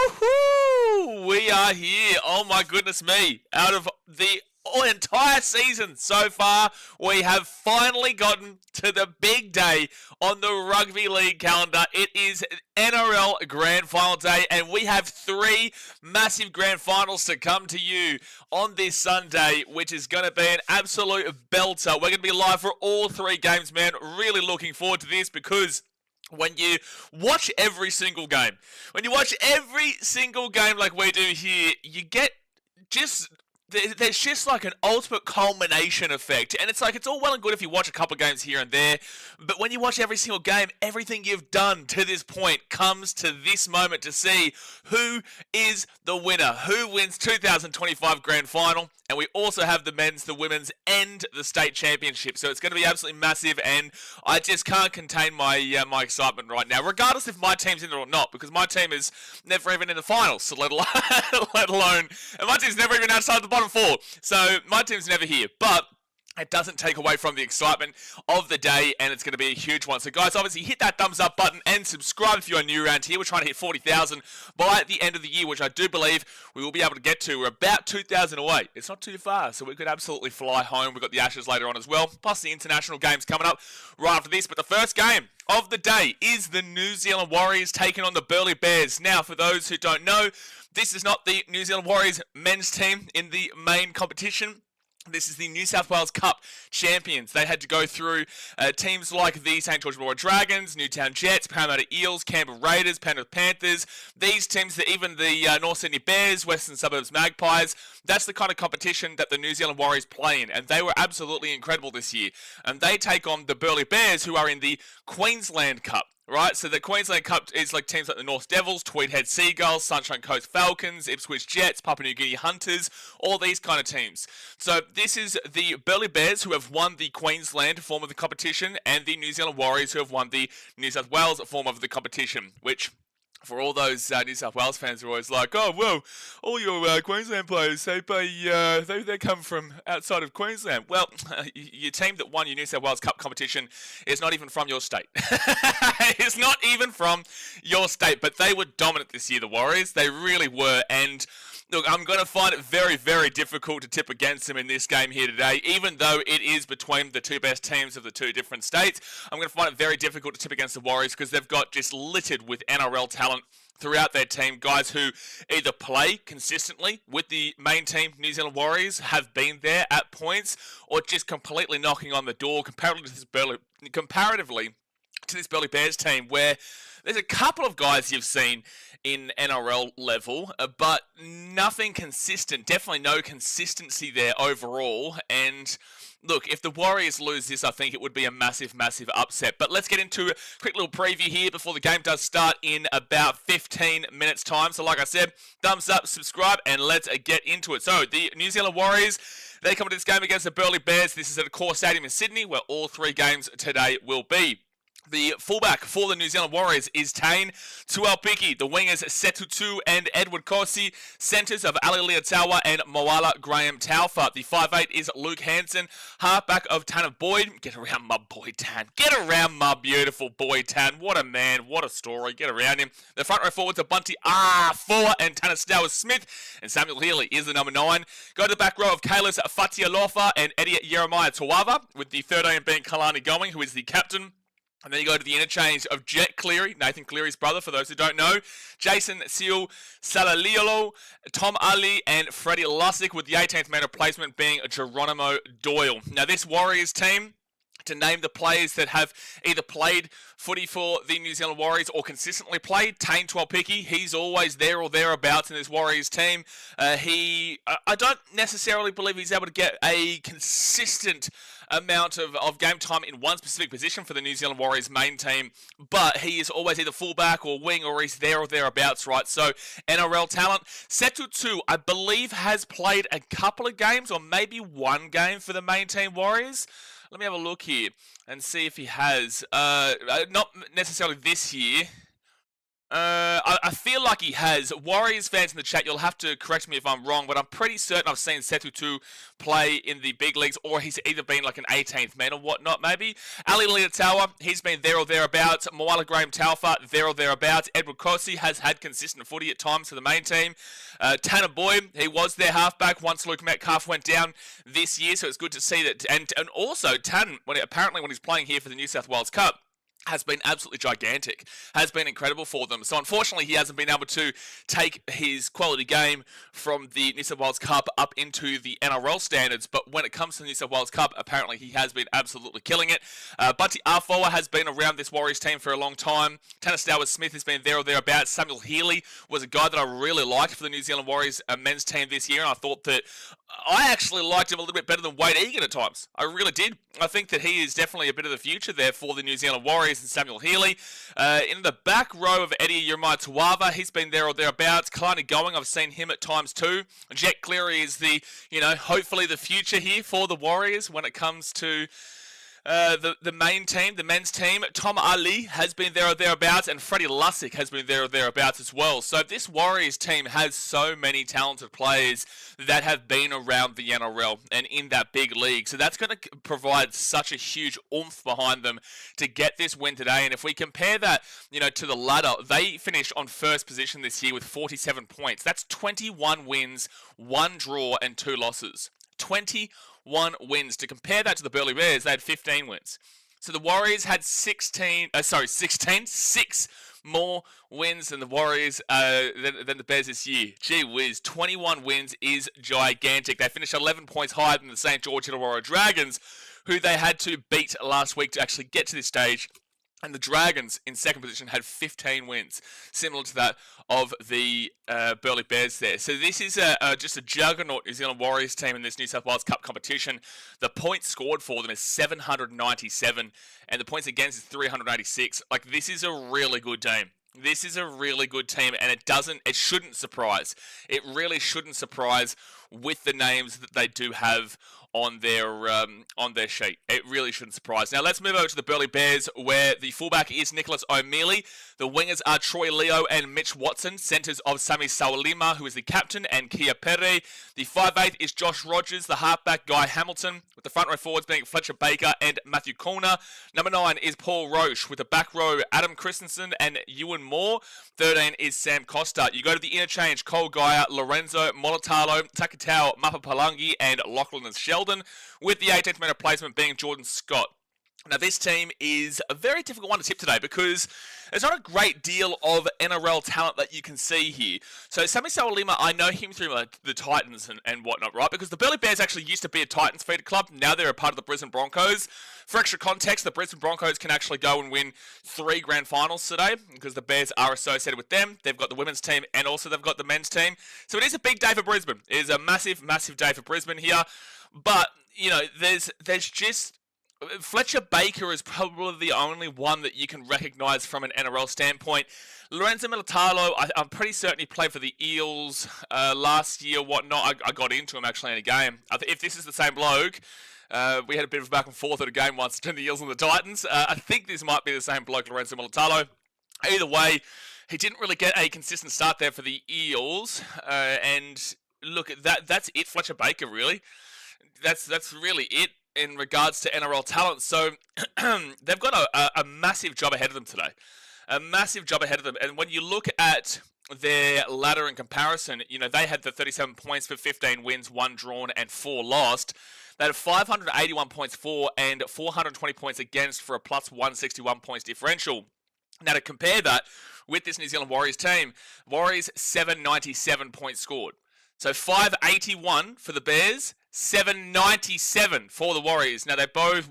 Woohoo! We are here. Oh my goodness me. Out of the entire season so far, we have finally gotten to the big day on the rugby league calendar. It is NRL Grand Final Day, and we have three massive Grand Finals to come to you on this Sunday, which is going to be an absolute belter. We're going to be live for all three games, man. Really looking forward to this because when you watch every single game, like we do here, you get just... There's just like an ultimate culmination effect. And it's like, it's all well and good if you watch a couple of games here and there. But when you watch every single game, everything you've done to this point comes to this moment to see who is the winner. Who wins 2025 Grand Final. And we also have the men's, the women's, and the state championship. So it's going to be absolutely massive. And I just can't contain my my excitement right now. Regardless if my team's in it or not. Because my team is never even in the finals. So let alone... And my team's never even outside the bottom four. So my team's never here. But it doesn't take away from the excitement of the day, and it's going to be a huge one. So guys, obviously hit that thumbs up button and subscribe if you're new around here. We're trying to hit 40,000 by the end of the year, which I do believe we will be able to get to. We're about 2,000 away. It's not too far, so we could absolutely fly home. We've got the Ashes later on as well, plus the international games coming up right after this. But the first game of the day is the New Zealand Warriors taking on the Burleigh Bears. Now, for those who don't know, this is not the New Zealand Warriors men's team in the main competition. This is the New South Wales Cup champions. They had to go through teams like the St. George Illawarra Dragons, Newtown Jets, Parramatta Eels, Canberra Raiders, Penrith Panthers. These teams, even the North Sydney Bears, Western Suburbs Magpies, that's the kind of competition that the New Zealand Warriors play in. And they were absolutely incredible this year. And they take on the Burleigh Bears, who are in the Queensland Cup. Right, so the Queensland Cup is like teams like the North Devils, Tweed Head Seagulls, Sunshine Coast Falcons, Ipswich Jets, Papua New Guinea Hunters, all these kind of teams. So this is the Burleigh Bears who have won the Queensland form of the competition and the New Zealand Warriors who have won the New South Wales form of the competition, which... For all those New South Wales fans who are always like, oh, well, all your Queensland players, they come from outside of Queensland. Well, your team that won your New South Wales Cup competition is not even from your state. It's not even from your state, but they were dominant this year, the Warriors. They really were, and... Look, I'm going to find it very, very difficult to tip against them in this game here today, even though it is between the two best teams of the two different states. I'm going to find it very difficult to tip against the Warriors because they've got just littered with NRL talent throughout their team, guys who either play consistently with the main team, New Zealand Warriors, have been there at points, or just completely knocking on the door comparatively to this Burleigh Bears team, where there's a couple of guys you've seen in NRL level, but nothing consistent. Definitely no consistency there overall. And look, if the Warriors lose this, I think it would be a massive, massive upset. But let's get into a quick little preview here before the game does start in about 15 minutes time. So like I said, thumbs up, subscribe, and let's get into it. So the New Zealand Warriors, they come to this game against the Burleigh Bears. This is at a core stadium in Sydney, where all three games today will be. The fullback for the New Zealand Warriors is Tane Tuaupiki. The wingers Setutu and Edward Kosi. Centres of Ali Liatawa and Moala Graham Taufa. The 5'8" is Luke Hanson. Halfback of Tanner Boyd. Get around my boy Tan. Get around my beautiful boy Tan. What a man. What a story. Get around him. The front row forwards are Bunty R4 and Tanner Stowers Smith. And Samuel Healy is the number 9. Go to the back row of Kalis Fatialofa and Eddie Jeremiah Tawava. With the 13 being Kalani Going, who is the captain. And then you go to the interchange of Jet Cleary, Nathan Cleary's brother, for those who don't know, Jason Seal Salaliolo, Tom Ali, and Freddie Lussick, with the 18th man replacement being Geronimo Doyle. Now, this Warriors team, to name the players that have either played footy for the New Zealand Warriors or consistently played, Tane Tuaupiki, he's always there or thereabouts in this Warriors team. I don't necessarily believe he's able to get a consistent amount of game time in one specific position for the New Zealand Warriors main team, but he is always either fullback or wing, or he's there or thereabouts, right? So NRL talent. Setutu, I believe, has played a couple of games or maybe one game for the main team Warriors. Let me have a look here and see if he has. Not necessarily this year. I feel like he has. Warriors fans in the chat, you'll have to correct me if I'm wrong, but I'm pretty certain I've seen Setutu play in the big leagues, or he's either been like an 18th man or whatnot, maybe. Ali Leotawa, he's been there or thereabouts. Moala Graham Taufa, there or thereabouts. Edward Kosi has had consistent footy at times for the main team. Tanner Boyd, he was their halfback once Luke Metcalf went down this year, so it's good to see that. And also, Tan, apparently when he's playing here for the New South Wales Cup, has been absolutely gigantic, has been incredible for them. So unfortunately, he hasn't been able to take his quality game from the New South Wales Cup up into the NRL standards. But when it comes to the New South Wales Cup, apparently he has been absolutely killing it. Bunty Afoa has been around this Warriors team for a long time. Tanner Stowers-Smith has been there or thereabouts. Samuel Healy was a guy that I really liked for the New Zealand Warriors men's team this year, and I thought that I actually liked him a little bit better than Wade Egan at times. I really did. I think that he is definitely a bit of the future there for the New Zealand Warriors and Samuel Healy. In the back row of Eddie Yermai Tuava, he's been there or thereabouts. Kalani Going, I've seen him at times too. Jet Cleary is the, hopefully the future here for the Warriors when it comes to the main team, the men's team. Tom Ali has been there or thereabouts, and Freddie Lussick has been there or thereabouts as well. So this Warriors team has so many talented players that have been around the NRL and in that big league. So that's going to provide such a huge oomph behind them to get this win today. And if we compare that, to the ladder, they finished on first position this year with 47 points. That's 21 wins, 1 draw, and 2 losses. 21 wins. To compare that to the Burleigh Bears, they had 15 wins. So the Warriors had 6 more wins than the Warriors, than the Bears this year. Gee whiz, 21 wins is gigantic. They finished 11 points higher than the St. George Illawarra Dragons, who they had to beat last week to actually get to this stage. And the Dragons, in second position, had 15 wins, similar to that of the Burleigh Bears there. So this is just a juggernaut New Zealand Warriors team in this New South Wales Cup competition. The points scored for them is 797, and the points against is 386. Like, this is a really good team. This is a really good team, and it shouldn't surprise. It really shouldn't surprise with the names that they do have on their sheet. It really shouldn't surprise. Now let's move over to the Burleigh Bears, where the fullback is Nicholas O'Mealy. The wingers are Troy Leo and Mitch Watson. Centres of Sami Sawalima, who is the captain, and Kia Pere. The 5'8" is Josh Rogers. The halfback, Guy Hamilton. With the front row forwards being Fletcher Baker and Matthew Corner. Number 9 is Paul Roche. With the back row, Adam Christensen and Ewan Moore. 13 is Sam Costa. You go to the interchange, Cole Geyer, Lorenzo Molitalo, Takatao, Mapapalangi, and Lachlan and Sheldon, with the 18th man replacement being Jordan Scott. Now, this team is a very difficult one to tip today because there's not a great deal of NRL talent that you can see here. So, Sami Sawalima, I know him through the Titans and whatnot, right? Because the Burleigh Bears actually used to be a Titans feeder club. Now they're a part of the Brisbane Broncos. For extra context, the Brisbane Broncos can actually go and win 3 grand finals today because the Bears are associated with them. They've got the women's team and also they've got the men's team. So, it is a big day for Brisbane. It is a massive, massive day for Brisbane here. But, there's just... Fletcher Baker is probably the only one that you can recognise from an NRL standpoint. Lorenzo Militalo, I'm pretty certain he played for the Eels last year, whatnot. I got into him actually in a game. If this is the same bloke, we had a bit of a back and forth at a game once between the Eels and the Titans. I think this might be the same bloke, Lorenzo Militalo. Either way, he didn't really get a consistent start there for the Eels. And look, that's it, Fletcher Baker, really. That's really it in regards to NRL talent. So they've got a massive job ahead of them today. A massive job ahead of them. And when you look at their ladder in comparison, they had the 37 points for 15 wins, 1 drawn, and 4 lost. They had 581 points for and 420 points against for a plus 161 points differential. Now, to compare that with this New Zealand Warriors team, Warriors 797 points scored. So 581 for the Bears, 797 for the Warriors. Now, they both,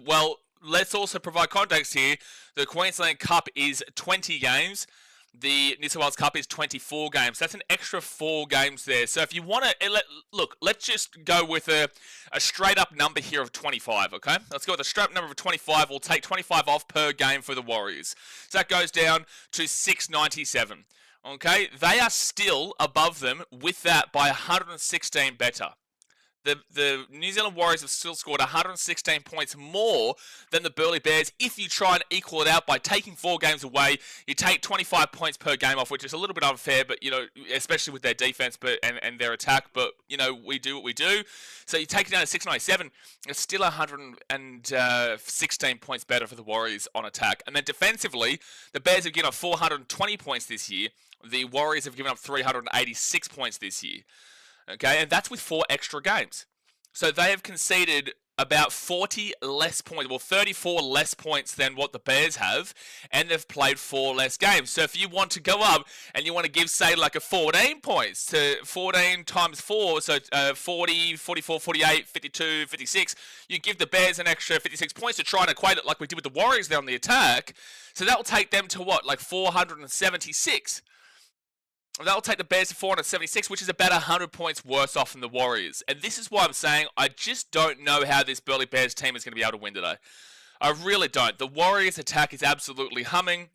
let's also provide context here. The Queensland Cup is 20 games. The New South Wales Cup is 24 games. That's an extra 4 games there. So if you want to, let's just go with a straight up number here of 25, okay? Let's go with a straight up number of 25. We'll take 25 off per game for the Warriors. So that goes down to 697. Okay, they are still above them with that by 116 better. The New Zealand Warriors have still scored 116 points more than the Burleigh Bears. If you try and equal it out by taking 4 games away, you take 25 points per game off, which is a little bit unfair, but, especially with their defense and their attack, but, we do what we do. So you take it down to 697, it's still 116 points better for the Warriors on attack. And then defensively, the Bears have given up 420 points this year. The Warriors have given up 386 points this year. Okay, and that's with 4 extra games. So they have conceded about 40 less points, 34 less points than what the Bears have, and they've played 4 less games. So if you want to go up and you want to give, say, like a 14 points to 14 times 4, so 40, 44, 48, 52, 56, you give the Bears an extra 56 points to try and equate it like we did with the Warriors there on the attack. So that will take them to what, like 476. That'll take the Bears to 476, which is about 100 points worse off than the Warriors. And this is why I'm saying I just don't know how this Burleigh Bears team is going to be able to win today. I really don't. The Warriors' attack is absolutely humming.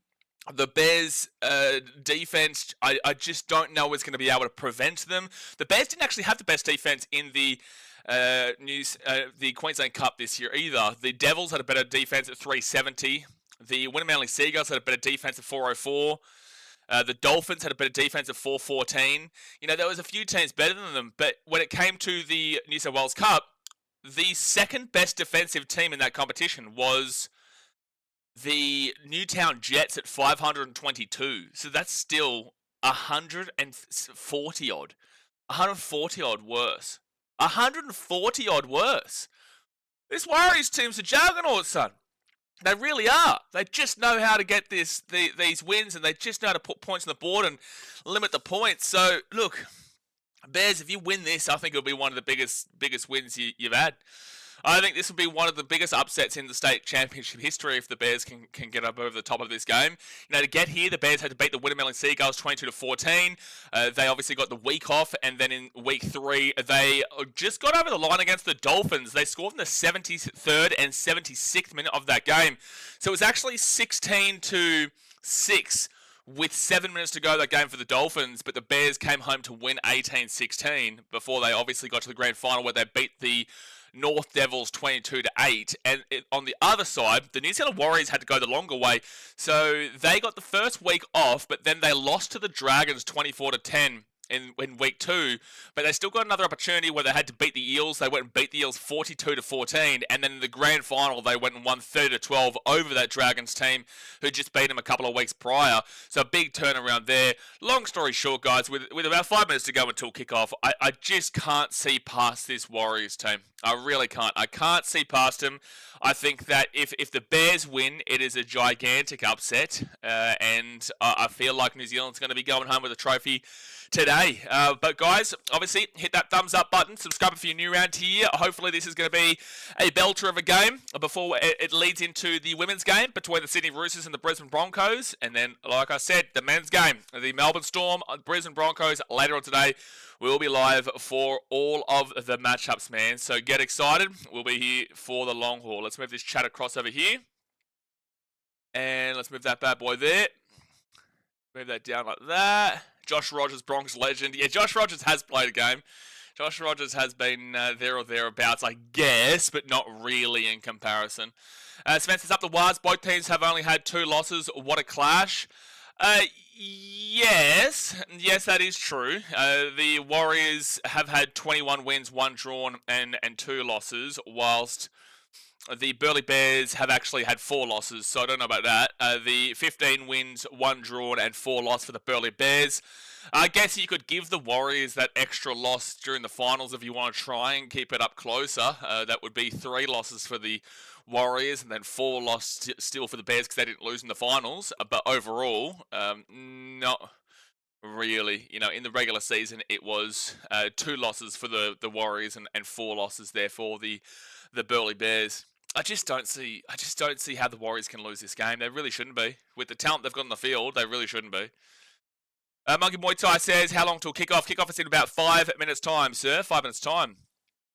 The Bears' defense, I just don't know is going to be able to prevent them. The Bears didn't actually have the best defense in the Queensland Cup this year either. The Devils had a better defense at 370. The Manly Seagulls had a better defense at 404. The Dolphins had a better defense at 414. There was a few teams better than them, but when it came to the New South Wales Cup, the second best defensive team in that competition was the Newtown Jets at 522. So that's still 140 odd. 140 odd worse. 140 odd worse. This Warriors team's a juggernaut, son. They really are. They just know how to get these wins, and they just know how to put points on the board and limit the points. So, look, Bears, if you win this, I think it'll be one of the biggest wins you've had. I think this will be one of the biggest upsets in the state championship history if the Bears can get up over the top of this game. To get here, the Bears had to beat the Manly Seagulls 22-14. They obviously got the week off, and then in week 3, they just got over the line against the Dolphins. They scored in the 73rd and 76th minute of that game. So it was actually 16-6 with 7 minutes to go that game for the Dolphins, but the Bears came home to win 18-16 before they obviously got to the grand final where they beat the North Devils 22-8, and on the other side, the New Zealand Warriors had to go the longer way, so they got the first week off, but then they lost to the Dragons 24-10 in week 2, but they still got another opportunity where they had to beat the Eels. They went and beat the Eels 42-14, and then in the grand final, they went and won 30-12 over that Dragons team, who just beat them a couple of weeks prior. So a big turnaround there. Long story short, guys, with about 5 minutes to go until kickoff, I just can't see past this Warriors team. I really can't. I can't see past them. I think that if the Bears win, it is a gigantic upset, and I feel like New Zealand's going to be going home with a trophy today. But guys, obviously, hit that thumbs up button. Subscribe if you're new around here. Hopefully this is going to be a belter of a game before it leads into the women's game between the Sydney Roosters and the Brisbane Broncos. And then, like I said, the men's game, the Melbourne Storm, Brisbane Broncos, later on today. We'll be live for all of the matchups, man. So get excited. We'll be here for the long haul. Let's move this chat across over here. And let's move that bad boy there. Move that down like that. Josh Rogers, Bronx legend. Yeah, Josh Rogers has played a game. Josh Rogers has been there or thereabouts, I guess, but not really in comparison. Spencer's up the wires. Both teams have only had 2 losses. What a clash. Yes, that is true. The Warriors have had 21 wins, 1 drawn, and 2 losses, whilst the Burleigh Bears have actually had 4 losses, so I don't know about that. The 15 wins, 1 drawn, and 4 loss for the Burleigh Bears. I guess you could give the Warriors that extra loss during the finals if you want to try and keep it up closer. That would be 3 losses for the Warriors and then 4 losses still for the Bears because they didn't lose in the finals. But overall, not really. In the regular season, it was 2 losses for the Warriors and 4 losses there for the Burleigh Bears. I just don't see how the Warriors can lose this game. They really shouldn't be. With the talent they've got on the field, they really shouldn't be. Monkey Muay Thai says, how long till kickoff? Kickoff is in about 5 minutes time, sir. 5 minutes time.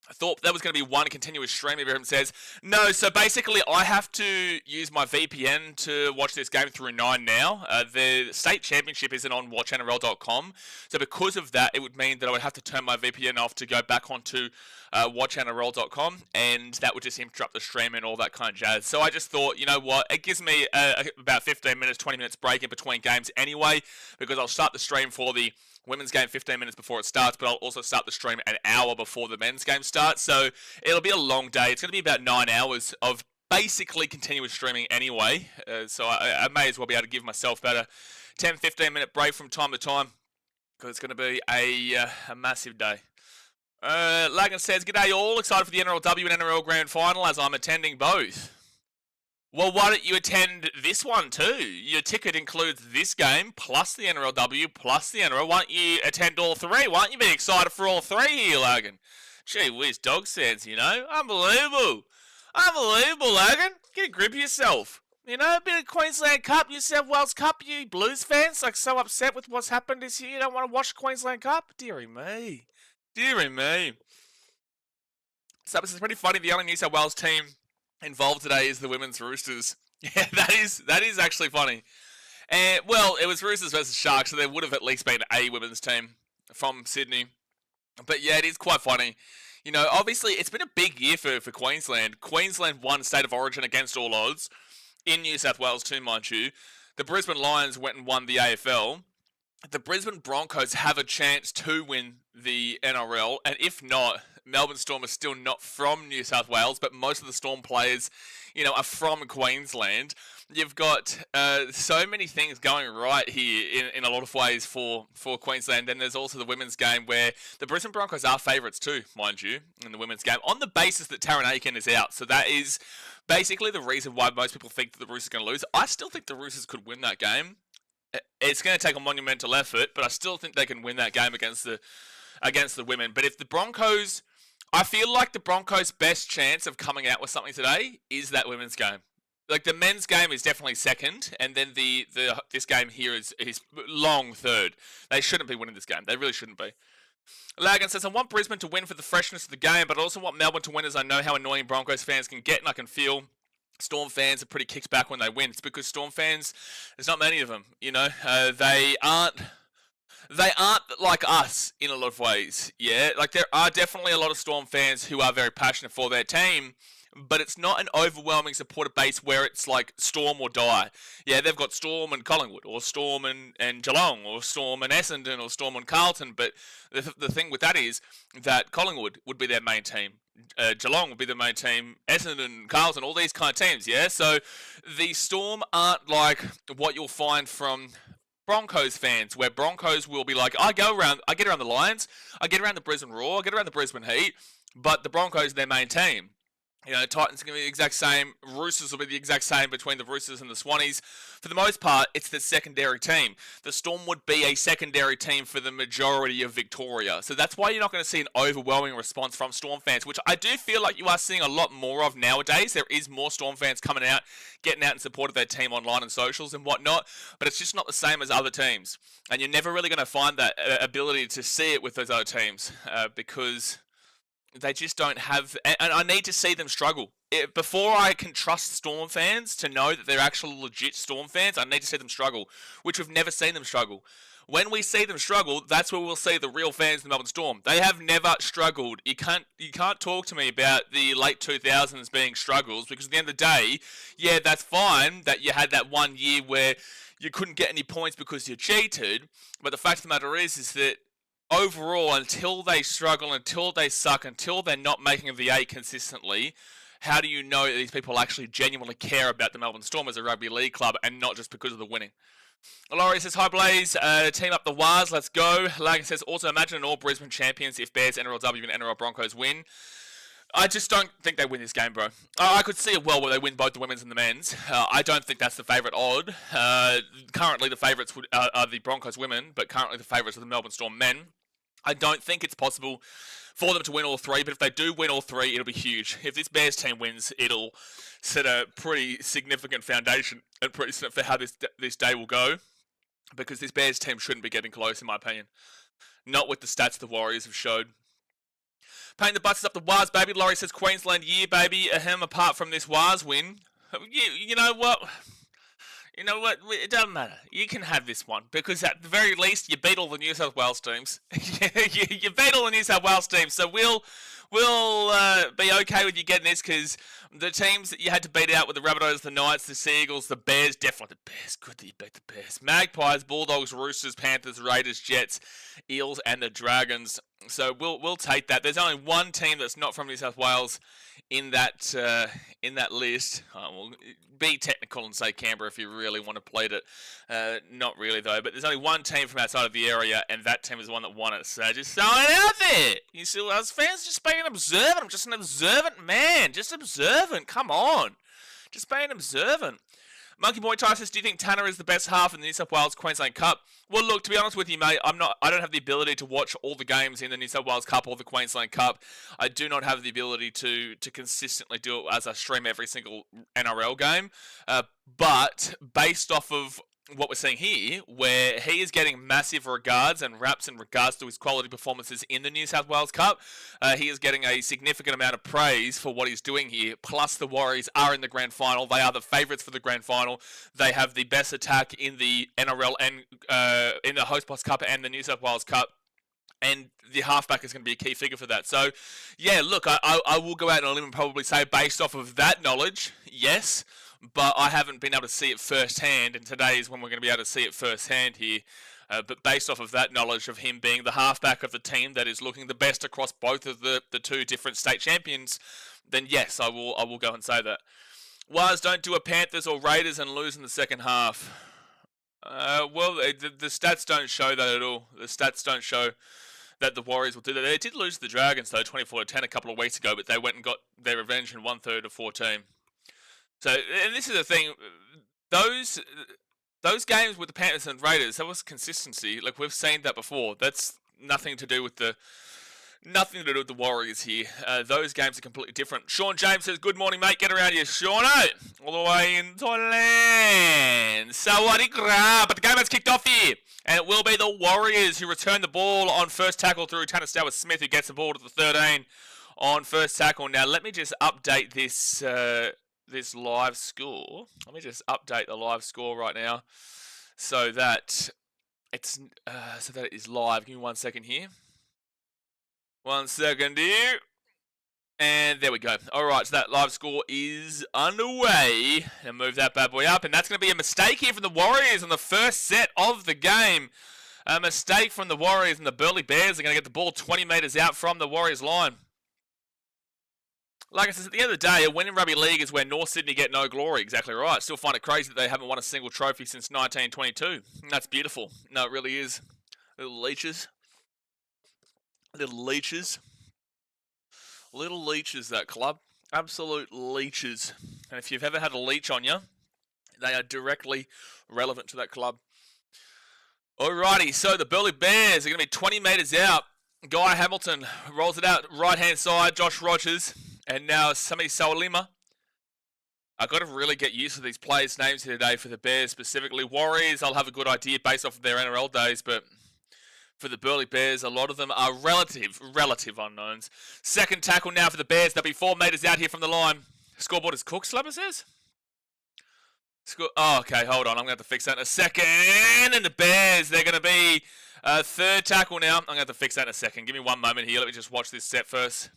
I thought that was going to be one continuous stream. Everyone says, no, so basically I have to use my VPN to watch this game through 9 now. The state championship isn't on watchnrl.com, so because of that, it would mean that I would have to turn my VPN off to go back onto watchnrl.com, and that would just interrupt the stream and all that kind of jazz. So I just thought, you know what, it gives me about 15 minutes, 20 minutes break in between games anyway, because I'll start the stream for the women's game 15 minutes before it starts, but I'll also start the stream an hour before the men's game starts, so it'll be a long day. It's going to be about 9 hours of basically continuous streaming anyway, so I may as well be able to give myself about a 10-15 minute break from time to time, because it's going to be a massive day. Lagan says, "G'day all, excited for the NRLW and NRL Grand Final as I'm attending both." Well, why don't you attend this one too? Your ticket includes this game, plus the NRLW, plus the NRL. Why don't you attend all three? Why don't you be excited for all three here, Logan? Gee whiz, dog sense, you know? Unbelievable. Unbelievable, Logan. Get a grip of yourself. You know, a bit of Queensland Cup, New South Wales Cup, you Blues fans, like so upset with what's happened this year, you don't want to watch Queensland Cup? Dearie me. Dearie me. So this is pretty funny. The only New South Wales team involved today is the women's Roosters. Yeah, that is actually funny. And well, it was Roosters versus Sharks, so there would have at least been a women's team from Sydney. But yeah, it is quite funny. You know, obviously it's been a big year for Queensland. Queensland won State of Origin against all odds in New South Wales too, mind you. The Brisbane Lions went and won the AFL. The Brisbane Broncos have a chance to win the NRL, and if not, Melbourne Storm are still not from New South Wales, but most of the Storm players, you know, are from Queensland. You've got so many things going right here in a lot of ways for Queensland. And there's also the women's game where the Brisbane Broncos are favourites too, mind you, in the women's game, on the basis that Taryn Aiken is out. So that is basically the reason why most people think that the Roosters are going to lose. I still think the Roosters could win that game. It's going to take a monumental effort, but I still think they can win that game against the women. But if the Broncos, I feel like the Broncos' best chance of coming out with something today is that women's game. Like the men's game is definitely second, and then this game here is long third. They shouldn't be winning this game. They really shouldn't be. Lagan says, I want Brisbane to win for the freshness of the game, but I also want Melbourne to win as I know how annoying Broncos fans can get, and I can feel Storm fans are pretty kicked back when they win. It's because Storm fans, there's not many of them, you know. They aren't like us in a lot of ways, yeah? Like, there are definitely a lot of Storm fans who are very passionate for their team, but it's not an overwhelming supporter base where it's like Storm or die. Yeah, they've got Storm and Collingwood, or Storm and Geelong, or Storm and Essendon, or Storm and Carlton, but the thing with that is that Collingwood would be their main team. Geelong would be the main team, Essendon, Carlton, all these kind of teams, yeah? So the Storm aren't like what you'll find from Broncos fans, where Broncos will be like, I get around the Lions, I get around the Brisbane Roar, I get around the Brisbane Heat, but the Broncos are their main team. You know, Titans are going to be the exact same. Roosters will be the exact same between the Roosters and the Swannies. For the most part, it's the secondary team. The Storm would be a secondary team for the majority of Victoria. So that's why you're not going to see an overwhelming response from Storm fans, which I do feel like you are seeing a lot more of nowadays. There is more Storm fans coming out, getting out in support of their team online and socials and whatnot, but it's just not the same as other teams. And you're never really going to find that ability to see it with those other teams because they just don't have, and I need to see them struggle. Before I can trust Storm fans to know that they're actual legit Storm fans, I need to see them struggle, which we've never seen them struggle. When we see them struggle, that's where we'll see the real fans of the Melbourne Storm. They have never struggled. You can't talk to me about the late 2000s being struggles, because at the end of the day, yeah, that's fine that you had that 1 year where you couldn't get any points because you cheated, but the fact of the matter is that overall, until they struggle, until they suck, until they're not making the eight consistently, how do you know that these people actually genuinely care about the Melbourne Storm as a rugby league club and not just because of the winning? Laurie says, hi Blaze, team up the Wars, let's go. Lagan says, also imagine an all Brisbane champions if Bears, NRLW and NRL Broncos win. I just don't think they win this game, bro. I could see it well where they win both the women's and the men's. I don't think that's the favourite odd. Currently the favourites are the Broncos women, but currently the favourites are the Melbourne Storm men. I don't think it's possible for them to win all three, but if they do win all three, it'll be huge. If this Bears team wins, it'll set a pretty significant foundation and precedent for how this day will go, because this Bears team shouldn't be getting close, in my opinion. Not with the stats the Warriors have showed. Painting the buttons up the Wars, baby. Laurie says Queensland year, baby. Ahem, apart from this Wars win. You know what? You know what? It doesn't matter. You can have this one because at the very least you beat all the New South Wales teams. You beat all the New South Wales teams, so we'll be okay with you getting this because the teams that you had to beat out were the Rabbitohs, the Knights, the Seagulls, the Bears. Definitely the Bears. Good that you beat the Bears. Magpies, Bulldogs, Roosters, Panthers, Raiders, Jets, Eels, and the Dragons. So we'll take that. There's only one team that's not from New South Wales in that list. We'll be technical and say Canberra if you really want to plead it. Not really though, but there's only one team from outside of the area, and that team is the one that won it. So just throwing it out there. You see, us fans just being observant. I'm just an observant man. Just observant. Come on. Just being observant. Monkey Boy Ty says, do you think Tanner is the best half in the New South Wales Queensland Cup? Well, look, to be honest with you, mate, I don't have the ability to watch all the games in the New South Wales Cup or the Queensland Cup. I do not have the ability to consistently do it as I stream every single NRL game. But based off of what we're seeing here, where he is getting massive regards and raps in regards to his quality performances in the New South Wales Cup, he is getting a significant amount of praise for what he's doing here. Plus, the Warriors are in the grand final. They are the favourites for the grand final. They have the best attack in the NRL and in the Host Boss Cup and the New South Wales Cup. And the halfback is going to be a key figure for that. So, yeah, look, I will go out on a limb and probably say, based off of that knowledge, yes. But I haven't been able to see it firsthand, and today is when we're going to be able to see it firsthand here. But based off of that knowledge of him being the halfback of the team that is looking the best across both of the two different state champions, then yes, I will go and say that. Wars don't do a Panthers or Raiders and lose in the second half. Well, the stats don't show that at all. The stats don't show that the Warriors will do that. They did lose to the Dragons, though, 24-10 a couple of weeks ago, but they went and got their revenge in 1/3 So, and this is the thing, those games with the Panthers and Raiders, that was consistency. Like, we've seen that before. That's nothing to do with the Warriors here. Those games are completely different. Sean James says, good morning, mate. Get around here, Sean-o. All the way in Thailand. Sawadee krap. But the game has kicked off here. And it will be the Warriors who return the ball on first tackle through Tanner Stowers-Smith, who gets the ball to the 13 on first tackle. Now, let me just update this live score. Let me just update the live score right now so that it is live. Give me 1 second here. 1 second here. And there we go. Alright, so that live score is underway. And move that bad boy up. And that's going to be a mistake here from the Warriors on the first set of the game. A mistake from the Warriors, and the Burleigh Bears are going to get the ball 20 metres out from the Warriors line. Like I said, at the end of the day, a win in rugby league is where North Sydney get no glory. Exactly right. Still find it crazy that they haven't won a single trophy since 1922. And that's beautiful. No, it really is. Little leeches. Little leeches. Little leeches, that club. Absolute leeches. And if you've ever had a leech on you, they are directly relevant to that club. Alrighty, so the Burleigh Bears are going to be 20 metres out. Guy Hamilton rolls it out right-hand side. Josh Rogers. And now Sami Sawalima. I've got to really get used to these players' names here today for the Bears specifically. Warriors, I'll have a good idea based off of their NRL days, but for the Burleigh Bears, a lot of them are relative unknowns. Second tackle now for the Bears. They'll be 4 metres out here from the line. Scoreboard is Cook, Slabber says? Oh, okay, hold on. I'm going to have to fix that in a second. And the Bears, they're going to be third tackle now. I'm going to have to fix that in a second. Give me 1 moment here. Let me just watch this set first.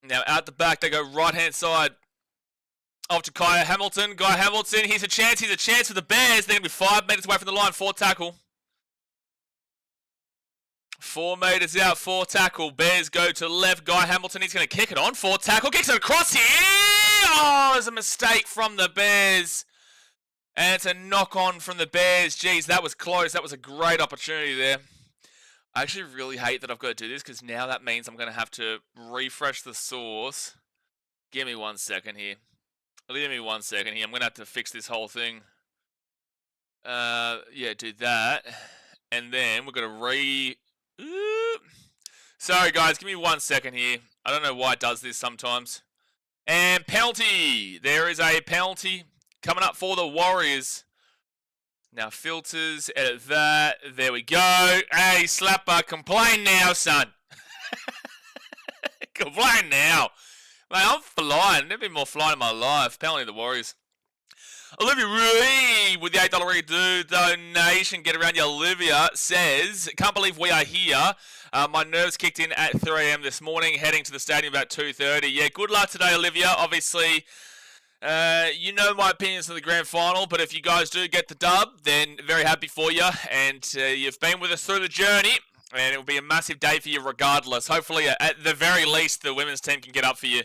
Now, out the back, they go right-hand side. Off to Guy Hamilton. Guy Hamilton, here's a chance for the Bears. They're going to be 5 metres away from the line. 4 tackle. 4 metres out, 4 tackle. Bears go to left. Guy Hamilton, he's going to kick it on. 4 tackle. Kicks it across here. Oh, there's a mistake from the Bears. And it's a knock-on from the Bears. Jeez, that was close. That was a great opportunity there. I actually really hate that I've got to do this because now that means I'm going to have to refresh the source. Give me 1 second here. I'm going to have to fix this whole thing. Yeah, do that. And then we're going to Sorry, guys. Give me 1 second here. I don't know why it does this sometimes. And penalty. There is a penalty coming up for the Warriors. Now filters, edit that. There we go. Hey, Slapper, complain now, son. Flying now. Mate, I'm flying. Never been more flying in my life. Apparently the Warriors. Olivia Rui with the $8 donation. Get around you, Olivia, says, can't believe we are here. My nerves kicked in at 3 a.m. this morning, heading to the stadium about 2:30. Yeah, good luck today, Olivia. Obviously, you know my opinions on the grand final, but if you guys do get the dub, then very happy for you. And you've been with us through the journey, and it will be a massive day for you regardless. Hopefully, at the very least, the women's team can get up for you.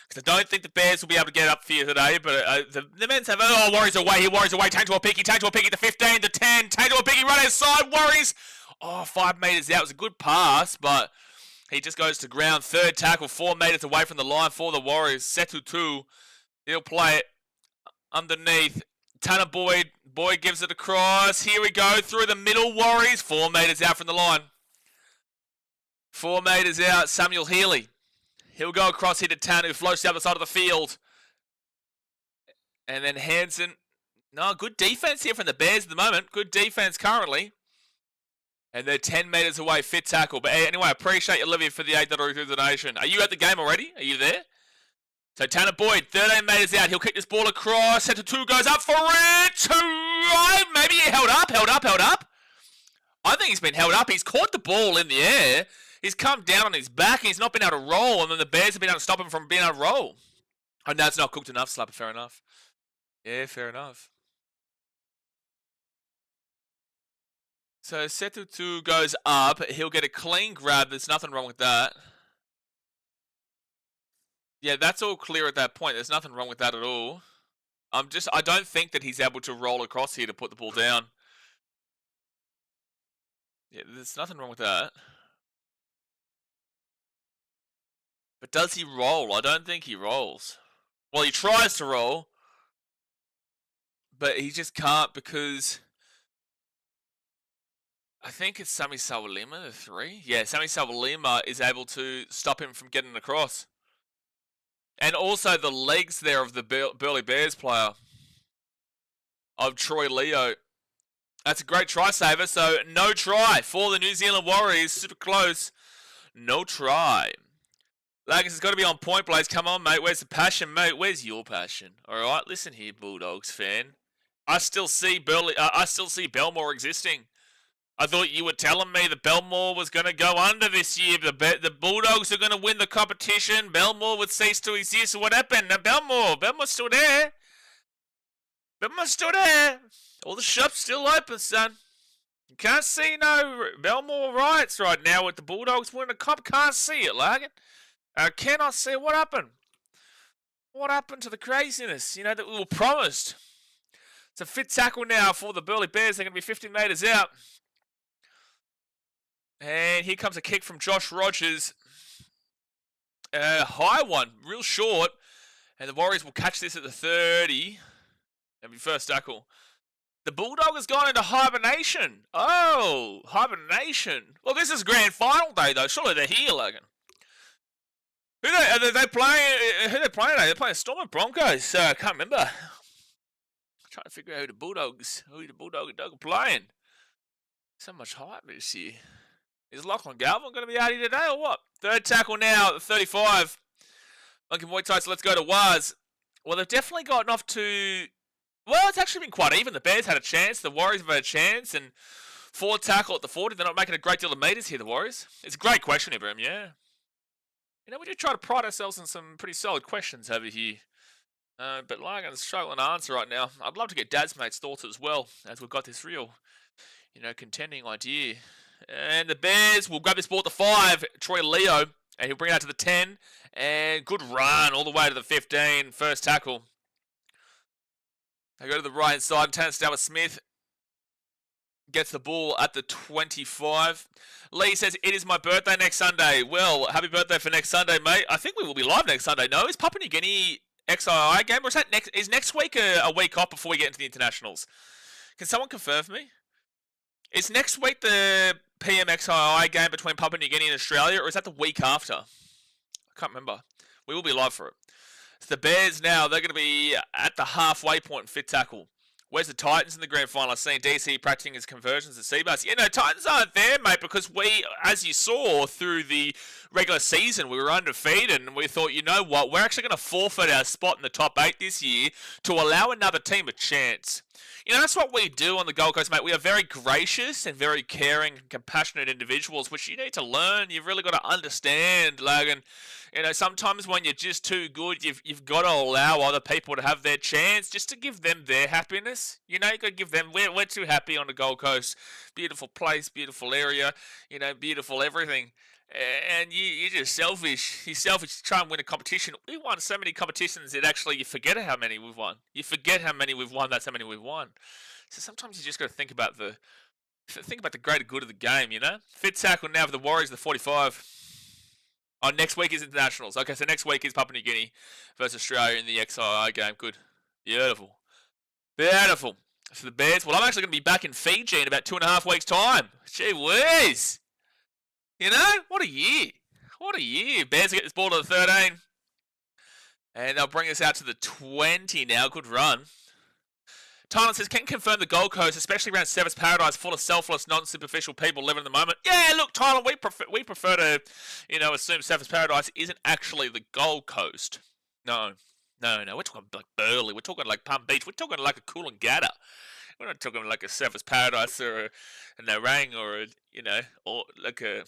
Because I don't think the Bears will be able to get up for you today, but the men's have... Oh, Warriors away here, Warriors away. Tangle Picky, the 15, the 10. Tangle Picky right outside, Warriors. Oh, 5 metres out. It was a good pass, but he just goes to ground. Third tackle, 4 metres away from the line for the Warriors. Setu 2. He'll play it underneath. Tanner Boyd. Boyd gives it across. Here we go through the middle, Warriors. 4 metres out from the line. 4 metres out, Samuel Healy. He'll go across here to Tanner, who floats down the side of the field. And then Hansen. No, good defense here from the Bears at the moment. Good defense currently. And they're 10 metres away. Fit tackle. But anyway, I appreciate you, Olivia, for the $8 donation. Are you at the game already? Are you there? So Tanner Boyd, 13 metres out. He'll kick this ball across. Centre 2 goes up for it. 2 right. Maybe he held up. I think he's been held up. He's caught the ball in the air. He's come down on his back, and he's not been able to roll, and then the Bears have been able to stop him from being able to roll. Oh, no, it's not cooked enough, Slapper. Fair enough. Yeah, fair enough. So Setu 2 goes up. He'll get a clean grab. There's nothing wrong with that. Yeah, that's all clear at that point. There's nothing wrong with that at all. I don't think that he's able to roll across here to put the ball down. Yeah, there's nothing wrong with that. But does he roll? I don't think he rolls. Well, he tries to roll, but he just can't because I think it's Sami Sawalima, the 3. Yeah, Sami Sawalima is able to stop him from getting across. And also the legs there of the Burleigh Bears player, of Troy Leo. That's a great try saver, so no try for the New Zealand Warriors. Super close. No try. Lagus has got to be on point, Blaze. Come on, mate. Where's the passion, mate? Where's your passion? All right, listen here, Bulldogs fan. I still see Belmore existing. I thought you were telling me that Belmore was going to go under this year. The Bulldogs are going to win the competition. Belmore would cease to exist. What happened? Now Belmore's still there. Belmore's still there. All the shops still open, son. You can't see no Belmore riots right now with the Bulldogs winning the comp. Can't see it, Lagan. I cannot see what happened. What happened to the craziness, that we were promised? It's a fit tackle now for the Burleigh Bears. They're going to be 50 metres out. And here comes a kick from Josh Rogers. High one, real short. And the Warriors will catch this at the 30. That'll be first tackle. The Bulldog has gone into hibernation. Oh, hibernation. Well, this is grand final day, though. Surely they're here, Logan. Who are they playing today? They're playing Storm and Broncos. I can't remember. I'm trying to figure out who the Bulldog are playing. So much hype this year. Is Lachlan Galvin going to be out here today or what? Third tackle now at 35. Monkey Boy Tights, let's go to Waz. Well, they've definitely gotten off to... Well, it's actually been quite even. The Bears had a chance. The Warriors have had a chance. And fourth tackle at the 40. They're not making a great deal of metres here, the Warriors. It's a great question, Ibrahim, yeah. We do try to pride ourselves on some pretty solid questions over here. But Logan's struggling to answer right now. I'd love to get Dad's mate's thoughts as well, as we've got this real, contending idea. And the Bears will grab this ball at the 5. Troy Leo, and he'll bring it out to the 10. And good run all the way to the 15. First tackle. They go to the right side. Tanner Stowers-Smith gets the ball at the 25. Lee says, it is my birthday next Sunday. Well, happy birthday for next Sunday, mate. I think we will be live next Sunday. No, is Papua New Guinea XII game? Or is next week a week off before we get into the internationals? Can someone confirm for me? Is next week the PMXII game between Papua New Guinea and Australia, or is that the week after? I can't remember. We will be live for it. So the Bears now, they're going to be at the halfway point in fit tackle. Where's the Titans in the grand final? I've seen DC practicing his conversions at Seabass. Titans aren't there, mate, because we, as you saw through the regular season, we were undefeated, and we thought, you know what, we're actually going to forfeit our spot in the top 8 this year to allow another team a chance. You know, that's what we do on the Gold Coast, mate. We are very gracious and very caring and compassionate individuals, which you need to learn. You've really got to understand, Logan. You know, sometimes when you're just too good, you've got to allow other people to have their chance just to give them their happiness. You know, you've got to give them, we're too happy on the Gold Coast. Beautiful place, beautiful area, you know, beautiful everything. And you're just selfish. You're selfish to try and win a competition. We won so many competitions that actually you forget how many we've won. You forget how many we've won, that's how many we've won. So sometimes you just got to think about the greater good of the game, you know? Fit tackle now for the Warriors, the 45. Oh, next week is internationals. Okay, so next week is Papua New Guinea versus Australia in the XII game. Good. Beautiful. Beautiful. For the Bears, well, I'm actually going to be back in Fiji in about 2.5 weeks' time. Gee whiz. You know, what a year. What a year. Bears will get this ball to the 13. And they'll bring us out to the 20 now. Good run. Tyler says, can confirm the Gold Coast, especially around Service Paradise, full of selfless, non-superficial people living in the moment. Yeah, look, Tyler, we prefer to, you know, assume Service Paradise isn't actually the Gold Coast. No. We're talking like Burleigh. We're talking like Palm Beach. We're talking like a Coolangatta. We're not talking like a Service Paradise or a Narang or a, you know, or like a...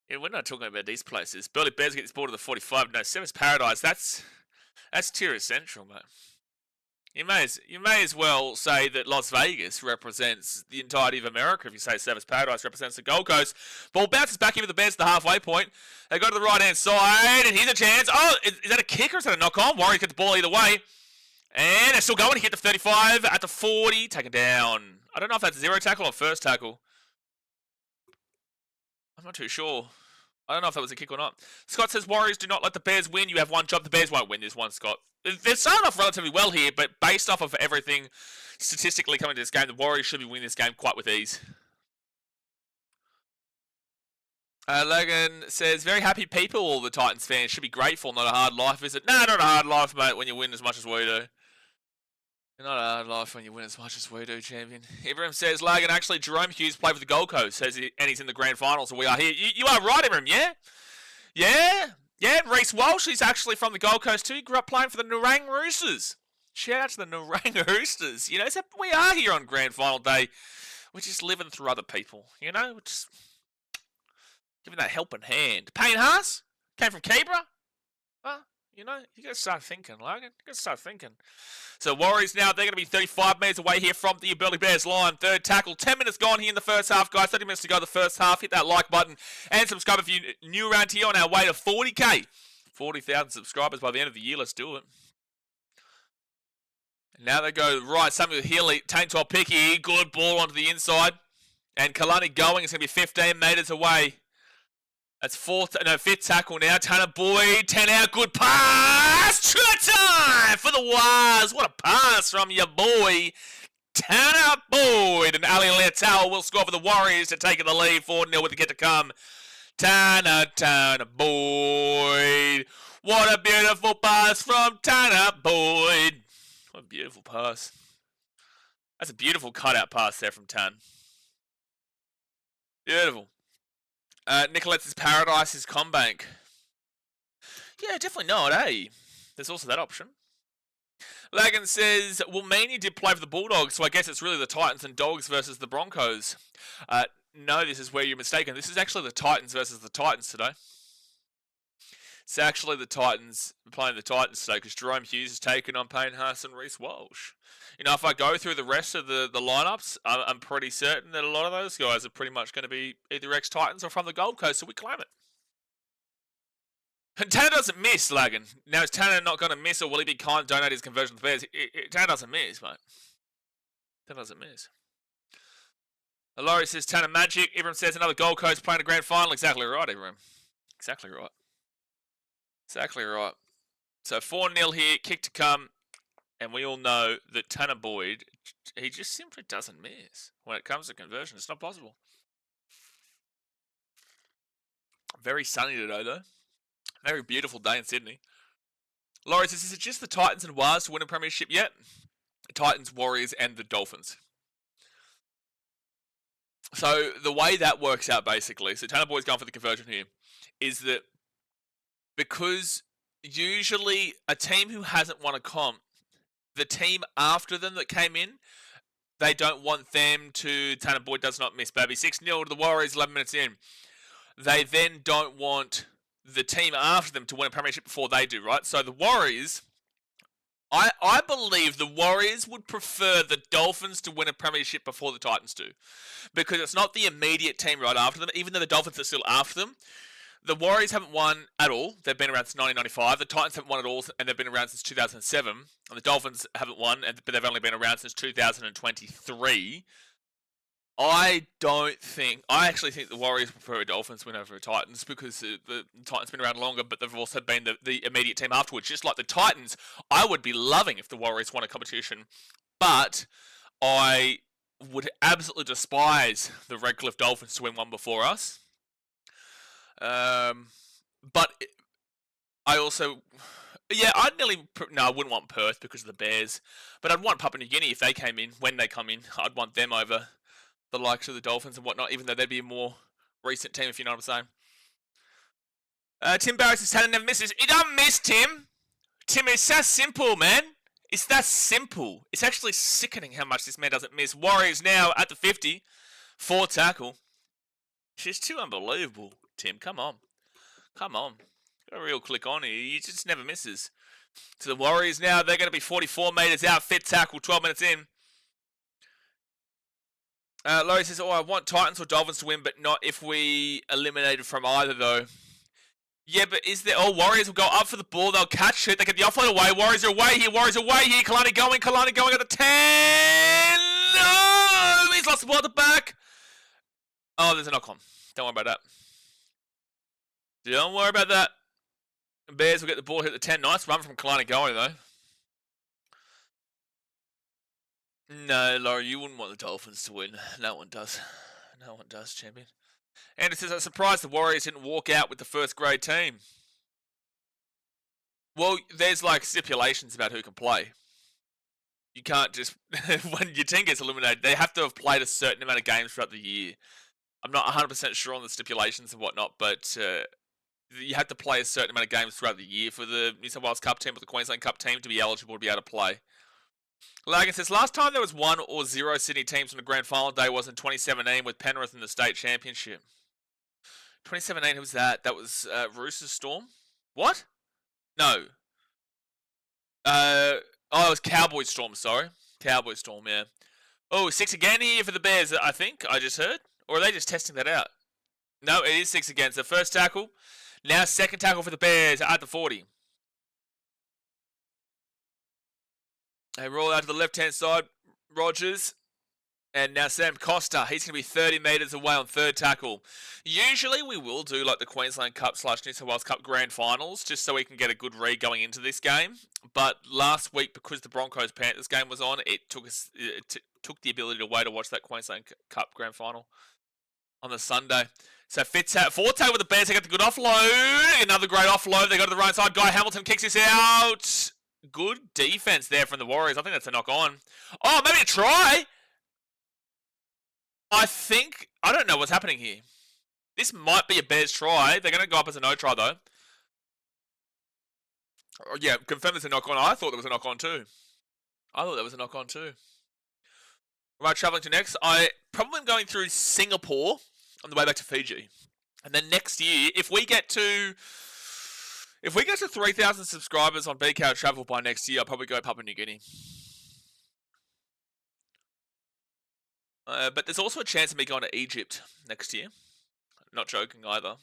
Yeah, we're not talking about these places. Burleigh Bears get this ball to the 45. No, Service Paradise, that's Tier Central, mate. You may as well say that Las Vegas represents the entirety of America if you say Service Paradise represents the Gold Coast. Ball bounces back into the Bears at the halfway point. They go to the right-hand side, and here's a chance. Oh, is that a kick or is that a knock-on? Warriors get the ball either way. And they're still going. He hit the 35 at the 40. Taken down. I don't know if that's zero tackle or first tackle. I'm not too sure. I don't know if that was a kick or not. Scott says, Warriors do not let the Bears win. You have one job. The Bears won't win this one, Scott. They're starting off relatively well here, but based off of everything statistically coming to this game, the Warriors should be winning this game quite with ease. Logan says, very happy people, all the Titans fans. Should be grateful, not a hard life, is it? No, not a hard life, mate, when you win as much as we do. Not a hard life when you win as much as we do, champion. Everyone says, Logan, actually, Jerome Hughes played for the Gold Coast, and he's in the grand final, so we are here. You are right, everyone, yeah? Yeah, Reece Walsh, he's actually from the Gold Coast too. He grew up playing for the Narang Roosters. Shout out to the Narang Roosters. You know, so we are here on grand final day. We're just living through other people, you know? We're just giving that helping hand. Payne Haas came from Canberra. Well, you know, you got to start thinking, Logan. You got to start thinking. So Warriors now, they're going to be 35 metres away here from the Burleigh Bears line. Third tackle. 10 minutes gone here in the first half, guys. 30 minutes to go the first half. Hit that like button and subscribe if you're new around here on our way to 40k. 40,000 subscribers by the end of the year. Let's do it. Now they go right. Samuel Healy, tank top pick here. Good ball onto the inside. And Kalani going. It's going to be 15 metres away. That's fifth tackle now. Tanner Boyd, 10 out, good pass. True time for the Waz. What a pass from your boy, Tanner Boyd. And Ali Leitao will score for the Warriors to take the lead 4-0 with the get to come. Tanner Boyd. What a beautiful pass from Tanner Boyd. What a beautiful pass. That's a beautiful cutout pass there from Tan. Beautiful. Nicolette's Paradise is Combank. Yeah, definitely not, eh? There's also that option. Lagan says, well, Meany did play for the Bulldogs, so I guess it's really the Titans and Dogs versus the Broncos. No, this is where you're mistaken. This is actually the Titans versus the Titans today. It's actually the Titans playing the Titans today because Jerome Hughes has taken on Payne Haas and Reece Walsh. You know, if I go through the rest of the lineups, I'm pretty certain that a lot of those guys are pretty much going to be either ex-Titans or from the Gold Coast, so we claim it. And Tanner doesn't miss, Lagan. Now, is Tanner not going to miss, or will he be kind to donate his conversion to the Bears? Tanner doesn't miss, mate. Tanner doesn't miss. Laurie says, Tanner Magic. Everyone says another Gold Coast playing a grand final. Exactly right, everyone. Exactly right. Exactly right. So 4-0 here, kick to come. And we all know that Tanner Boyd, he just simply doesn't miss. When it comes to conversion, it's not possible. Very sunny today, though. Very beautiful day in Sydney. Laurie says, is it just the Titans and Waz to win a premiership yet? The Titans, Warriors, and the Dolphins. So the way that works out, basically, so Tanner Boyd's going for the conversion here, is that because usually a team who hasn't won a comp, the team after them that came in, they don't want them to, Tanner Boyd does not miss, baby. 6-0 to the Warriors, 11 minutes in. They then don't want the team after them to win a premiership before they do, right? So the Warriors, I believe the Warriors would prefer the Dolphins to win a premiership before the Titans do. Because it's not the immediate team right after them, even though the Dolphins are still after them. The Warriors haven't won at all. They've been around since 1995. The Titans haven't won at all, and they've been around since 2007. And the Dolphins haven't won, but they've only been around since 2023. I actually think the Warriors prefer a Dolphins win over a Titans because the Titans been around longer, but they've also been the immediate team afterwards. Just like the Titans, I would be loving if the Warriors won a competition, but I would absolutely despise the Redcliffe Dolphins to win one before us. But I also, I wouldn't want Perth because of the Bears, but I'd want Papua New Guinea if they came in, when they come in. I'd want them over the likes of the Dolphins and whatnot, even though they'd be a more recent team, if you know what I'm saying. Tim Barrett says, Tanner never misses. He don't miss, Tim! Tim, it's that simple, man. It's that simple. It's actually sickening how much this man doesn't miss. Warriors now at the 50. 4 tackle. She's too unbelievable, Tim. Come on. Got a real click on here. He just never misses. To the Warriors now, they're going to be 44 metres out. Fit tackle, 12 minutes in. Laurie says, I want Titans or Dolphins to win, but not if we eliminated from either, though. Yeah, but is there... Warriors will go up for the ball. They'll catch it. They get the offload away. Warriors are away here. Kalani going at the 10. No! He's lost the ball at the back. Oh, there's a knock-on. Don't worry about that. Bears will get the ball here at the 10. Nice run from Kalani going, though. No, Laurie, you wouldn't want the Dolphins to win. No one does, champion. And it says, I'm surprised the Warriors didn't walk out with the first grade team. Well, there's like stipulations about who can play. You can't just, when your team gets eliminated, they have to have played a certain amount of games throughout the year. I'm not 100% sure on the stipulations and whatnot, but you have to play a certain amount of games throughout the year for the New South Wales Cup team or the Queensland Cup team to be eligible to be able to play. Lagan says, last time there was 1 or 0 Sydney teams on the grand final day was in 2017 with Penrith in the state championship. 2017, who was that? That was Roosters Storm? What? No. It was Cowboys Storm, sorry. Cowboys Storm, yeah. 6 again here for the Bears, I think, I just heard. Or are they just testing that out? No, it is 6 again. So first tackle. Now second tackle for the Bears at the 40. They roll out to the left-hand side. Rogers. And now Sam Costa. He's going to be 30 metres away on third tackle. Usually we will do like the Queensland Cup / New South Wales Cup grand finals just so we can get a good read going into this game. But last week, because the Broncos-Panthers game was on, it took the ability away to watch that Queensland Cup grand final on the Sunday. So fourth tackle with the Bears. They got the good offload. Another great offload. They go to the right side. Guy Hamilton kicks this out. Good defense there from the Warriors. I think that's a knock on. Oh, maybe a try. I don't know what's happening here. This might be a Bears try. They're going to go up as a no try, though. Yeah, confirm there's a knock on. I thought there was a knock on, too. Right, travelling to next. I probably am going through Singapore on the way back to Fiji. And then next year, if we get to 3,000 subscribers on BKRtravel by next year, I'll probably go Papua New Guinea. But there's also a chance of me going to Egypt next year. Not joking either.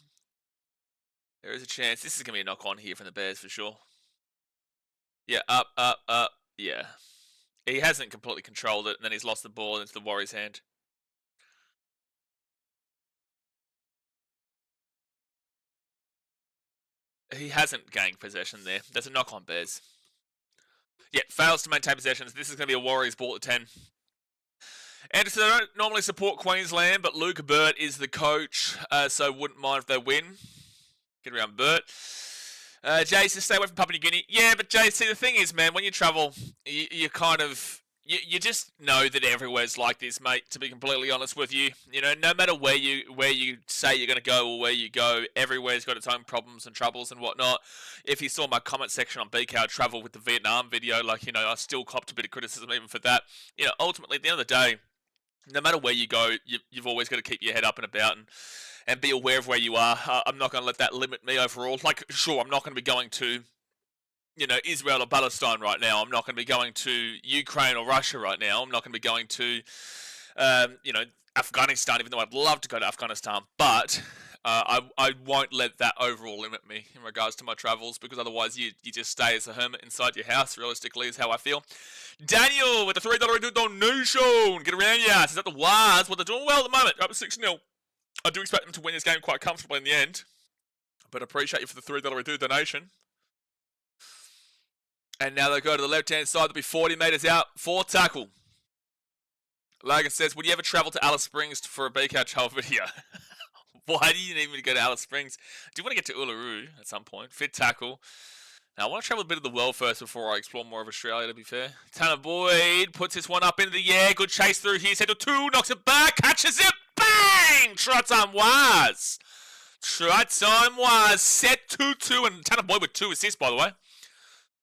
There is a chance. This is going to be a knock-on here from the Bears for sure. Yeah, up. Yeah. He hasn't completely controlled it, and then he's lost the ball into the Warriors' hand. He hasn't gained possession there. There's a knock on Bears. Yeah, fails to maintain possessions. This is going to be a Warriors ball at 10. Anderson, I don't normally support Queensland, but Luke Burt is the coach, so wouldn't mind if they win. Get around Burt. Jay says, stay away from Papua New Guinea. Yeah, but Jay, see, the thing is, man, when you travel, you kind of, you just know that everywhere's like this, mate. To be completely honest with you, no matter where you say you're going to go or where you go, everywhere's got its own problems and troubles and whatnot. If you saw my comment section on BKRtravel with the Vietnam video, I still copped a bit of criticism even for that. Ultimately, at the end of the day, no matter where you go, you've always got to keep your head up and about and be aware of where you are. I'm not going to let that limit me overall. Sure, I'm not going to be going to Israel or Palestine right now. I'm not going to be going to Ukraine or Russia right now. I'm not going to be going to, Afghanistan, even though I'd love to go to Afghanistan. But I won't let that overall limit me in regards to my travels, because otherwise you just stay as a hermit inside your house, realistically, is how I feel. Daniel with the $3 donation. Get around your ass. Is that the Wires? Well, they're doing well at the moment. Up 6-0. I do expect them to win this game quite comfortably in the end. But I appreciate you for the $3 donation. And now they go to the left-hand side. They'll be 40 metres out for tackle. Logan says, would you ever travel to Alice Springs for a BKRtravel video? Why do you need me to go to Alice Springs? Do you want to get to Uluru at some point? Fit tackle. Now, I want to travel a bit of the world first before I explore more of Australia, to be fair. Tanner Boyd puts this one up into the air. Good chase through here. Set to 2. Knocks it back. Catches it. Bang! Try time was. Set 2-2. And Tanner Boyd with 2 assists, by the way.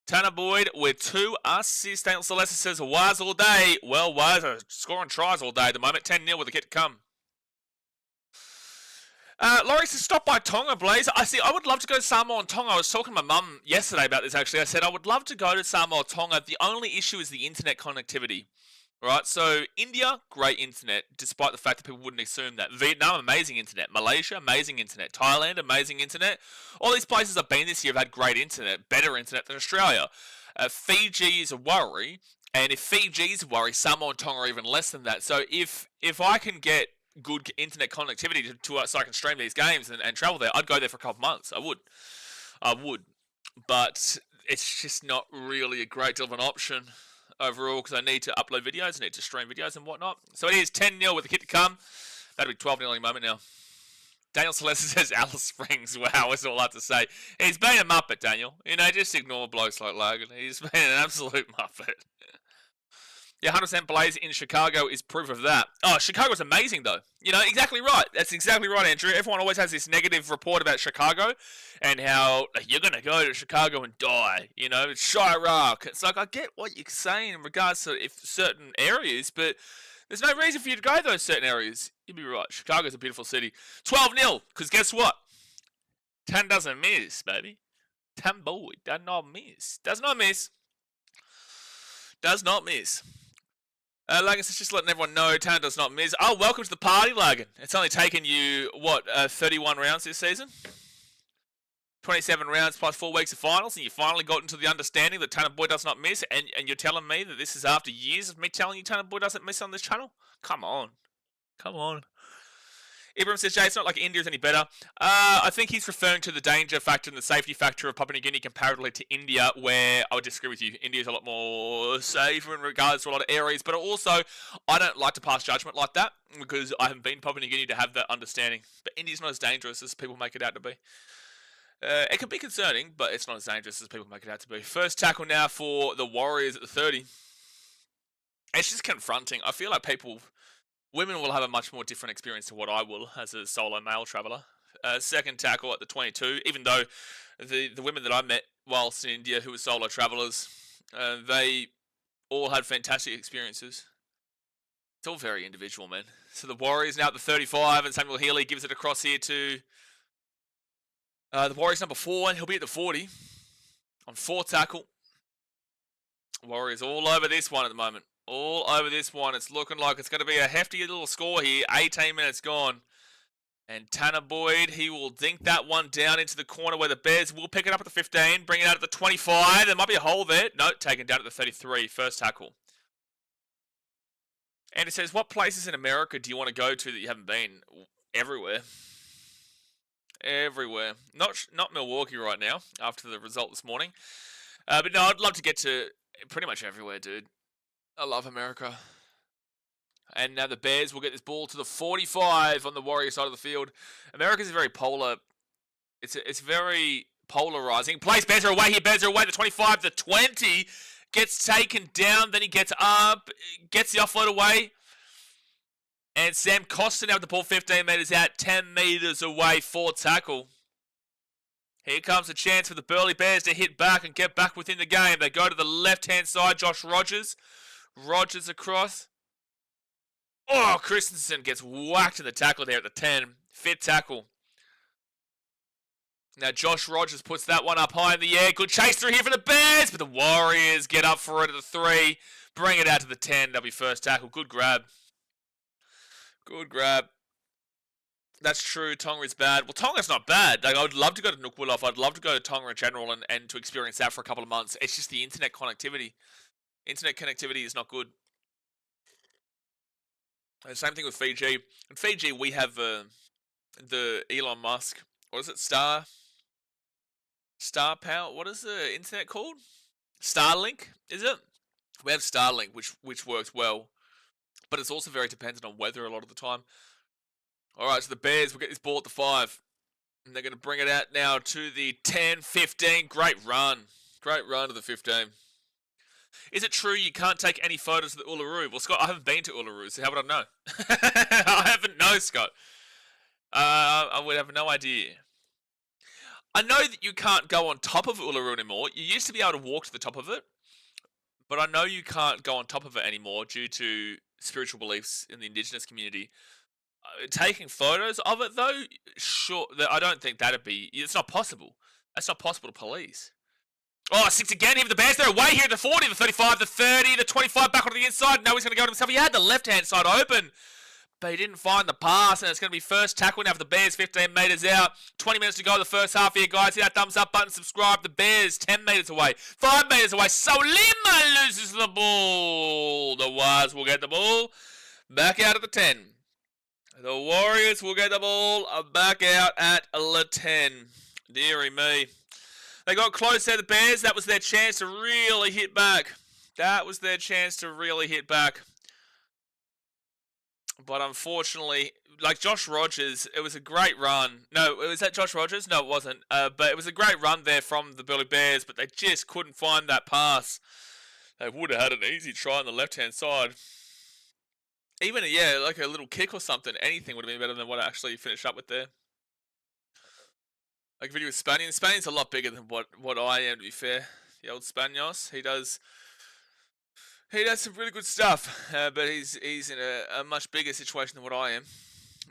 Tanner Boyd with 2 assists. Daniel Celeste says, Wires all day. Well, Wires are scoring tries all day at the moment. 10-0 with the kit to come. Laurie says, stop by Tonga, Blaze. I would love to go to Samoa and Tonga. I was talking to my mum yesterday about this, actually. I said, I would love to go to Samoa or Tonga. The only issue is the internet connectivity. Right, so India, great internet, despite the fact that people wouldn't assume that. Vietnam, amazing internet. Malaysia, amazing internet. Thailand, amazing internet. All these places I've been this year have had great internet, better internet than Australia. Fiji is a worry, and if Fiji is a worry, Samoa and Tonga are even less than that. So if I can get good internet connectivity so I can stream these games and travel there, I'd go there for a couple months. I would. But it's just not really a great deal of an option overall, because I need to upload videos, I need to stream videos and whatnot. So it is 10-0 with the kit to come. That'll be 12-0 in a moment now. Daniel Celeste says Alice Springs. Wow, that's all I have to say. He's been a muppet, Daniel. Just ignore blokes like Logan. He's been an absolute muppet. Yeah, 100% Blaze in Chicago is proof of that. Oh, Chicago's amazing, though. Exactly right. That's exactly right, Andrew. Everyone always has this negative report about Chicago and how you're going to go to Chicago and die. It's Chirac. It's like, I get what you're saying in regards to certain areas, but there's no reason for you to go to those certain areas. You'd be right. Chicago's a beautiful city. 12-0, because guess what? Tan doesn't miss, baby. Tan boy does not miss. Does not miss. Does not miss. Lagan says, just letting everyone know, Tanner does not miss. Oh, welcome to the party, Lagan. It's only taken you, 31 rounds this season? 27 rounds plus 4 weeks of finals, and you finally got into the understanding that Tanner Boyd does not miss, and you're telling me that this is after years of me telling you Tanner Boyd doesn't miss on this channel? Come on. Come on. Ibrahim says, Jay, it's not like India's any better. I think he's referring to the danger factor and the safety factor of Papua New Guinea comparatively to India, where I would disagree with you. India's a lot more safer in regards to a lot of areas, but also, I don't like to pass judgment like that, because I haven't been to Papua New Guinea to have that understanding. But India's not as dangerous as people make it out to be. It can be concerning, but it's not as dangerous as people make it out to be. First tackle now for the Warriors at the 30. It's just confronting. I feel like women will have a much more different experience to what I will as a solo male traveller. Second tackle at the 22, even though the women that I met whilst in India who were solo travellers, they all had fantastic experiences. It's all very individual, man. So the Warriors now at the 35, and Samuel Healy gives it across here to the Warriors number 4, and he'll be at the 40 on 4 tackle. Warriors all over this one at the moment. All over this one. It's looking like it's going to be a hefty little score here. 18 minutes gone. And Tanner Boyd, he will dink that one down into the corner where the Bears will pick it up at the 15, bring it out at the 25. There might be a hole there. No, taken down at the 33. First tackle. And it says, what places in America do you want to go to that you haven't been? Everywhere. Everywhere. Not Milwaukee right now, after the result this morning. But no, I'd love to get to pretty much everywhere, dude. I love America. And now the Bears will get this ball to the 45 on the Warrior side of the field. America's very polar. It's very polarizing. Plays Bears are away here. Bears are away. The 25, the 20. gets taken down, then he gets up, gets the offload away. And Sam Costin now with the ball 15 metres out, 10 metres away for tackle. Here comes a chance for the Burleigh Bears to hit back and get back within the game. They go to the left-hand side, Josh Rogers. Rogers across. Oh, Christensen gets whacked in the tackle there at the 10. Fit tackle. Now Josh Rogers puts that one up high in the air. Good chase through here for the Bears, but the Warriors get up for it at the 3. Bring it out to the 10. That'll be first tackle. Good grab. Good grab. That's true. Tonga is bad. Well, Tonga's not bad. Like, I would love to go to Nuku'alofa. I'd love to go to Tonga in general and to experience that for a couple of months. It's just the internet connectivity. Internet connectivity is not good. Same thing with Fiji. In Fiji, we have the Elon Musk. What is it? Star Power. What is the internet called? Starlink, is it? We have Starlink, which works well, but it's also very dependent on weather a lot of the time. All right, so the Bears will get this ball at the 5. And they're going to bring it out now to the 10, 15. Great run. Great run to the 15. Is it true you can't take any photos of the Uluru? Well, Scott, I haven't been to Uluru, so how would I know? I haven't known, Scott. I would have no idea. I know that you can't go on top of Uluru anymore. You used to be able to walk to the top of it. But I know you can't go on top of it anymore due to spiritual beliefs in the Indigenous community. Taking photos of it, though, sure, I don't think that'd be... It's not possible. That's not possible to police. Oh, 6 again here for the Bears. They're away here at the 40, the 35, the 30, the 25 back onto the inside. Now he's going to go to himself. He had the left-hand side open, but he didn't find the pass, and it's going to be first tackle now for the Bears, 15 metres out. 20 minutes to go the first half here, guys. Hit that thumbs up button, subscribe. The Bears, 10 metres away, 5 metres away. Solima loses the ball. The Wars will get the ball back out at the 10. The Warriors will get the ball back out at the 10. Dearie me. They got close there, the Bears. That was their chance to really hit back. That was their chance to really hit back. But unfortunately, like Josh Rogers, it was a great run. No, was that Josh Rogers? No, it wasn't. But it was a great run there from the Burleigh Bears, but they just couldn't find that pass. They would have had an easy try on the left-hand side. Even, yeah, like a little kick or something, anything would have been better than what I actually finished up with there. Like a video with Spanian. Spanian's a lot bigger than what I am, to be fair. The old Spanios. He does some really good stuff, but he's in a much bigger situation than what I am.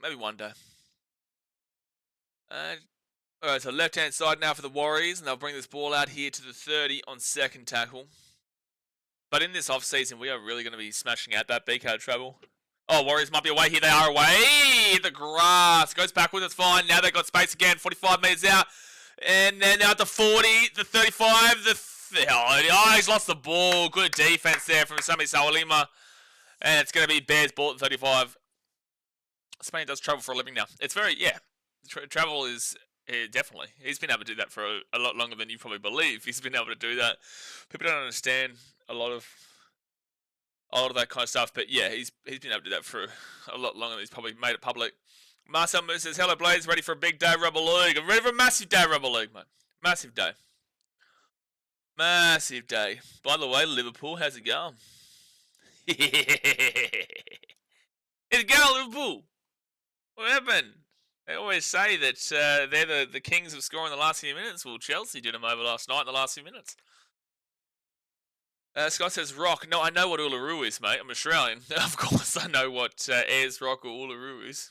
Maybe one day. Alright, so left-hand side now for the Warriors, and they'll bring this ball out here to the 30 on second tackle. But in this off-season, we are really going to be smashing out that BKRtravel. Oh, Warriors might be away here. They are away. The grass goes backwards. It's fine. Now they've got space again. 45 metres out. And then now at the 40, the 35, oh, he's lost the ball. Good defense there from Sami Sawalima. And it's going to be Bears ball at 35. Spain does travel for a living now. It's very, yeah. Travel is, definitely. He's been able to do that for a lot longer than you probably believe. He's been able to do that. People don't understand a lot of that kind of stuff, but yeah, he's been able to do that for a lot longer than he's probably made it public. Marcel Moose says, hello Blaze, ready for a big day Rebel League. I'm ready for a massive day Rebel League, mate. Massive day. Massive day. By the way, Liverpool, how's it going? It's going, Liverpool. What happened? They always say that they're the kings of scoring the last few minutes. Well, Chelsea did them over last night in the last few minutes. Scott says, Rock. No, I know what Uluru is, mate. I'm Australian. Of course I know what Ayers Rock or Uluru is.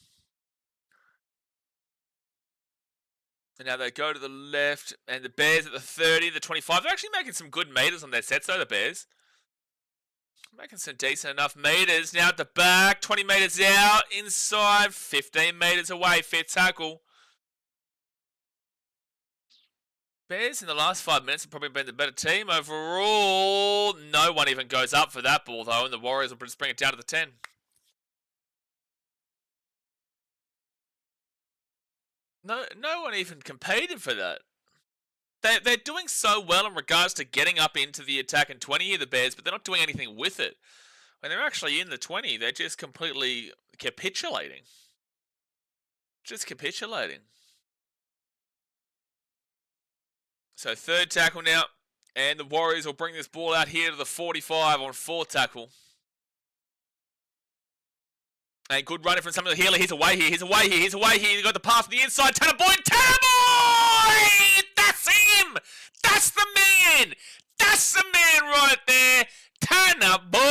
And now they go to the left, and the Bears at the 30, the 25. They're actually making some good meters on their sets, though, the Bears. Making some decent enough meters. Now at the back, 20 meters out, inside, 15 meters away, fit tackle. Bears in the last 5 minutes have probably been the better team overall. No one even goes up for that ball, though, and the Warriors will just bring it down to the 10. No one even competed for that. They're doing so well in regards to getting up into the attack in 20 here, the Bears, but they're not doing anything with it. When they're actually in the 20, they're just completely capitulating. Just capitulating. So third tackle now And the Warriors will bring this ball out here to the 45 on 4 tackle. And good running from some of the healer. He's away here. He's away here. He's away here. He got the pass on the inside. Tanner Boyd. Tanner Boyd! That's him! That's the man! That's the man right there. Tanner Boyd.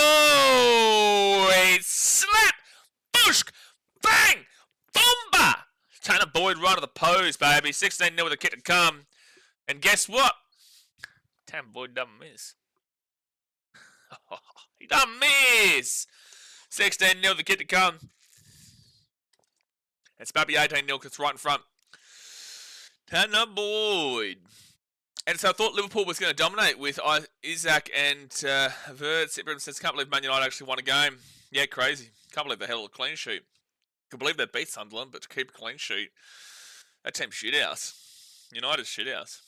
Slap. Bushk. Bang. Bomba. Tanner Boyd right to the post, baby. 16-0 with a kick to come. And guess what? Tanner Boyd doesn't miss. He doesn't miss. 16-0 the kid to come. It's about to be 18-0 because it's right in front. Tanner Boyd. And so I thought Liverpool was going to dominate with Isaac and Verts. Everyone says, can't believe Man United actually won a game. Yeah, crazy. Can't believe they held a clean sheet. Can believe they beat Sunderland, but to keep a clean sheet, that team's shithouse. United's shithouse.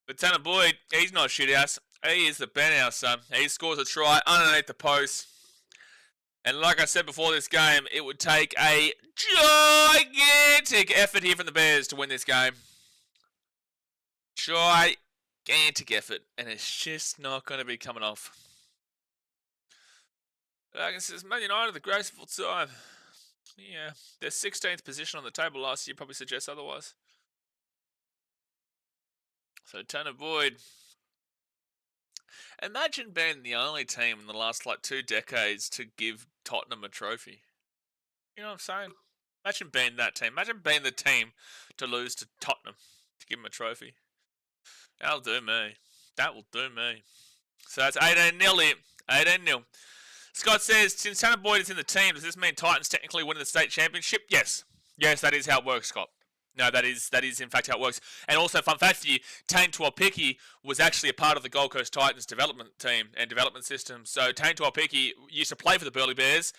But Tanner Boyd, he's not shithouse. He is the penthouse, son. He scores a try underneath the post. And like I said before this game, it would take a gigantic effort here from the Bears to win this game. Gigantic effort. And it's just not going to be coming off. Like I said, Man United, the greatest of all time. Yeah, their 16th position on the table last year probably suggests otherwise. So Tanner Boyd. Imagine being the only team in the last 2 decades to give Tottenham a trophy. You know what I'm saying? Imagine being that team. Imagine being the team to lose to Tottenham to give them a trophy. That'll do me. That will do me. So that's 18-0 here. 18-0. Scott says, since Tanner Boyd is in the team, does this mean Titans technically winning the state championship? Yes. Yes, that is how it works, Scott. No, that is in fact how it works. And also, fun fact for you, Tane Tuapiki was actually a part of the Gold Coast Titans development team and development system. So Tane Tuapiki used to play for the Burleigh Bears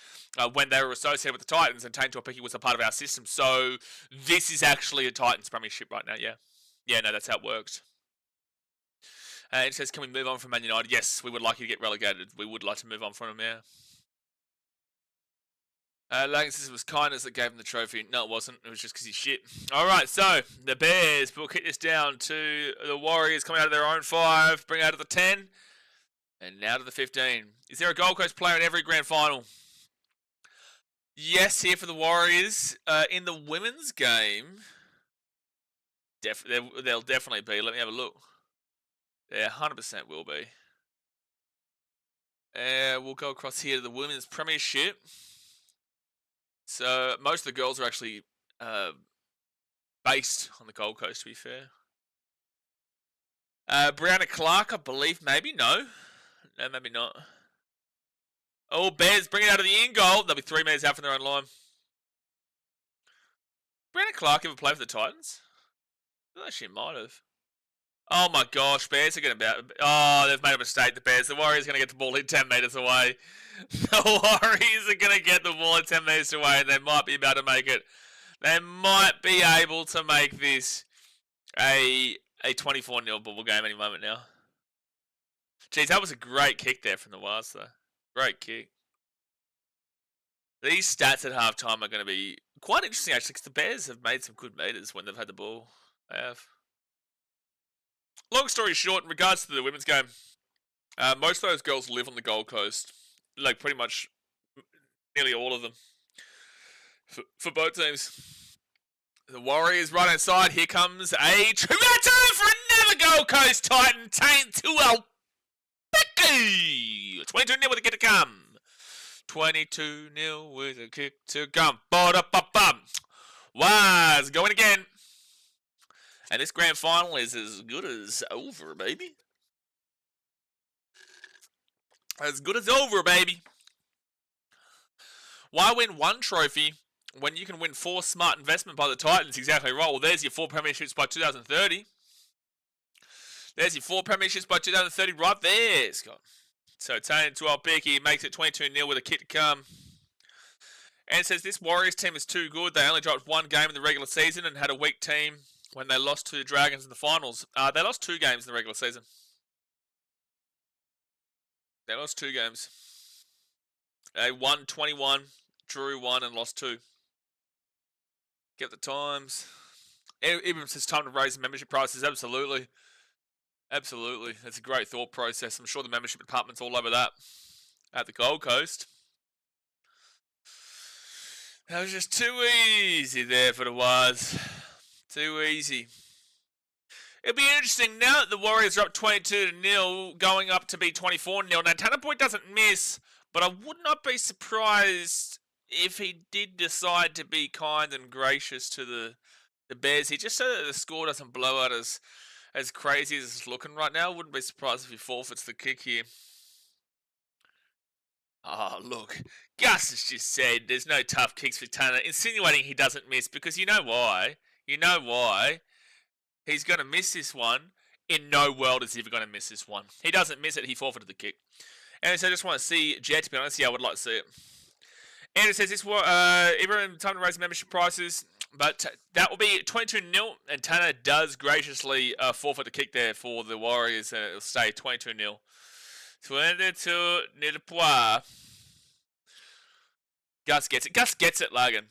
when they were associated with the Titans, and Tane Tuapiki was a part of our system. So this is actually a Titans premiership right now, yeah. Yeah, no, that's how it works. It says, can we move on from Man United? Yes, we would like you to get relegated. We would like to move on from them, yeah. Logan says it was kindness that gave him the trophy. No, it wasn't. It was just because he's shit. Alright, so the Bears will kick this down to the Warriors coming out of their own 5, bring out of the 10, and now to the 15. Is there a Gold Coast player in every grand final? Yes, here for the Warriors. In the women's game, they'll definitely be. Let me have a look. There 100% will be. We'll go across here to the women's premiership. So most of the girls are actually based on the Gold Coast, to be fair. Brianna Clark, I believe, maybe. No, maybe not. Oh, Bears bring it out of the in goal. They'll be 3 metres out from their own line. Brianna Clark ever play for the Titans? I think she might have. Oh my gosh, Bears are going to be... Oh, they've made a mistake, the Bears. The Warriors are going to get the ball in 10 metres away. The Warriors are going to get the ball in 10 metres away, and they might be about to make it. They might be able to make this a 24-0 ball game any moment now. Jeez, that was a great kick there from the Wars, though. Great kick. These stats at halftime are going to be quite interesting, actually, because the Bears have made some good meters when they've had the ball. They have. Long story short, in regards to the women's game, most of those girls live on the Gold Coast. Like, pretty much nearly all of them. For both teams. The Warriors right inside. Here comes a tomato for another Gold Coast Titan. Tane Tuapiki. 22-0 with a kick to come. 22-0 with a kick to come. Ba-da-ba-bum. Wise going again. And this grand final is as good as over, baby. As good as over, baby. Why win 1 trophy when you can win 4 smart investment by the Titans? Exactly right. Well, there's your 4 premierships by 2030. There's your 4 premierships by 2030 right there, Scott. So Tane Tuapiki makes it 22-0 with a kick to come. And it says this Warriors team is too good. They only dropped 1 game in the regular season and had a weak team when they lost to the Dragons in the finals. They lost 2 games in the regular season. They lost 2 games. They won 21, drew 1, and lost 2. Get the times. Even says time to raise the membership prices. Absolutely. Absolutely. That's a great thought process. I'm sure the membership department's all over that at the Gold Coast. That was just too easy there for the Waz. Too easy. It'll be interesting now that the Warriors are up 22-0, going up to be 24-0. Now, Tanner Boyd doesn't miss, but I would not be surprised if he did decide to be kind and gracious to the Bears here, just so that the score doesn't blow out as crazy as it's looking right now. Wouldn't be surprised if he forfeits the kick here. Oh, look. Gus has just said there's no tough kicks for Tanner, insinuating he doesn't miss, because you know why. You know why. He's going to miss this one. In no world is he ever going to miss this one. He doesn't miss it, he forfeited the kick. And so I just want to see Jet, to be honest. Yeah, I would like to see it. And it says this war, everyone time to raise membership prices, but that will be 22-0, and Tanner does graciously forfeit the kick there for the Warriors, and it'll stay 22-0. 22-0 to Poir. Gus gets it. Gus gets it, Lagan.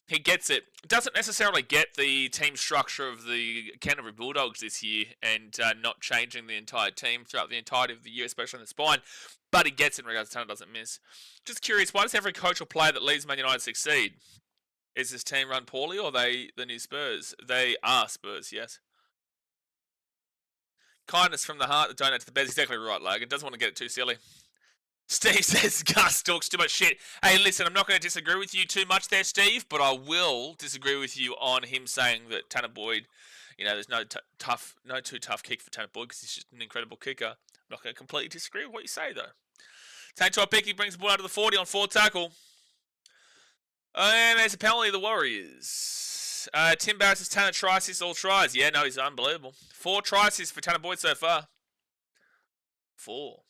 He gets it. Doesn't necessarily get the team structure of the Canterbury Bulldogs this year and not changing the entire team throughout the entirety of the year, especially in the spine. But he gets it in regards to Tanner doesn't miss. Just curious, why does every coach or player that leaves Man United succeed? Is this team run poorly, or are they the new Spurs? They are Spurs, yes. Kindness from the heart that donate to the Bears. Exactly right, Logan. Doesn't want to get it too silly. Steve says Gus talks too much shit. Hey, listen, I'm not going to disagree with you too much there, Steve, but I will disagree with you on him saying that Tanner Boyd, there's no too tough kick for Tanner Boyd because he's just an incredible kicker. I'm not going to completely disagree with what you say, though. Tank to pick, he brings the ball out of the 40 on 4 tackle. And there's a penalty of the Warriors. Tim Barrett says Tanner tries, all tries. Yeah, no, he's unbelievable. 4 tries for Tanner Boyd so far. 4.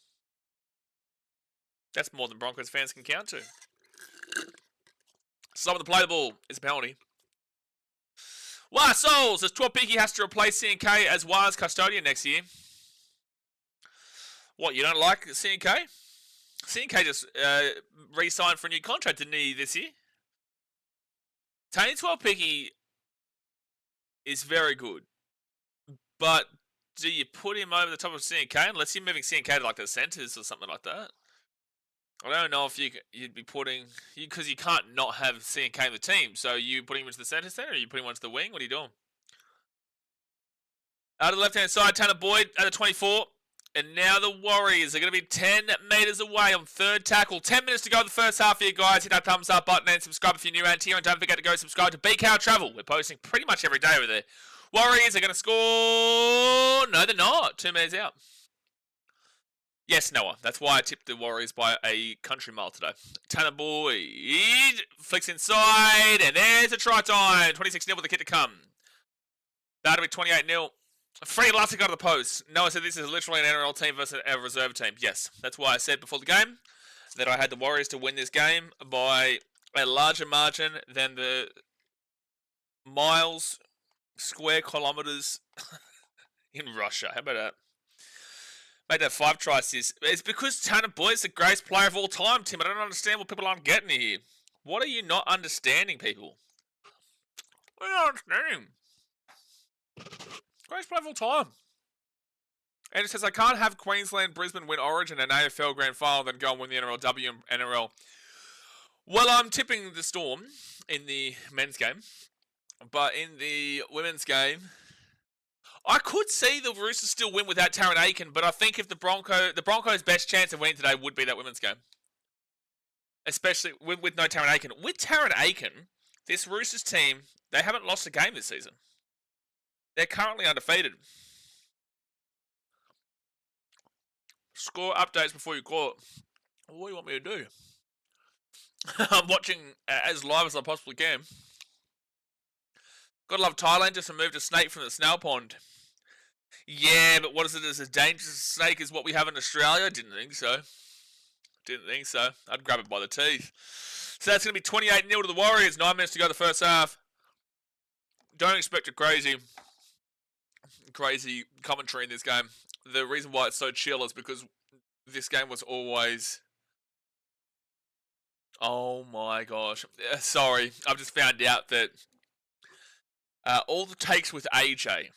That's more than Broncos fans can count to. Someone to play the ball is a penalty. Souls says Tuapiki has to replace CNK as Waz custodian next year. What, you don't like CNK? CNK just re-signed for a new contract, didn't he, this year? Tony Tuapiki is very good. But do you put him over the top of CNK unless you're moving CNK to like the centres or something like that? I don't know if you'd be putting... Because you can't not have CNK in the team. So you putting him into the centre or you putting him into the wing? What are you doing? Out of the left-hand side, Tanner Boyd at the 24. And now the Warriors are going to be 10 metres away on 3rd tackle. 10 minutes to go in the first half here, guys. Hit that thumbs up button and subscribe if you're new around here. And don't forget to go subscribe to BKRtravel. We're posting pretty much every day over there. Warriors are going to score... No, they're not. 2 metres out. Yes, Noah. That's why I tipped the Warriors by a country mile today. Tanner Boyd flicks inside, and there's a try time. 26-0 with the kick to come. That'll be 28-0. Free Lussick out of the post. Noah said this is literally an NRL team versus a reserve team. Yes, that's why I said before the game that I had the Warriors to win this game by a larger margin than the miles, square kilometers in Russia. How about that? Made that 5 tries. It's because Tanner Boyd's the greatest player of all time, Tim. I don't understand what people aren't getting here. What are you not understanding, people? What are you not understanding? Greatest player of all time. And it says, I can't have Queensland, Brisbane win Origin and AFL Grand Final, then go and win the NRLW and NRL. Well, I'm tipping the Storm in the men's game. But in the women's game... I could see the Roosters still win without Taryn Aiken, but I think if the Broncos' best chance of winning today would be that women's game. Especially with no Taryn Aiken. With Taryn Aiken, this Roosters team, they haven't lost a game this season. They're currently undefeated. Score updates before you call it. What do you want me to do? I'm watching as live as I possibly can. Gotta love Thailand, just removed a snake from the snail pond. Yeah, but what is it as a dangerous snake as what we have in Australia? Didn't think so. Didn't think so. I'd grab it by the teeth. So that's going to be 28-0 to the Warriors. 9 minutes to go the first half. Don't expect a crazy commentary in this game. The reason why it's so chill is because this game was always... Oh my gosh. Sorry, I've just found out that all the takes with AJ,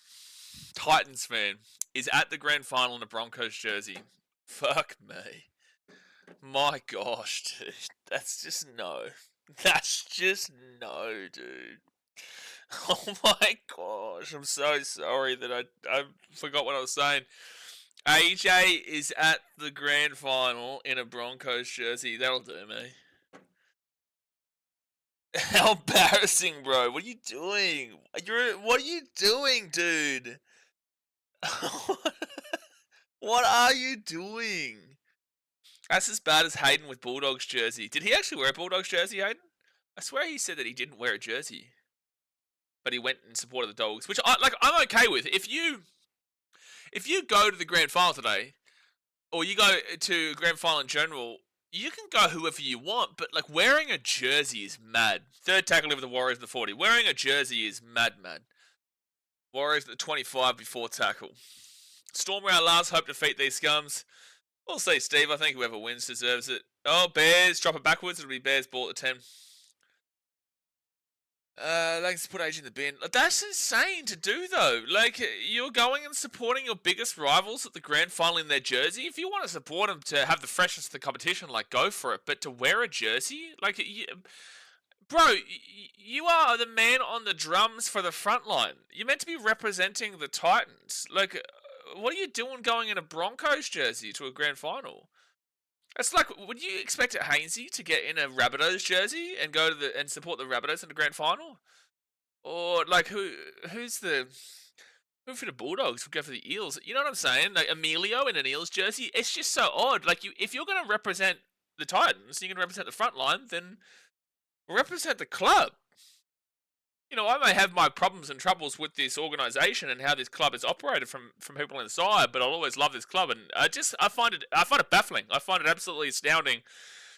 Titans fan, is at the grand final in a Broncos jersey. Fuck me. My gosh, dude. That's just no. That's just no, dude. Oh my gosh. I'm so sorry that I forgot what I was saying. AJ is at the grand final in a Broncos jersey. That'll do me. How embarrassing, bro. What are you doing? What are you doing, dude? What are you doing? That's as bad as Hayden with Bulldogs jersey. Did he actually wear a Bulldogs jersey, Hayden? I swear he said that he didn't wear a jersey, but he went and supported the Dogs, which I'm okay with. If you go to the grand final today, or you go to grand final in general, you can go whoever you want, but like wearing a jersey is mad. Third tackle over the Warriors at the 40. Wearing a jersey is mad. Warriors at the 25 before tackle. Storm round last, hope to defeat these scums. We'll see, Steve. I think whoever wins deserves it. Oh, Bears, drop it backwards. It'll be Bears ball at 10. Like to put AJ in the bin. That's insane to do, though. Like, you're going and supporting your biggest rivals at the grand final in their jersey. If you want to support them to have the freshness of the competition, like, go for it. But to wear a jersey? Like, bro, you are the man on the drums for the front line. You're meant to be representing the Titans. Like, what are you doing going in a Broncos jersey to a grand final? It's like, would you expect Hainsey to get in a Rabbitohs jersey and go to and support the Rabbitohs in the grand final? Or like who's for the Bulldogs would go for the Eels? You know what I'm saying? Like Emilio in an Eels jersey. It's just so odd. Like if you're going to represent the Titans, you're going to represent the front line, then represent the club. You know, I may have my problems and troubles with this organisation and how this club is operated from people inside, but I'll always love this club, and I find it baffling. I find it absolutely astounding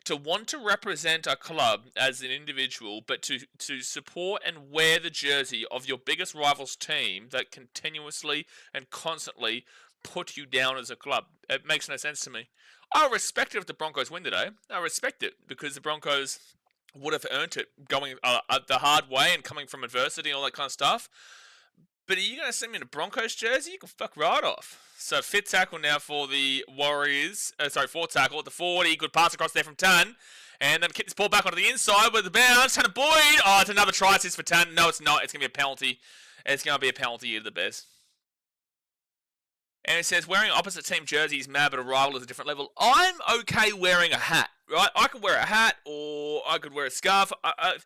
to want to represent a club as an individual, but to support and wear the jersey of your biggest rival's team that continuously and constantly put you down as a club. It makes no sense to me. I respect it if the Broncos win today. I respect it because the Broncos would have earned it going the hard way and coming from adversity and all that kind of stuff. But are you going to send me in a Broncos jersey? You can fuck right off. So fifth tackle now for the Warriors. Fourth tackle at the 40. Good pass across there from Tan. And then kick this ball back onto the inside with the bounce. Tanner Boyd. Oh, it's another try assist for Tan. No, it's not. It's going to be a penalty. It's going to be a penalty to the Bears. And it says, wearing opposite team jersey is mad, but a rival is a different level. I'm okay wearing a hat, right? I could wear a hat, or I could wear a scarf. I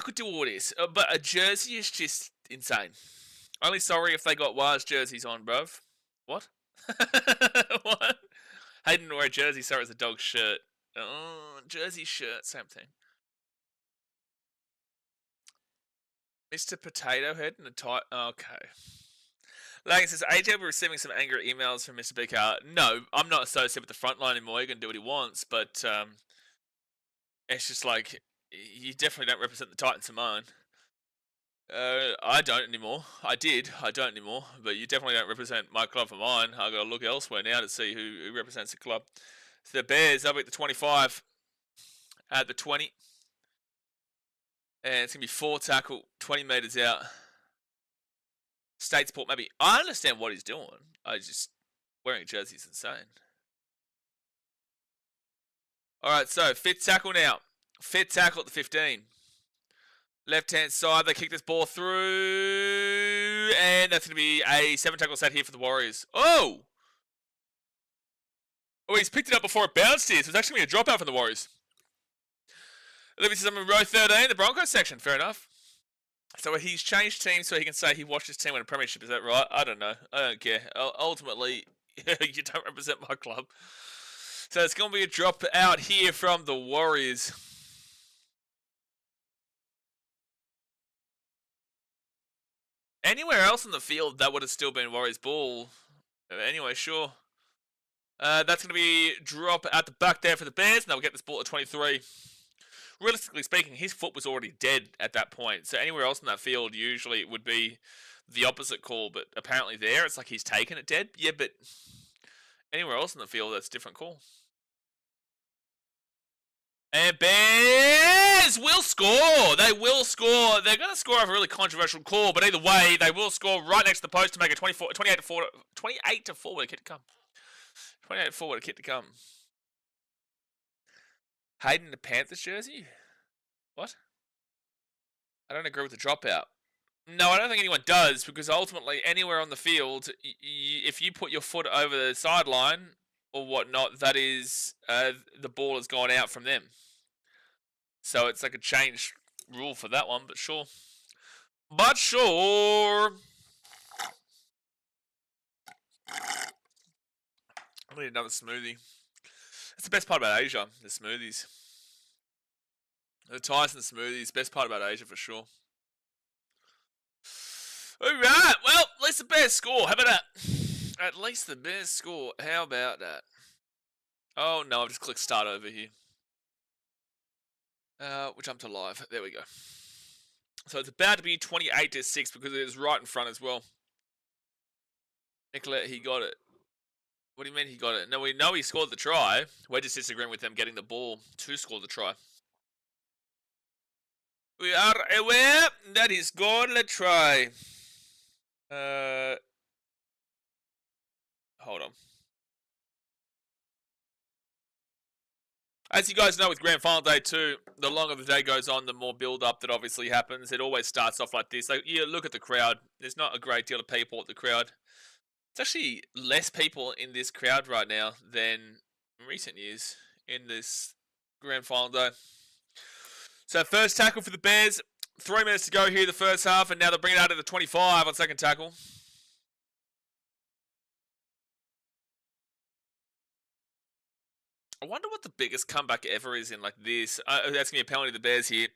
could do all this, but a jersey is just insane. Only sorry if they got Waz jerseys on, bruv. What? What? Hayden wear a jersey, sorry, it's a dog's shirt. Oh, jersey shirt, same thing. Mr. Potato Head and a tight... Okay. Like it says, AJ will be receiving some angry emails from Mr. BKR. No, I'm not associated with the front line anymore. He can do what he wants, but it's just like, you definitely don't represent the Titans of mine. I don't anymore. I did. I don't anymore. But you definitely don't represent my club for mine. I've got to look elsewhere now to see who represents the club. So the Bears, they'll be at the 25. At the 20. And it's going to be 4 tackle, 20 metres out. State support, maybe. I understand what he's doing. Wearing a jersey is insane. Alright, so fifth tackle now. Fifth tackle at the 15. Left-hand side, they kick this ball through. And that's going to be a 7 tackle set here for the Warriors. Oh! Oh, he's picked it up before it bounced here. So it's actually going to be a dropout for the Warriors. Let me see something in row 13, the Broncos section. Fair enough. So he's changed teams so he can say he watched his team win a premiership. Is that right? I don't know. I don't care. Ultimately, you don't represent my club. So it's going to be a drop out here from the Warriors. Anywhere else in the field, that would have still been Warriors ball. Anyway, sure. That's going to be drop at the back there for the Bears. And they'll get this ball at 23. Realistically speaking, his foot was already dead at that point. So anywhere else in that field, usually it would be the opposite call. But apparently there, it's like he's taken it dead. Yeah, but anywhere else in the field, that's a different call. And Bears will score. They will score. They're going to score off a really controversial call, but either way, they will score right next to the post to make it 28 to 4. 28 to 4 with a kick to come. 28 to 4 with a kick to come. Hayden in the Panthers jersey? What? I don't agree with the dropout. No, I don't think anyone does, because ultimately, anywhere on the field, if you put your foot over the sideline or whatnot, that is, the ball has gone out from them. So it's like a changed rule for that one, but sure. But sure. I need another smoothie. That's the best part about Asia, the smoothies. The Tyson smoothies, best part about Asia for sure. Alright, well, at least the Bears score. How about that? At least the Bears score. How about that? Oh no, I've just clicked start over here. We'll jump to live. There we go. So it's about to be 28 to 6 because it is right in front as well. Nicolette, he got it. What do you mean he got it? No, we know he scored the try. We're just disagreeing with them getting the ball to score the try. We are aware that he scored the try. Hold on. As you guys know, with Grand Final Day 2, the longer the day goes on, the more build-up that obviously happens. It always starts off like this. Like, yeah, look at the crowd. There's not a great deal of people at the crowd. It's actually less people in this crowd right now than in recent years in this Grand Final Day. So first tackle for the Bears. 3 minutes to go here the first half, and now they'll bring it out to the 25 on second tackle. I wonder what the biggest comeback ever is in like this. That's going to be a penalty to the Bears here.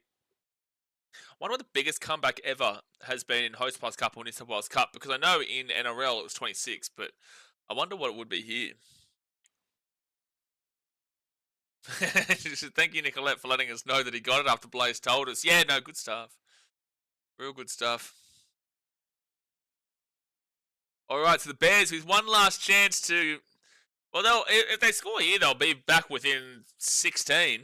I wonder what the biggest comeback ever has been in Host Plus Cup or New South Wales Cup, because I know in NRL it was 26, but I wonder what it would be here. Thank you, Nicolette, for letting us know that he got it after Blaze told us. Yeah, no, good stuff. Real good stuff. Alright, so the Bears with one last chance to... Well, if they score here, they'll be back within 16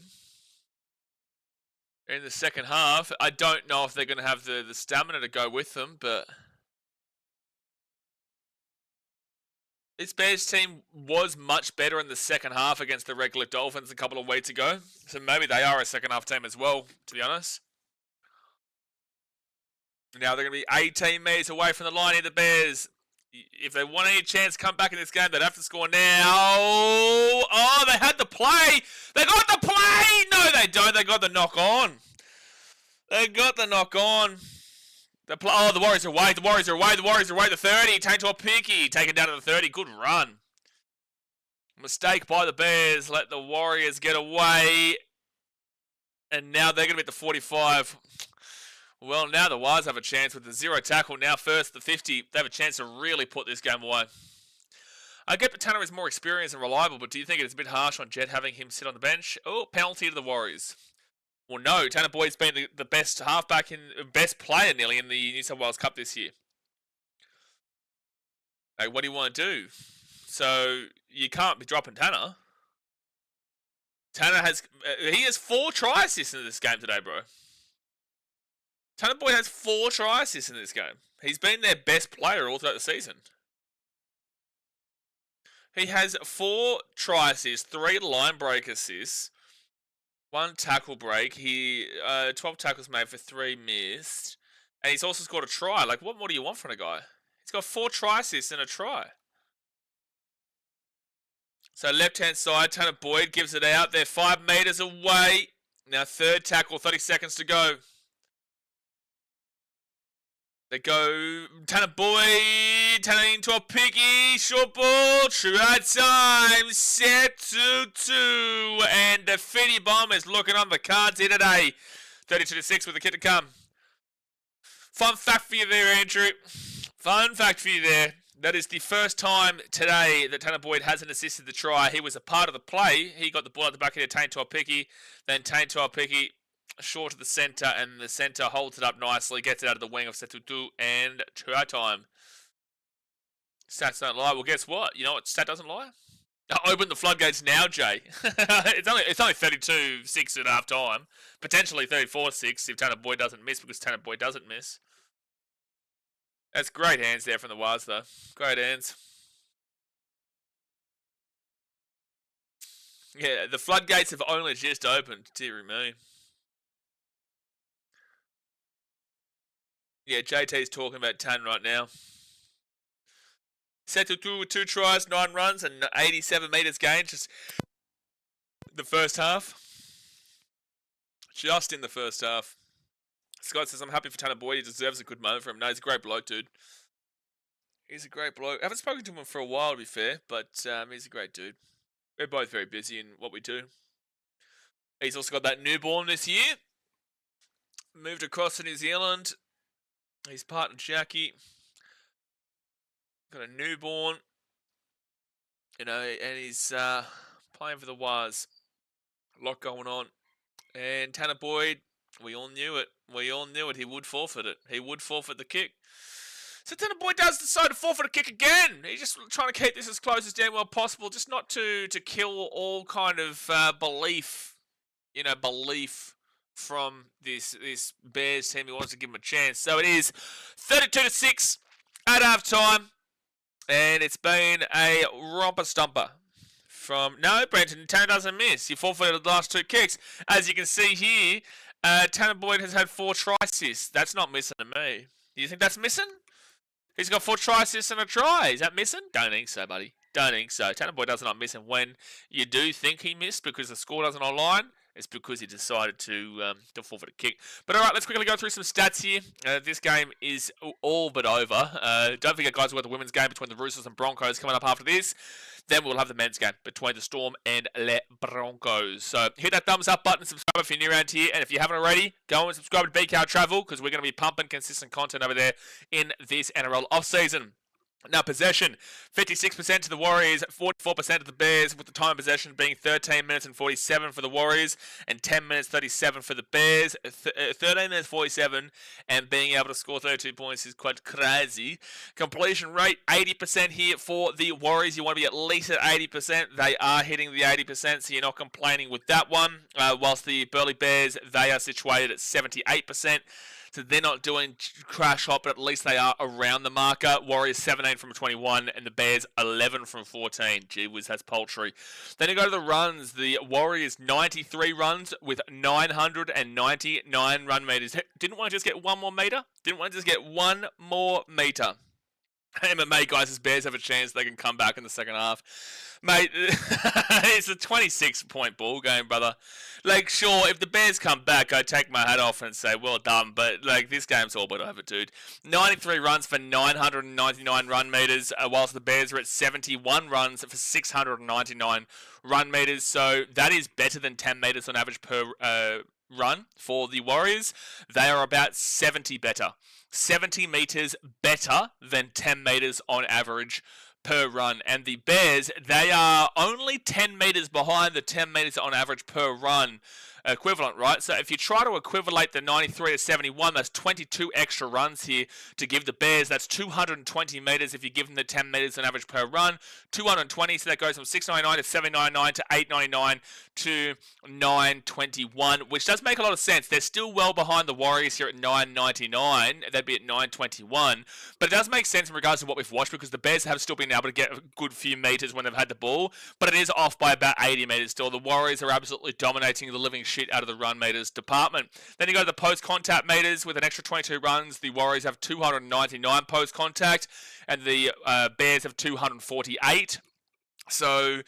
in the second half. I don't know if they're going to have the stamina to go with them, but this Bears team was much better in the second half against the regular Dolphins a couple of weeks ago. So maybe they are a second half team as well, to be honest. Now they're going to be 18 metres away from the line here, the Bears. If they want any chance to come back in this game, they'd have to score now. Oh, they had the play. They got the play. No, they don't. They got the knock on. They got the knock on. The Warriors are away. The Warriors are away. The Warriors are away. The 30. Taken to a picky. Taken down to the 30. Good run. Mistake by the Bears. Let the Warriors get away. And now they're going to be at the 45. Well, now the Wires have a chance with the 0 tackle. Now first, the 50. They have a chance to really put this game away. I get that Tanner is more experienced and reliable, but do you think it's a bit harsh on Jed having him sit on the bench? Oh, penalty to the Warriors. Well, no. Tanner Boyd's been the best halfback best player nearly in the New South Wales Cup this year. Like, what do you want to do? So you can't be dropping Tanner. Tanner he has 4 try assists in this game today, bro. Tanner Boyd has 4 try assists in this game. He's been their best player all throughout the season. He has 4 try assists, 3 line break assists, 1 tackle break. 12 tackles made for 3 missed. And he's also scored a try. Like, what more do you want from a guy? He's got 4 try assists and a try. So left-hand side, Tanner Boyd gives it out. They're 5 metres away. Now third tackle, 30 seconds to go. They go, Tanner Boyd, Tanner into a picky, short ball, try time, set to 2, and the Fitty Bomb is looking on the cards here today. 32 to 6 with the kick to come. Fun fact for you there, Andrew. Fun fact for you there. That is the first time today that Tanner Boyd hasn't assisted the try. He was a part of the play. He got the ball at the back of the Tane to a picky, then Tane to a picky. Short of the centre, and the centre holds it up nicely, gets it out of the wing of Setutu, and try time. Stats don't lie. Well, guess what? You know what stat doesn't lie? Open the floodgates now, Jay. it's only 32-6 at half time. Potentially 34-6 if Tanner Boyd doesn't miss, because Tanner Boyd doesn't miss. That's great hands there from the Waz, though. Great hands. Yeah, the floodgates have only just opened. Dear me. Yeah, JT's talking about Tan right now. Settled through with 2 tries, 9 runs, and 87 metres gained. Just the first half. Just in the first half. Scott says, I'm happy for Tanner Boyd. He deserves a good moment for him. No, he's a great bloke, dude. He's a great bloke. I haven't spoken to him for a while, to be fair, but he's a great dude. We're both very busy in what we do. He's also got that newborn this year. Moved across to New Zealand. His partner, Jackie. Got a newborn. You know, and he's playing for the Waz. A lot going on. And Tanner Boyd, we all knew it. We all knew it. He would forfeit it. He would forfeit the kick. So Tanner Boyd does decide to forfeit a kick again. He's just trying to keep this as close as damn well possible, just not to kill all kind of belief, belief from this Bears team. He wants to give him a chance. So it is 32-6 at half time, and it's been a romper stumper. No, Brenton, Tanner doesn't miss. He forfeited the last 2 kicks. As you can see here, Tanner Boyd has had 4 try assists. That's not missing to me. Do you think that's missing? He's got 4 try assists and a try. Is that missing? Don't think so, buddy. Don't think so. Tanner Boyd does not miss, and when you do think he missed because the score doesn't align, it's because he decided to forfeit a kick. But all right, let's quickly go through some stats here. This game is all but over. Don't forget, guys, we've got the women's game between the Roosters and Broncos coming up after this. Then we'll have the men's game between the Storm and Le Broncos. So hit that thumbs up button, subscribe if you're new around here. And if you haven't already, go and subscribe to BKRtravel, because we're going to be pumping consistent content over there in this NRL off-season. Now, possession, 56% to the Warriors, 44% to the Bears, with the time of possession being 13 minutes and 47 for the Warriors, and 10 minutes 37 for the Bears. 13 minutes 47, and being able to score 32 points is quite crazy. Completion rate, 80% here for the Warriors. You want to be at least at 80%. They are hitting the 80%, so you're not complaining with that one. Whilst the Burleigh Bears, they are situated at 78%. So they're not doing crash hot, but at least they are around the marker. Warriors 17 from 21, and the Bears 11 from 14. Gee whiz, that's poultry. Then you go to the runs. The Warriors 93 runs with 999 run meters. Didn't want to just get one more meter? Didn't want to just get one more meter. MMA guys, as Bears have a chance, they can come back in the second half. Mate, it's a 26-point ball game, brother. Like, sure, if the Bears come back, I take my hat off and say, well done. But, like, this game's all but over, dude. 93 runs for 999 run meters, whilst the Bears are at 71 runs for 699 run meters. So that is better than 10 meters on average per run for the Warriors. They are about 70 better. 70 meters better than 10 meters on average per run. And the Bears, they are only 10 meters behind the 10 meters on average per run equivalent, right? So if you try to equivalate the 93 to 71, that's 22 extra runs here to give the Bears. That's 220 meters if you give them the 10 meters on average per run. 220, so that goes from 699 to 799 to 899 to 921, which does make a lot of sense. They're still well behind the Warriors here at 999. They'd be at 921. But it does make sense in regards to what we've watched, because the Bears have still been able to get a good few meters when they've had the ball, but it is off by about 80 meters still. The Warriors are absolutely dominating the living shit out of the run meters department. Then you go to the post-contact meters with an extra 22 runs. The Warriors have 299 post-contact, and the Bears have 248. So,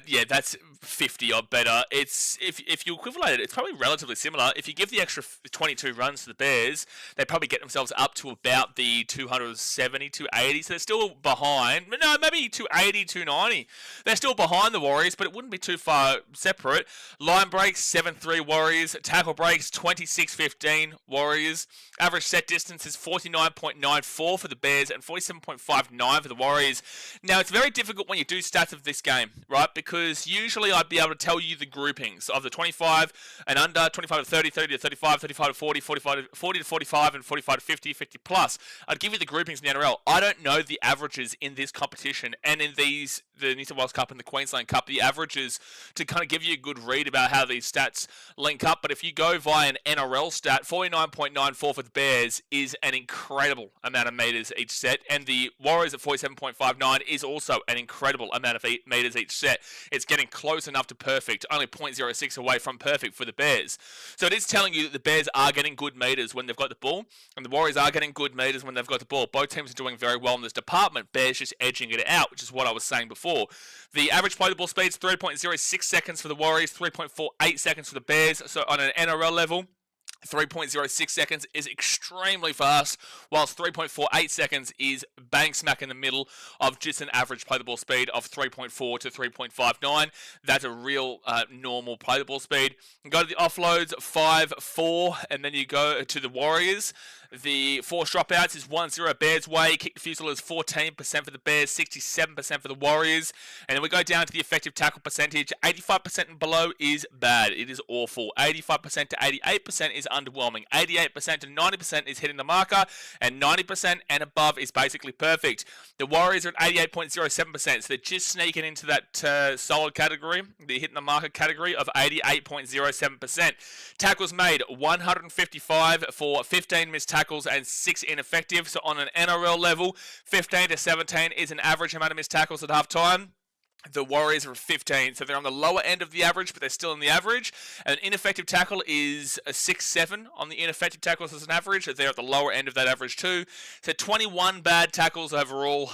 yeah, that's 50 odd better. It's if you equivalent it, it's probably relatively similar. If you give the extra 22 runs to the Bears, they probably get themselves up to about the 270, 280. So they're still behind. No, maybe 280, 290. They're still behind the Warriors, but it wouldn't be too far separate. Line breaks, 7-3 Warriors. Tackle breaks, 26-15 Warriors. Average set distance is 49.94 for the Bears and 47.59 for the Warriors. Now, it's very difficult when you do stats of this game, right? Because usually I'd be able to tell you the groupings of the 25 and under, 25 to 30, 30 to 35, 35 to 40, 40 to 45, and 45 to 50, 50 plus. I'd give you the groupings in the NRL. I don't know the averages in this competition and in the New South Wales Cup and the Queensland Cup, the averages to kind of give you a good read about how these stats link up. But if you go via an NRL stat, 49.94 for the Bears is an incredible amount of meters each set, and the Warriors at 47.59 is also an incredible amount of meters each set. It's getting close enough to perfect, only 0.06 away from perfect for the Bears. So it is telling you that the Bears are getting good meters when they've got the ball, and the Warriors are getting good meters when they've got the ball. Both teams are doing very well in this department. Bears just edging it out, which is what I was saying before. The average play the ball speed is 3.06 seconds for the Warriors, 3.48 seconds for the Bears. So on an NRL level, 3.06 seconds is extremely fast, whilst 3.48 seconds is bang smack in the middle of just an average play the ball speed of 3.4 to 3.59. That's a real normal play the ball speed. You go to the offloads, 5-4, and then you go to the Warriors. The forced dropouts is 1-0 Bears way. Kick defusal is 14% for the Bears, 67% for the Warriors. And then we go down to the effective tackle percentage. 85% and below is bad. It is awful. 85% to 88% is underwhelming. 88% to 90% is hitting the marker. And 90% and above is basically perfect. The Warriors are at 88.07%. So they're just sneaking into that solid category, the hitting the marker category of 88.07%. Tackles made, 155 for 15 missed tackles and 6 ineffective. So on an NRL level, 15 to 17 is an average amount of missed tackles at half time. The Warriors are 15, so they're on the lower end of the average, but they're still in the average. An ineffective tackle is a 6-7 on the ineffective tackles as an average. They're at the lower end of that average too. So 21 bad tackles overall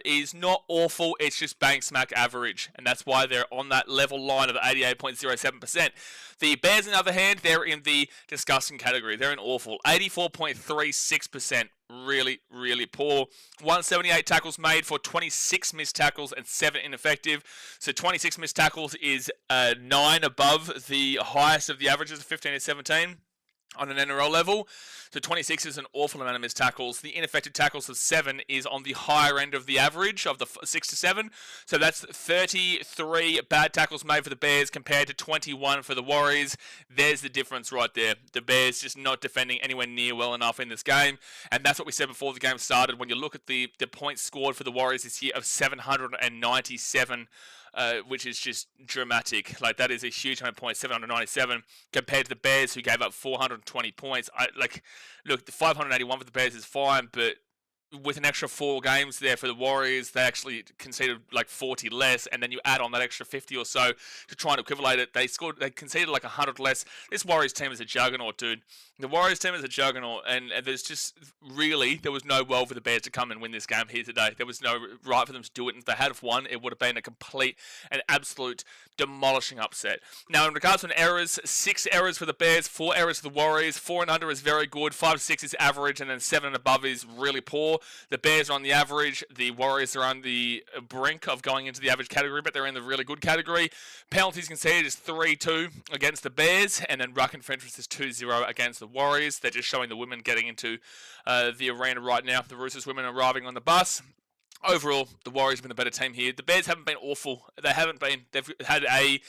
is not awful. It's just bang smack average, and that's why they're on that level line of 88.07%. The Bears, on the other hand, they're in the disgusting category. They're in awful. 84.36%. Really, really poor. 178 tackles made for 26 missed tackles and 7 ineffective. So 26 missed tackles is 9 above the highest of the averages of 15 and 17 on an NRL level. So 26 is an awful amount of missed tackles. The ineffective tackles of 7 is on the higher end of the average of the 6 to 7. So that's 33 bad tackles made for the Bears compared to 21 for the Warriors. There's the difference right there. The Bears just not defending anywhere near well enough in this game. And that's what we said before the game started. When you look at the points scored for the Warriors this year of 797, which is just dramatic. Like, that is a huge amount of points, 797, compared to the Bears, who gave up 420 points. Look, the 581 for the Bears is fine, but with an extra 4 games there for the Warriors, they actually conceded like 40 less, and then you add on that extra 50 or so to try and equivalate it. They conceded like 100 less. This Warriors team is a juggernaut, dude. The Warriors team is a juggernaut, and there's just there was no world for the Bears to come and win this game here today. There was no right for them to do it, and if they had won, it would have been a complete and absolute demolishing upset. Now, in regards to errors, 6 errors for the Bears, 4 errors for the Warriors. 4 and under is very good, 5 to 6 is average, and then 7 and above is really poor. The Bears are on the average, the Warriors are on the brink of going into the average category, but they're in the really good category. Penalties conceded is 3-2 against the Bears, and then ruck and Frenchmas is 2-0 against the Warriors. They're just showing the women getting into the arena right now. The Roosters women arriving on the bus. Overall, the Warriors have been the better team here. The Bears haven't been awful. They haven't been. They've had a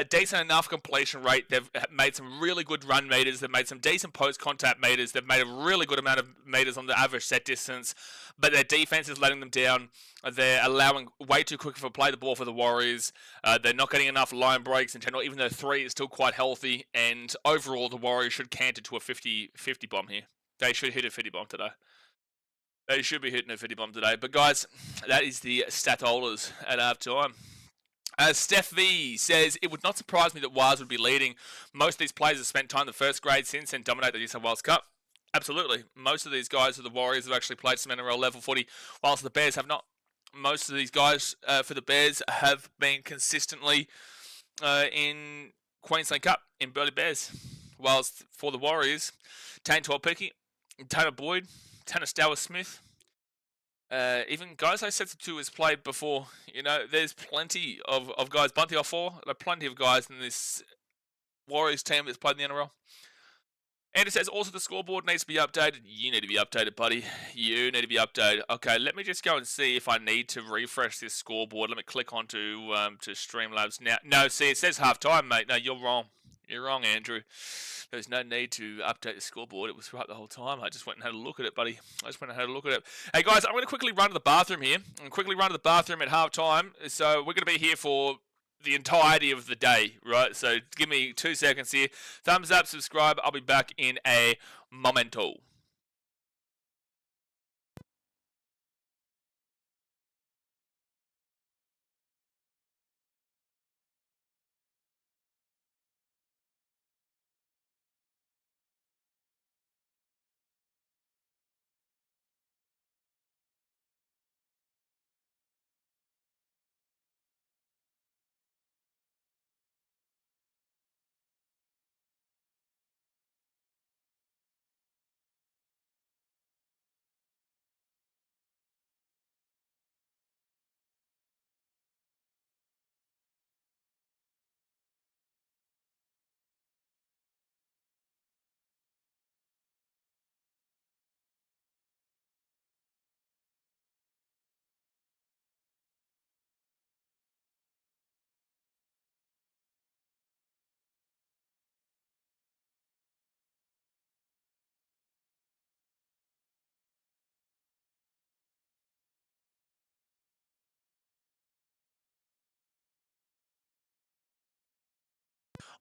decent enough completion rate. They've made some really good run meters. They've made some decent post-contact meters. They've made a really good amount of meters on the average set distance. But their defense is letting them down. They're allowing way too quick for play the ball for the Warriors. They're not getting enough line breaks in general, even though 3 is still quite healthy. And overall, the Warriors should canter to a 50 bomb here. They should hit a 50 bomb today. They should be hitting a 50 bomb today. But guys, that is the stat holders at half time. Steph V says, it would not surprise me that Waz would be leading. Most of these players have spent time in the first grade since and dominate the New South Wales Cup. Absolutely. Most of these guys for the Warriors have actually played some NRL level footy, whilst the Bears have not. Most of these guys for the Bears have been consistently in Queensland Cup, in Burleigh Bears. Whilst for the Warriors, Tane Tuolpiki, Tanner Boyd, Tanner Stowers-Smith, even guys I said to has played before. You know, there's plenty of guys. Bunty Ofor, plenty of guys in this Warriors team that's played in the NRL. And it says also the scoreboard needs to be updated. You need to be updated, buddy. You need to be updated. Okay, let me just go and see if I need to refresh this scoreboard. Let me click onto to Streamlabs now. No, see, it says half time, mate. No, you're wrong. You're wrong, Andrew. There's no need to update the scoreboard. It was right the whole time. I just went and had a look at it, buddy. I just went and had a look at it. Hey, guys, I'm going to quickly run to the bathroom here. I'm quickly run to the bathroom at half time. So we're going to be here for the entirety of the day, right? So give me 2 seconds here. Thumbs up, subscribe. I'll be back in a momento.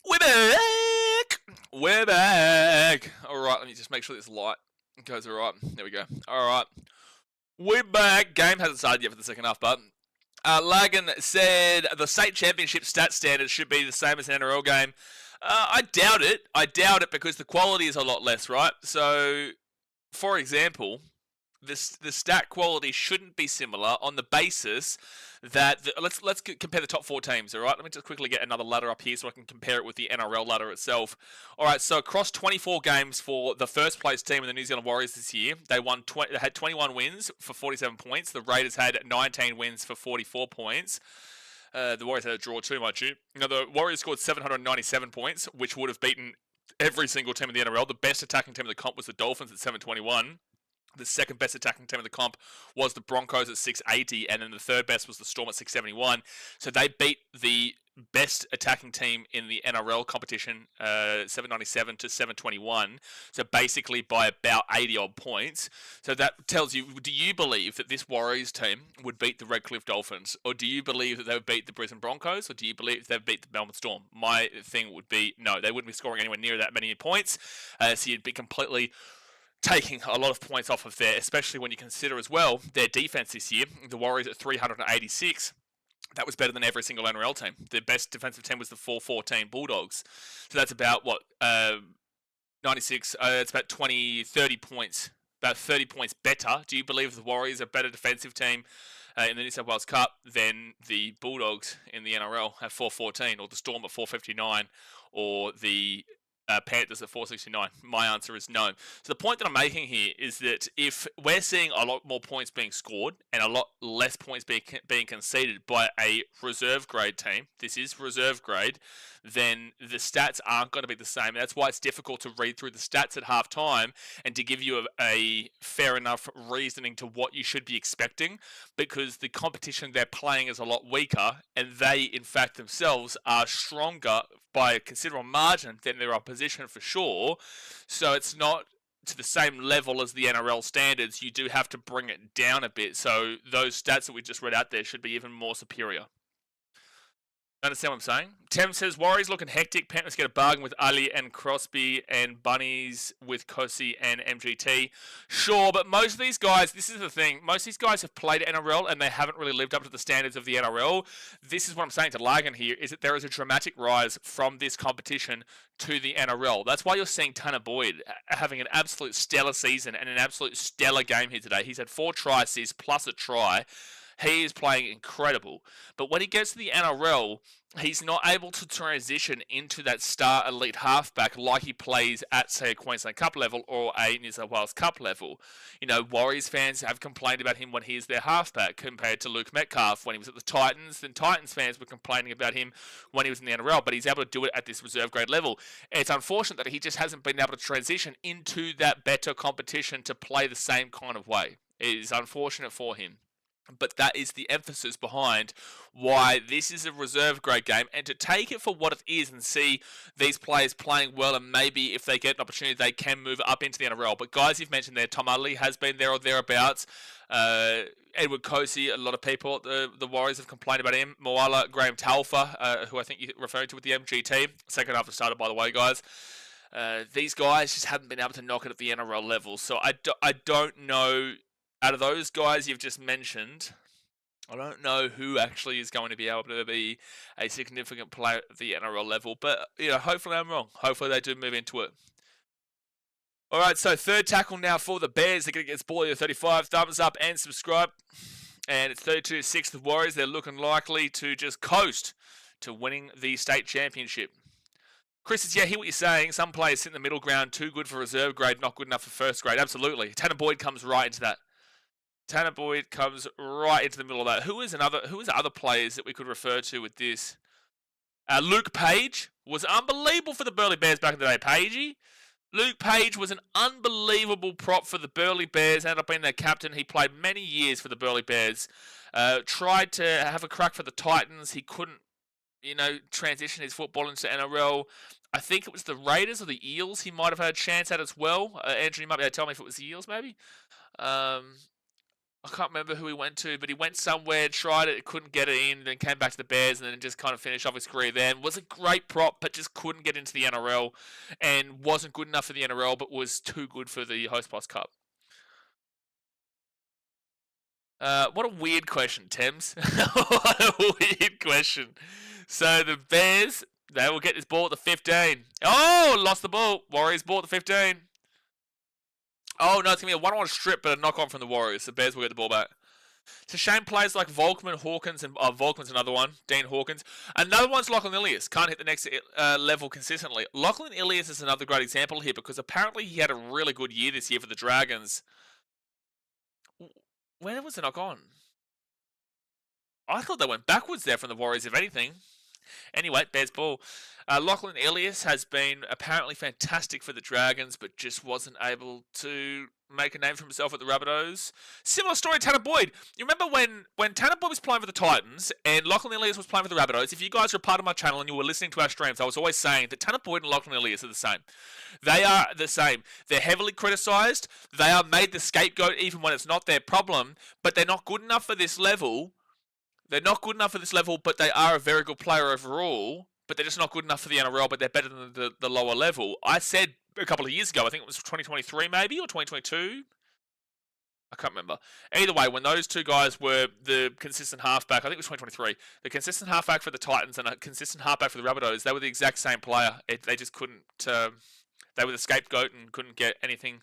We're back! We're back! Alright, let me just make sure this light goes alright. There we go. Alright. We're back. Game hasn't started yet for the second half, but Lagan said the state championship stat standard should be the same as an NRL game. I doubt it. I doubt it because the quality is a lot less, right? So, for example, the stat quality shouldn't be similar on the basis that let's compare the top 4 teams. All right, let me just quickly get another ladder up here so I can compare it with the NRL ladder itself. All right, so across 24 games for the first place team in the New Zealand Warriors this year, they had 21 wins for 47 points. The Raiders had 19 wins for 44 points. The Warriors had a draw too, mind you. Now the Warriors scored 797 points, which would have beaten every single team in the NRL. The best attacking team in the comp was the Dolphins at 721. The second best attacking team in the comp was the Broncos at 680, and then the third best was the Storm at 671. So they beat the best attacking team in the NRL competition, 797 to 721. So basically by about 80 odd points. So that tells you, do you believe that this Warriors team would beat the Redcliffe Dolphins? Or do you believe that they would beat the Brisbane Broncos? Or do you believe they would beat the Melbourne Storm? My thing would be, no, they wouldn't be scoring anywhere near that many points. So you'd be completely taking a lot of points off of there, especially when you consider as well their defense this year. The Warriors at 386. That was better than every single NRL team. The best defensive team was the 414 Bulldogs. So that's about, 96, it's about 30 points. About 30 points better. Do you believe the Warriors are a better defensive team in the New South Wales Cup than the Bulldogs in the NRL at 414, or the Storm at 459, or the Panthers at 469? My answer is no. So the point that I'm making here is that if we're seeing a lot more points being scored and a lot less points being conceded by a reserve grade team, this is reserve grade, then the stats aren't going to be the same. That's why it's difficult to read through the stats at half time and to give you a fair enough reasoning to what you should be expecting, because the competition they're playing is a lot weaker, and they, in fact, themselves are stronger by a considerable margin than their opposition for sure. So it's not to the same level as the NRL standards. You do have to bring it down a bit. So those stats that we just read out there should be even more superior. Understand what I'm saying? Tem says, Warriors looking hectic. Panthers get a bargain with Ali and Crosby, and Bunnies with Kosi and MGT. Sure, but most of these guys, this is the thing, most of these guys have played NRL and they haven't really lived up to the standards of the NRL. This is what I'm saying to Lagan here, is that there is a dramatic rise from this competition to the NRL. That's why you're seeing Tanner Boyd having an absolute stellar season and an absolute stellar game here today. He's had 4 try assists plus a try. he is playing incredible. But when he gets to the NRL, he's not able to transition into that star elite halfback like he plays at, say, a Queensland Cup level or a New South Wales Cup level. You know, Warriors fans have complained about him when he's their halfback compared to Luke Metcalf when he was at the Titans. Then Titans fans were complaining about him when he was in the NRL, but he's able to do it at this reserve grade level. It's unfortunate that he just hasn't been able to transition into that better competition to play the same kind of way. It is unfortunate for him. But that is the emphasis behind why this is a reserve grade game, and to take it for what it is and see these players playing well, and maybe if they get an opportunity they can move up into the NRL. But guys, you've mentioned there, Tom Utley has been there or thereabouts. Edward Cosey, a lot of people, the Warriors have complained about him. Moala, Graham Talfa, who I think you're referring to with the MGT. Second half has started, by the way, guys. These guys just haven't been able to knock it at the NRL level. So I don't know. Out of those guys you've just mentioned, I don't know who actually is going to be able to be a significant player at the NRL level. But, you know, hopefully I'm wrong. Hopefully they do move into it. All right, so third tackle now for the Bears. They're going to get Burleigh 35. Thumbs up and subscribe. And it's 32-6 the Warriors. They're looking likely to just coast to winning the state championship. Chris says, yeah, I hear what you're saying. Some players sit in the middle ground, too good for reserve grade, not good enough for first grade. Absolutely. Tanner Boyd comes right into that. Tanner Boyd comes right into the middle of that. Who is other players that we could refer to with this? Luke Page was unbelievable for the Burleigh Bears back in the day. Pagey. Luke Page was an unbelievable prop for the Burleigh Bears. Ended up being their captain. He played many years for the Burleigh Bears. Tried to have a crack for the Titans. He couldn't, transition his football into NRL. I think it was the Raiders or the Eels he might have had a chance at as well. Andrew, you might be able to tell me if it was the Eels, maybe. I can't remember who he went to, but he went somewhere, tried it, couldn't get it in, then came back to the Bears and then just kind of finished off his career then. Was a great prop, but just couldn't get into the NRL and wasn't good enough for the NRL, but was too good for the Host Plus Cup. What a weird question, Thames. What a weird question. So the Bears, they will get this ball at the 15. Oh, lost the ball. Warriors ball at the 15. Oh, no, it's going to be a 1-on-1 strip, but a knock-on from the Warriors. The Bears will get the ball back. It's a shame players like Volkman, Hawkins, and Volkman's another one, Dean Hawkins. Another one's Lachlan Ilias. Can't hit the next level consistently. Lachlan Ilias is another great example here because apparently he had a really good year this year for the Dragons. Where was the knock-on? I thought they went backwards there from the Warriors, if anything. Anyway, Bears ball. Lachlan Ilias has been apparently fantastic for the Dragons, but just wasn't able to make a name for himself at the Rabbitohs. Similar story, Tanner Boyd. You remember when Tanner Boyd was playing for the Titans and Lachlan Ilias was playing for the Rabbitohs? If you guys are a part of my channel and you were listening to our streams, I was always saying that Tanner Boyd and Lachlan Ilias are the same. They are the same. They're heavily criticised. They are made the scapegoat even when it's not their problem, but they're not good enough for this level. They're not good enough for this level, but they are a very good player overall. But they're just not good enough for the NRL, but they're better than the lower level. I said a couple of years ago, I think it was 2023 maybe, or 2022. I can't remember. Either way, when those two guys were the consistent halfback, I think it was 2023, the consistent halfback for the Titans and a consistent halfback for the Rabbitohs, they were the exact same player. They just couldn't, they were the scapegoat and couldn't get anything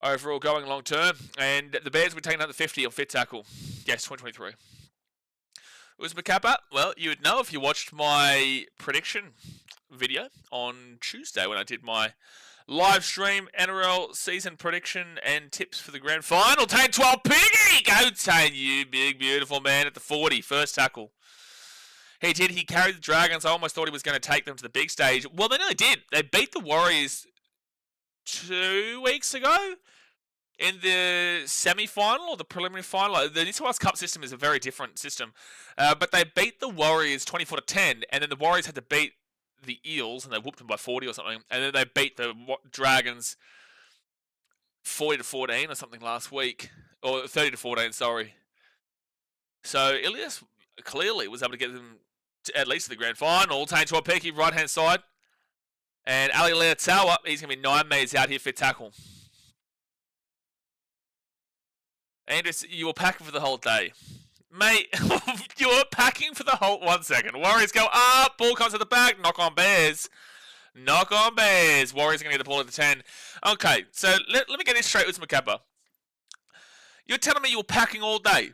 overall going long term. And the Bears were taking out the 50 on fit tackle. Yes, 2023. It was Macappa. Well, you would know if you watched my prediction video on Tuesday when I did my live stream NRL season prediction and tips for the grand final. Tane 12 Piggy! Go Tane, you big beautiful man at the 40. First tackle. He did. He carried the Dragons. I almost thought he was going to take them to the big stage. Well, they nearly did. They beat the Warriors 2 weeks ago. In the semi-final or the preliminary final. The New South Wales Cup system is a very different system. But they beat the Warriors 24-10, and then the Warriors had to beat the Eels, and they whooped them by 40 or something, and then they beat the Dragons 40-14 or something last week. Or 30-14, sorry. So Ilias clearly was able to get them to at least to the grand final. Tane Tuapiki, right-hand side. And Ali Leotawa, he's going to be 9 metres out here for tackle. Andrews, you were packing for the whole day. Mate, you were packing for the whole... 1 second. Warriors go up. Ball comes to the back. Knock on Bears. Knock on Bears. Warriors are going to get the ball at the 10. Okay, so let me get this straight with Macappa. You're telling me you were packing all day.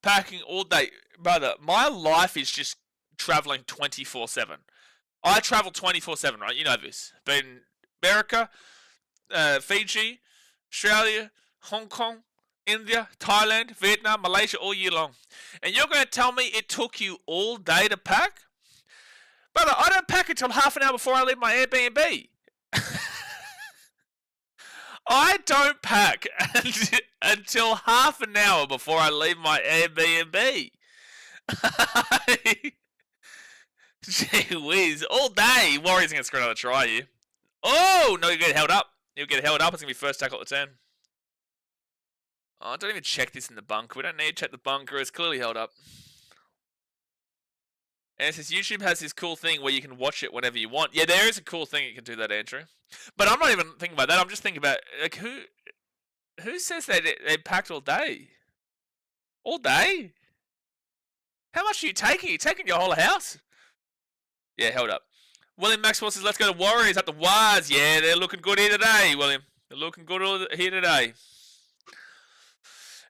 packing all day. Brother, my life is just traveling 24/7. I travel 24/7, right? You know this. Been America, Fiji, Australia, Hong Kong, India, Thailand, Vietnam, Malaysia all year long. And you're going to tell me it took you all day to pack? Brother, I don't pack until half an hour before I leave my Airbnb. I don't pack until half an hour before I leave my Airbnb. Gee whiz, all day. Warriors going to score another try here. Oh, no, you get held up. You'll get held up. It's going to be first tackle at the 10. Oh, don't even check this in the bunker. We don't need to check the bunker. It's clearly held up. And it says YouTube has this cool thing where you can watch it whenever you want. Yeah, there is a cool thing you can do that, Andrew. But I'm not even thinking about that. I'm just thinking about, like, who says they packed all day? All day? How much are you taking? You're taking your whole house? Yeah, held up. William Maxwell says, let's go to Warriors at the Wars. Yeah, they're looking good here today, William. They're looking good here today.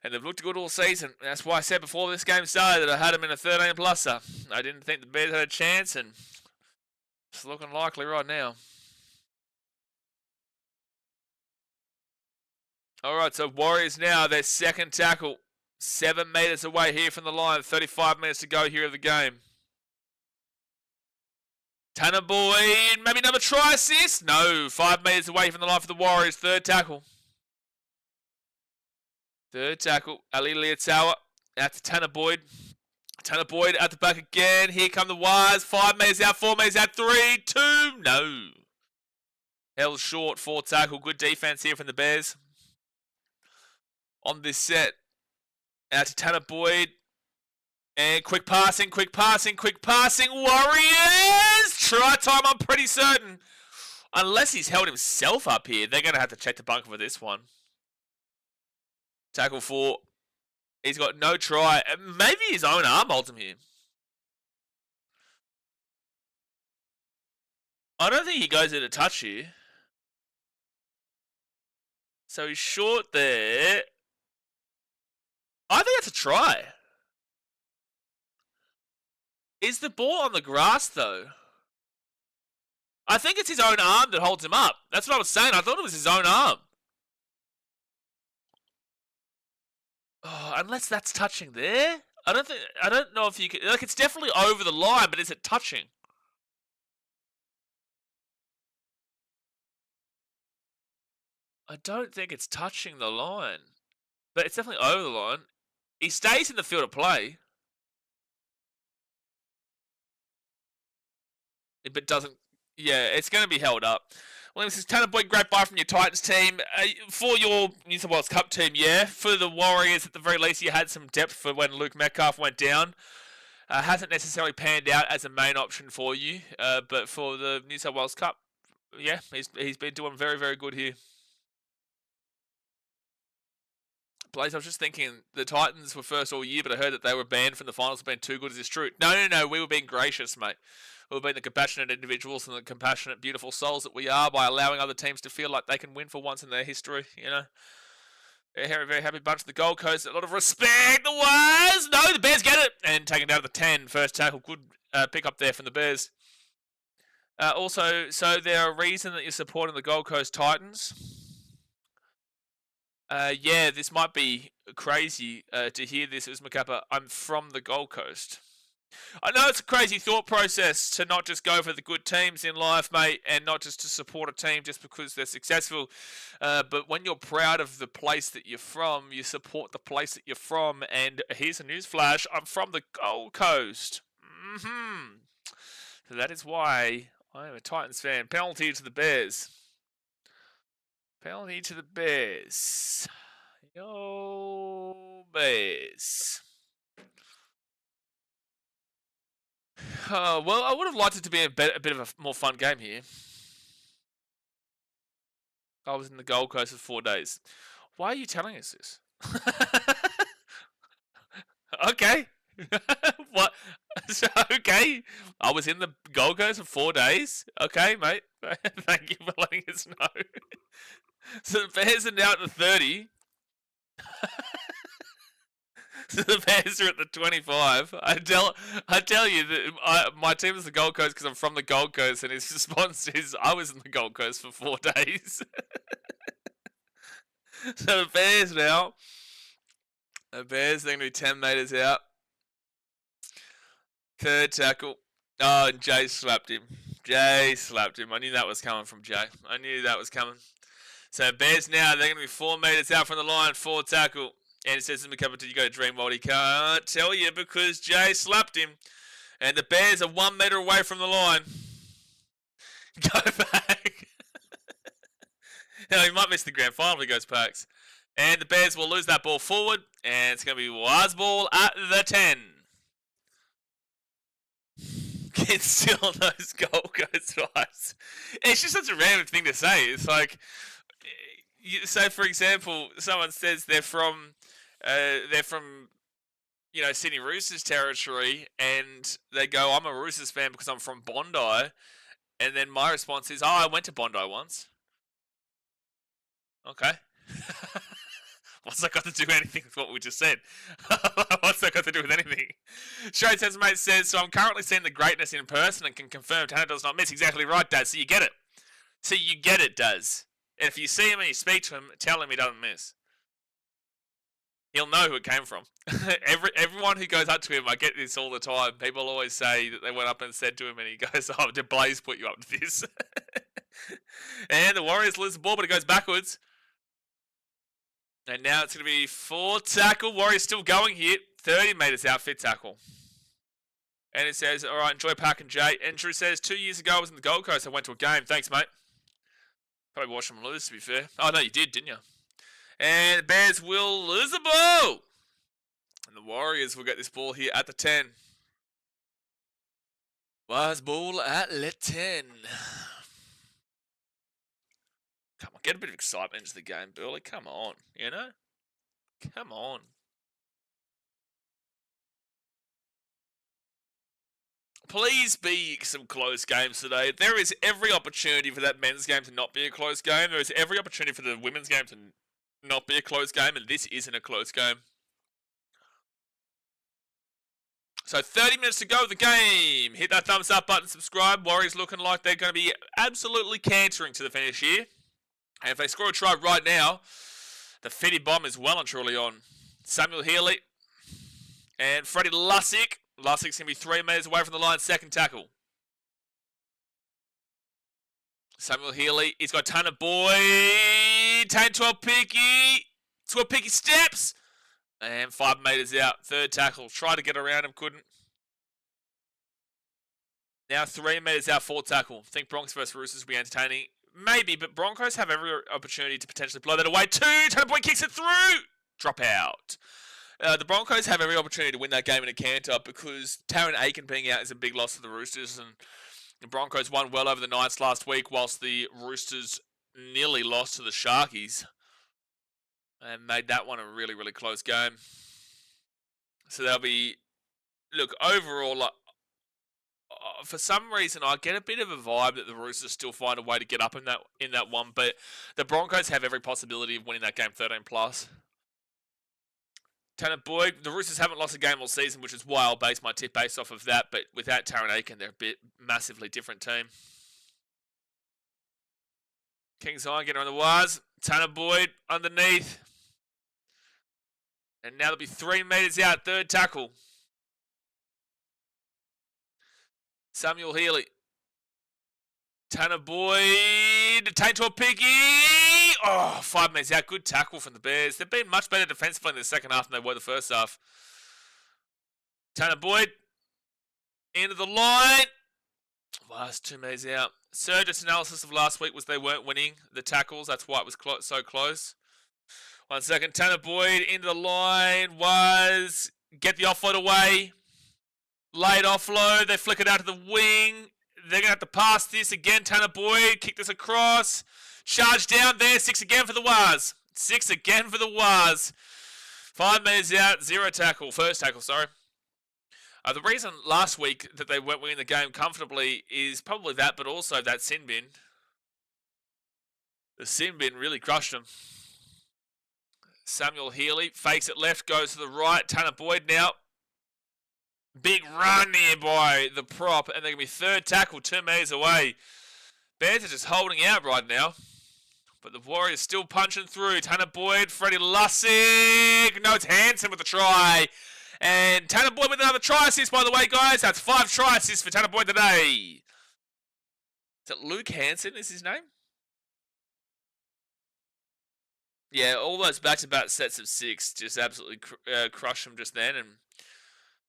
And they've looked good all season. That's why I said before this game started that I had them in a 13-pluser. I didn't think the Bears had a chance, and it's looking likely right now. All right, so Warriors now, their second tackle. 7 metres away here from the line. 35 minutes to go here of the game. Tanner Boyd, maybe another try assist? No, 5 metres away from the line for the Warriors. Third tackle. Third tackle, Ali Liatawa out to Tanner Boyd. Tanner Boyd at the back again. Here come the Wires. 5 metres out, 4 metres out, 3, 2, no. Held short, fourth tackle. Good defense here from the Bears. On this set, out to Tanner Boyd. And quick passing, quick passing, quick passing. Warriors! Try time, I'm pretty certain. Unless he's held himself up here, they're going to have to check the bunker for this one. Tackle 4. He's got no try. Maybe his own arm holds him here. I don't think he goes in a touch here. So he's short there. I think that's a try. Is the ball on the grass, though? I think it's his own arm that holds him up. That's what I was saying. I thought it was his own arm. Oh, unless that's touching there. I don't know if you can. Like, it's definitely over the line, but is it touching? I don't think it's touching the line. But it's definitely over the line. He stays in the field of play. But doesn't. Yeah, it's going to be held up. Well, this is Tanner Boyd, great buy from your Titans team. For your New South Wales Cup team, yeah. For the Warriors, at the very least, you had some depth for when Luke Metcalf went down. Hasn't necessarily panned out as a main option for you. But for the New South Wales Cup, yeah, he's been doing very, very good here. Blaze, I was just thinking, the Titans were first all year, but I heard that they were banned from the finals for being too good. Is this true? No, we were being gracious, mate. We've been the compassionate individuals and the compassionate, beautiful souls that we are by allowing other teams to feel like they can win for once in their history, you know. Very, very happy bunch of the Gold Coast. A lot of respect. The Wires. No, the Bears get it. And taken down to the 10. First tackle. Good pick up there from the Bears. Also, so there a reason that you're supporting the Gold Coast Titans? Yeah, this might be crazy to hear this. It was Macappa. I'm from the Gold Coast. I know it's a crazy thought process to not just go for the good teams in life, mate, and not just to support a team just because they're successful. But when you're proud of the place that you're from, you support the place that you're from. And here's a news flash. I'm from the Gold Coast. So that is why I am a Titans fan. Penalty to the Bears. Penalty to the Bears. Yo, Bears. Well, I would have liked it to be a bit of a more fun game here. I was in the Gold Coast for 4 days. Why are you telling us this? Okay. What? Okay. I was in the Gold Coast for 4 days. Okay, mate. Thank you for letting us know. So the Bears are now at the 30. The Bears are at the 25. I tell you that my team is the Gold Coast because I'm from the Gold Coast, and his response is, I was in the Gold Coast for 4 days. So the Bears now. The Bears, they're going to be 10 metres out. Third tackle. Oh, and Jay slapped him. I knew that was coming from Jay. I knew that was coming. So Bears now, they're going to be 4 metres out from the line. 4 tackle. And it says in the cover, did you go to Dreamworld? He can't tell you because Jay slapped him. And the Bears are 1 metre away from the line. Go back. No, he might miss the grand final if he goes Packs. And the Bears will lose that ball forward. And it's going to be Waz ball at the 10. Kids still on those Gold Coast vibes. It's just such a random thing to say. It's like, say for example, someone says they're from, you know, Sydney Roosters territory, and they go, I'm a Roosters fan because I'm from Bondi. And then my response is, oh, I went to Bondi once. Okay. What's that got to do with anything with what we just said? What's that got to do with anything? Straight Sense Mate says, so I'm currently seeing the greatness in person and can confirm Tanner does not miss. Exactly right, Daz. So you get it. So you get it, Daz. And if you see him and you speak to him, tell him he doesn't miss. He'll know who it came from. Everyone who goes up to him, I get this all the time. People always say that they went up and said to him, and he goes, oh, did Blaze put you up to this? And the Warriors lose the ball, but it goes backwards. And now it's going to be 4 tackle. Warriors still going here. 30 metres out, fit tackle. And it says, all right, enjoy Pack and Jay. Andrew says, 2 years ago I was in the Gold Coast. I went to a game. Thanks, mate. Probably watched them lose, to be fair. Oh, no, you did, didn't you? And the Bears will lose the ball. And the Warriors will get this ball here at the 10. Was ball at the 10. Come on, get a bit of excitement into the game, Burleigh. Come on, you know? Come on. Please be some close games today. There is every opportunity for that men's game to not be a close game. There is every opportunity for the women's game to not be a close game, and this isn't a close game. So 30 minutes to go of the game. Hit that thumbs up button, subscribe. Warriors looking like they're going to be absolutely cantering to the finish here. And if they score a try right now, the Fitty bomb is well and truly on. Samuel Healy and Freddie Lussick. Lussick's going to be 3 metres away from the line, second tackle. Samuel Healy, he's got Tanner Boyd. 10-12 Picky. 12 Picky steps. And 5 metres out, third tackle. Tried to get around him, couldn't. Now 3 metres out, fourth tackle. Think Broncos versus Roosters will be entertaining. Maybe, but Broncos have every opportunity to potentially blow that away. 2, Tanner Boyd kicks it through. Drop out. The Broncos have every opportunity to win that game in a canter because Taryn Aiken being out is a big loss for the Roosters, and the Broncos won well over the Knights last week, whilst the Roosters nearly lost to the Sharkies and made that one a really, really close game. So they'll be, look, overall, for some reason, I get a bit of a vibe that the Roosters still find a way to get up in that one, but the Broncos have every possibility of winning that game 13+. Tanner Boyd, the Roosters haven't lost a game all season, which is why I'll base my tip based off of that, but without Taryn Aiken, they're a massively different team. Kings High getting on the wires. Tanner Boyd underneath. And now they'll be 3 metres out, third tackle. Samuel Healy. Tanner Boyd. Taintor Piggy. Oh, 5 metres out. Good tackle from the Bears. They've been much better defensively in the second half than they were the first half. Tanner Boyd. Into the line. Last 2 metres out. Surge's analysis of last week was they weren't winning the tackles. That's why it was so close. 1 second. Tanner Boyd into the line. Was get the offload away. Late offload. They flick it out to the wing. They're going to have to pass this again. Tanner Boyd. Kick this across. Charge down there. 6 again for the Waz. 6 again for the Waz. 5 metres out. 0 tackle. First tackle, sorry. The reason last week that they weren't winning the game comfortably is probably that, but also that sin bin. The sin bin really crushed them. Samuel Healy fakes it left, goes to the right. Tanner Boyd now. Big run here by the prop, and they're going to be third tackle 2 metres away. Bears are just holding out right now. But the Warriors still punching through. Tanner Boyd, Freddie Lussick. No, it's Hansen with the try. And Tanner Boyd with another try assist, by the way, guys. That's 5 try assists for Tanner Boyd today. Is it Luke Hansen is his name? Yeah, all those back-to-back sets of 6 just absolutely crush them just then.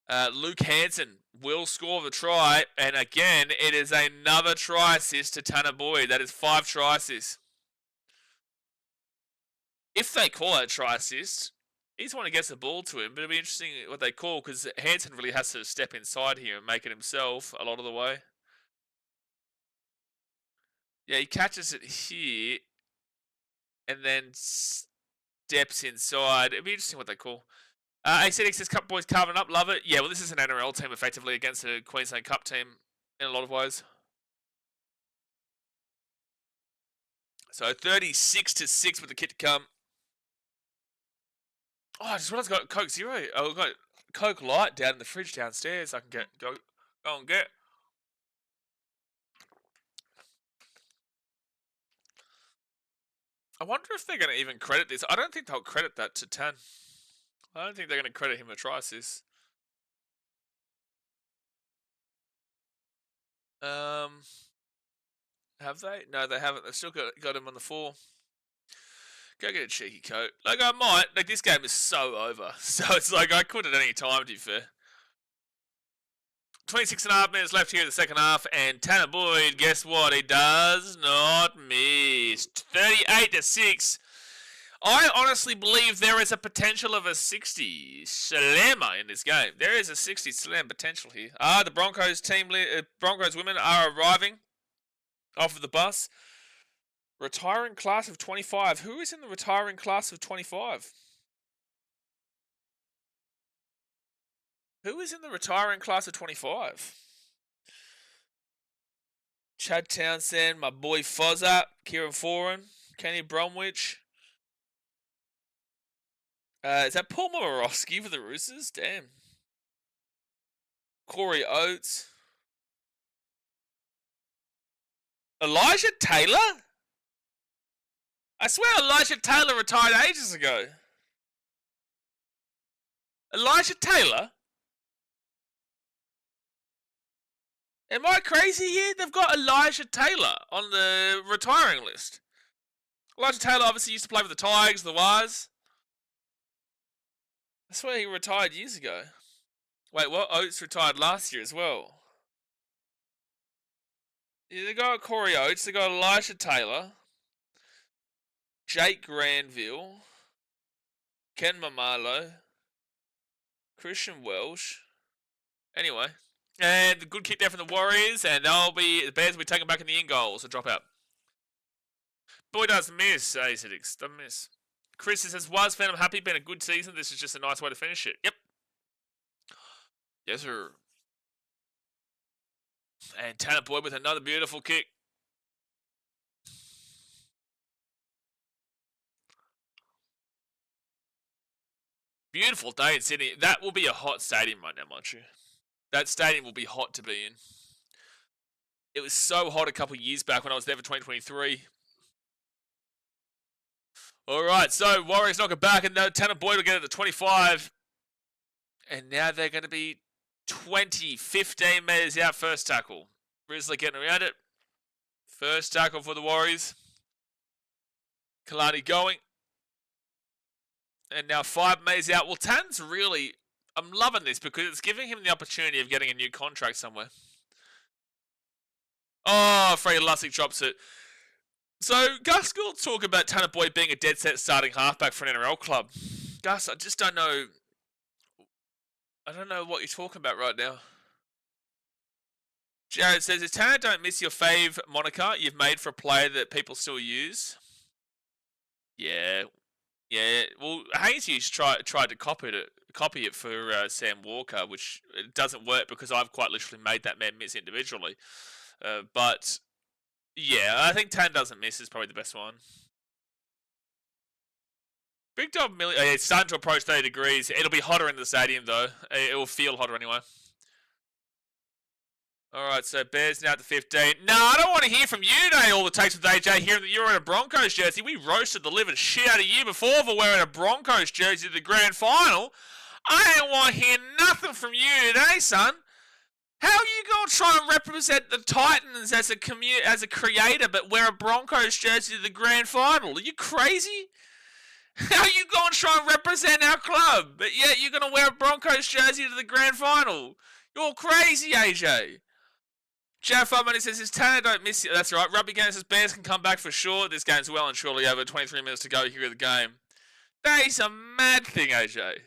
And Luke Hansen will score the try. And again, it is another try assist to Tanner Boyd. That is 5 try assists. If they call it a try assist, he's the one who gets the ball to him. But it'll be interesting what they call, because Hansen really has to step inside here and make it himself a lot of the way. Yeah, he catches it here and then steps inside. It'll be interesting what they call. ACDX says Cup boys carving up, love it. Yeah, well, this is an NRL team effectively against a Queensland Cup team in a lot of ways. So 36-6 with the kit to come. Oh, I just realised I got Coke Zero. Oh, I've got Coke Light down in the fridge downstairs. I can go and get. I wonder if they're going to even credit this. I don't think they'll credit that to Tan. I don't think they're going to credit him a try assist. Have they? No, they haven't. They've still got him on the 4. Go get a cheeky coat. Like, I might. Like, this game is so over. So it's like, I could at any time, to be fair. 26.5 minutes left here in the second half. And Tanner Boyd, guess what? He does not miss. 38-6. I honestly believe there is a potential of a 60 slammer in this game. There is a 60 slam potential here. The Broncos Broncos women are arriving off of the bus. Retiring class of 25. Who is in the retiring class of 25? Who is in the retiring class of 25? Chad Townsend, my boy Fozza, Kieran Foran, Kenny Bromwich. Is that Paul Moborowski for the Roosters? Damn. Corey Oates. Elijah Taylor? I swear Elijah Taylor retired ages ago. Elijah Taylor? Am I crazy here? They've got Elijah Taylor on the retiring list. Elijah Taylor obviously used to play with the Tigers, the Wires. I swear he retired years ago. Wait, what? Oates retired last year as well. Yeah, they got Corey Oates, they got Elijah Taylor, Jake Granville, Ken Mamalo, Christian Welsh. Anyway, and the good kick there from the Warriors, and the Bears will be taken back in the in goal, so drop out. Boy does miss, ACDX, doesn't miss. Chris says, "Was fan, I'm happy, been a good season. This is just a nice way to finish it." Yep. Yes, sir. And Tanner Boyd with another beautiful kick. Beautiful day in Sydney. That will be a hot stadium right now, mind you. That stadium will be hot to be in. It was so hot a couple of years back when I was there for 2023. Alright, so Warriors knock it back, and Tanner Boyd will get it to 25. And now they're going to be 15 metres out, first tackle. Grizzly getting around it. First tackle for the Warriors. Kalani going. And now 5 metres out. Well, Tan's really... I'm loving this because it's giving him the opportunity of getting a new contract somewhere. Oh, Freddie Lussick drops it. So, Gus Gould's talking about Tanner Boyd being a dead set starting halfback for an NRL club. Gus, I just don't know... I don't know what you're talking about right now. Jared says, if Tanner don't miss your fave moniker you've made for a player that people still use? Yeah. Yeah. Well, Hayes Hughes tried to copy it for Sam Walker, which it doesn't work because I've quite literally made that man miss individually. But, yeah, I think Tan doesn't miss is probably the best one. Big Dog Millie. It's starting to approach 30 degrees. It'll be hotter in the stadium, though. It will feel hotter anyway. Alright, so Bears now at the 15. No, I don't want to hear from you today, all the takes with AJ, hearing that you're in a Broncos jersey. We roasted the living shit out of you before for wearing a Broncos jersey to the grand final. I don't want to hear nothing from you today, son. How are you going to try and represent the Titans as a creator, but wear a Broncos jersey to the grand final? Are you crazy? How are you going to try and represent our club, but yet you're going to wear a Broncos jersey to the grand final? You're crazy, AJ. Jeff Money says, his Tanner don't miss you. That's right. Rugby Game says, Bears can come back for sure. This game's well and surely over. 23 minutes to go here in the game. That is a mad thing, AJ.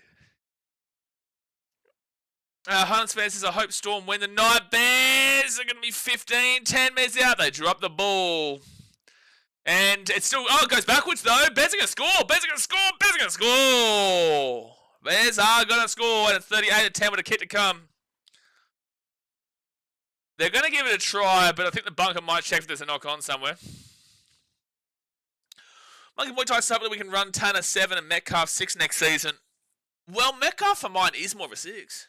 Hans Fan says, I hope Storm win the night. Bears are going to be 15, 10 minutes out. They drop the ball. And it's still, it goes backwards though. Bears are going to score. Bears are going to score. Bears are going to score. Bears are going to score. And it's 38-10 with a kick to come. They're going to give it a try, but I think the bunker might check if there's a knock-on somewhere. Monkey Boy ties up that we can run Tanner 7 and Metcalf 6 next season. Well, Metcalf for mine is more of a 6.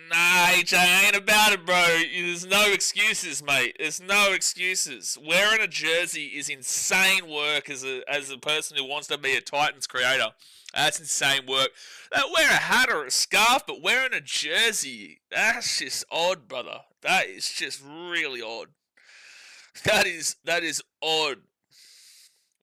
Nah, AJ, ain't about it, bro. There's no excuses, mate. There's no excuses. Wearing a jersey is insane work as a person who wants to be a Titans creator. That's insane work. Wear a hat or a scarf, but wearing a jersey, that's just odd, brother. That is just really odd. That is odd.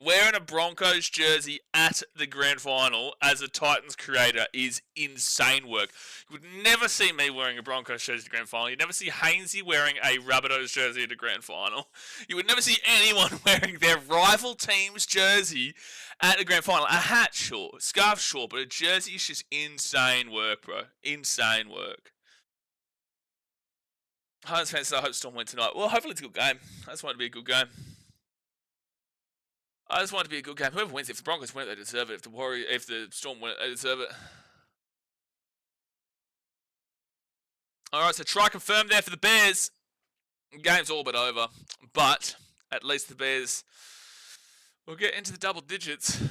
Wearing a Broncos jersey at the grand final as a Titans creator is insane work. You would never see me wearing a Broncos jersey at the grand final. You'd never see Hainsey wearing a Rabbitohs jersey at the grand final. You would never see anyone wearing their rival team's jersey at the grand final. A hat, sure. Scarf, sure. But a jersey is just insane work, bro. Insane work. Hans fans say, I hope Storm win tonight. Well, hopefully it's a good game. I just want it to be a good game. I just want it to be a good game. Whoever wins, if the Broncos win, they deserve it. If the Storm win, they deserve it. Alright, so try confirm there for the Bears. Game's all but over. But at least the Bears will get into the double digits.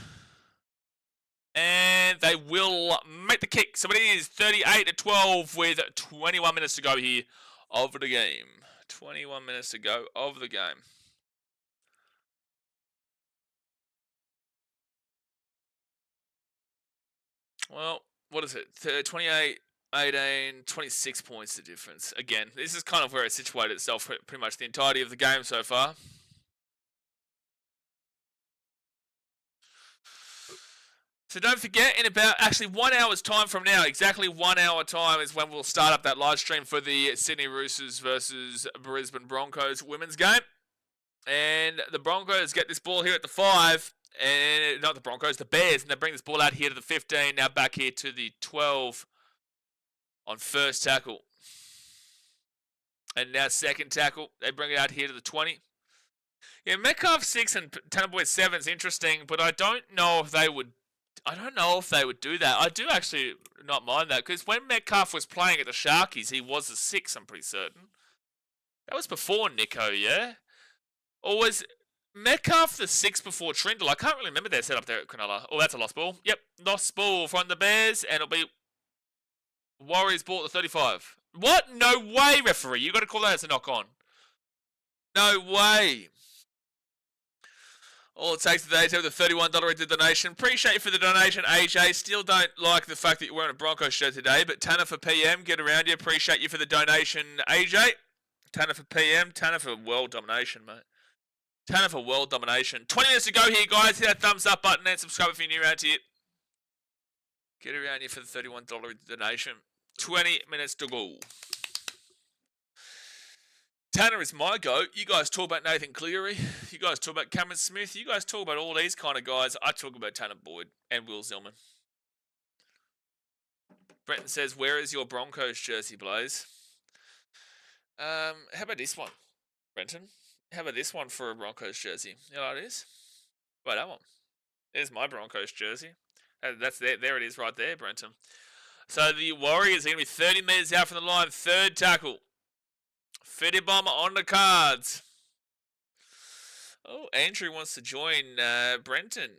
And they will make the kick. So it is 38-12 with 21 minutes to go here of the game. 21 minutes to go of the game. Well, what is it? 28, 18, 26 points the difference. Again, this is kind of where it situated itself pretty much the entirety of the game so far. So don't forget, in about actually 1 hour's time from now, exactly 1 hour time is when we'll start up that live stream for the Sydney Roosters versus Brisbane Broncos women's game. And the Broncos get this ball here at the 5. And not the Broncos, the Bears, and they bring this ball out here to the 15, now back here to the 12 on first tackle. And now second tackle, they bring it out here to the 20. Yeah, Metcalf 6 and Tannerboy 7 is interesting, but I don't know if they would do that. I do actually not mind that, because when Metcalf was playing at the Sharkies, he was a 6, I'm pretty certain. That was before Nico, yeah? Or was Metcalf the 6 before Trindle? I can't really remember their setup there at Cronulla. Oh, that's a lost ball. Yep, lost ball from the Bears, and it'll be Warriors ball at the 35. What? No way, referee. You got to call that as a knock-on. No way. All it takes today is have the $31 donation. Appreciate you for the donation, AJ. Still don't like the fact that you're wearing a Broncos shirt today, but Tanner for PM, get around you. Appreciate you for the donation, AJ. Tanner for PM, Tanner for world domination, mate. Tanner for world domination. 20 minutes to go here, guys. Hit that thumbs up button and subscribe if you're new around here. Get around here for the $31 donation. 20 minutes to go. Tanner is my goat. You guys talk about Nathan Cleary. You guys talk about Cameron Smith. You guys talk about all these kind of guys. I talk about Tanner Boyd and Will Zillman. Brenton says, where is your Broncos jersey, Blaze? How about this one, Brenton? How about this one for a Broncos jersey? You know what it is? Right, that one. There's my Broncos jersey. That's there. There it is right there, Brenton. So the Warriors are going to be 30 metres out from the line. Third tackle. Fitty Bomber on the cards. Oh, Andrew wants to join Brenton.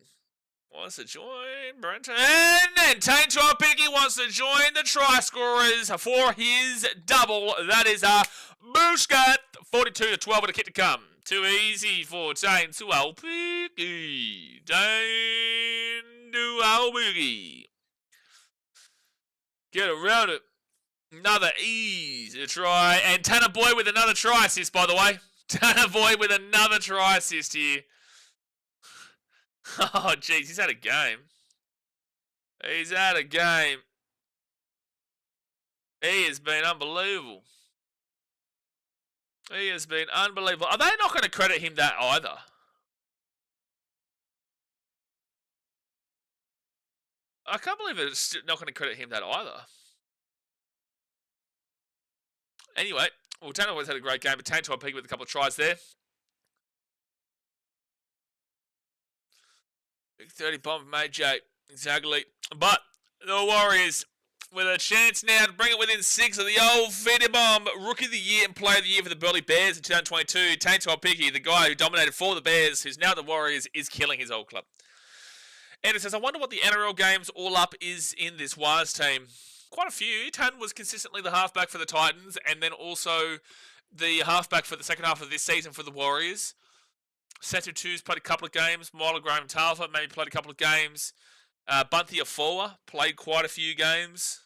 Wants to join Brenton. And Tane Picky wants to join the try scorers for his double. That is Bushkat, 42-12 with a kick to come. Too easy for Tane Picky. Tane Picky. Get around it. Another easy try. And Tanner Boyd with another try assist, by the way. Tanner Boyd with another try assist here. Oh, jeez, he's had a game. He's had a game. He has been unbelievable. He has been unbelievable. Are they not going to credit him that either? I can't believe it's not going to credit him that either. Anyway, well, Tanner always had a great game, but Tane Picky with a couple of tries there. Big 30 bomb from AJ. Exactly. But the Warriors with a chance now to bring it within 6 of the old Fitty Bomb Rookie of the Year and Player of the Year for the Burleigh Bears in 2022. Tane Picky, the guy who dominated for the Bears, who's now the Warriors, is killing his old club. And it says, I wonder what the NRL games all up is in this Wires team. Quite a few. Tan was consistently the halfback for the Titans and then also the halfback for the second half of this season for the Warriors. Setu 2's played a couple of games. Milo Graham Talfa maybe played a couple of games. Bunty Afoa played quite a few games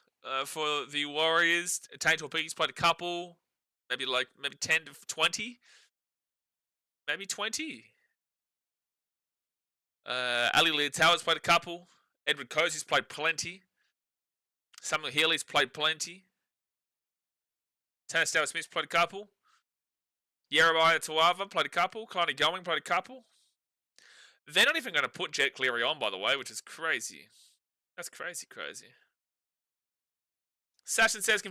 for the Warriors. Tane Picky's played a couple. Maybe 10 to 20. Maybe 20. Ali Leotau's played a couple. Edward Cozy's played plenty. Samuel Healy's played plenty. Tanner Smith's played a couple. Yeremiah Tuava played a couple. Kalani Going played a couple. They're not even going to put Jet Cleary on, by the way, which is crazy. That's crazy. Sashin says,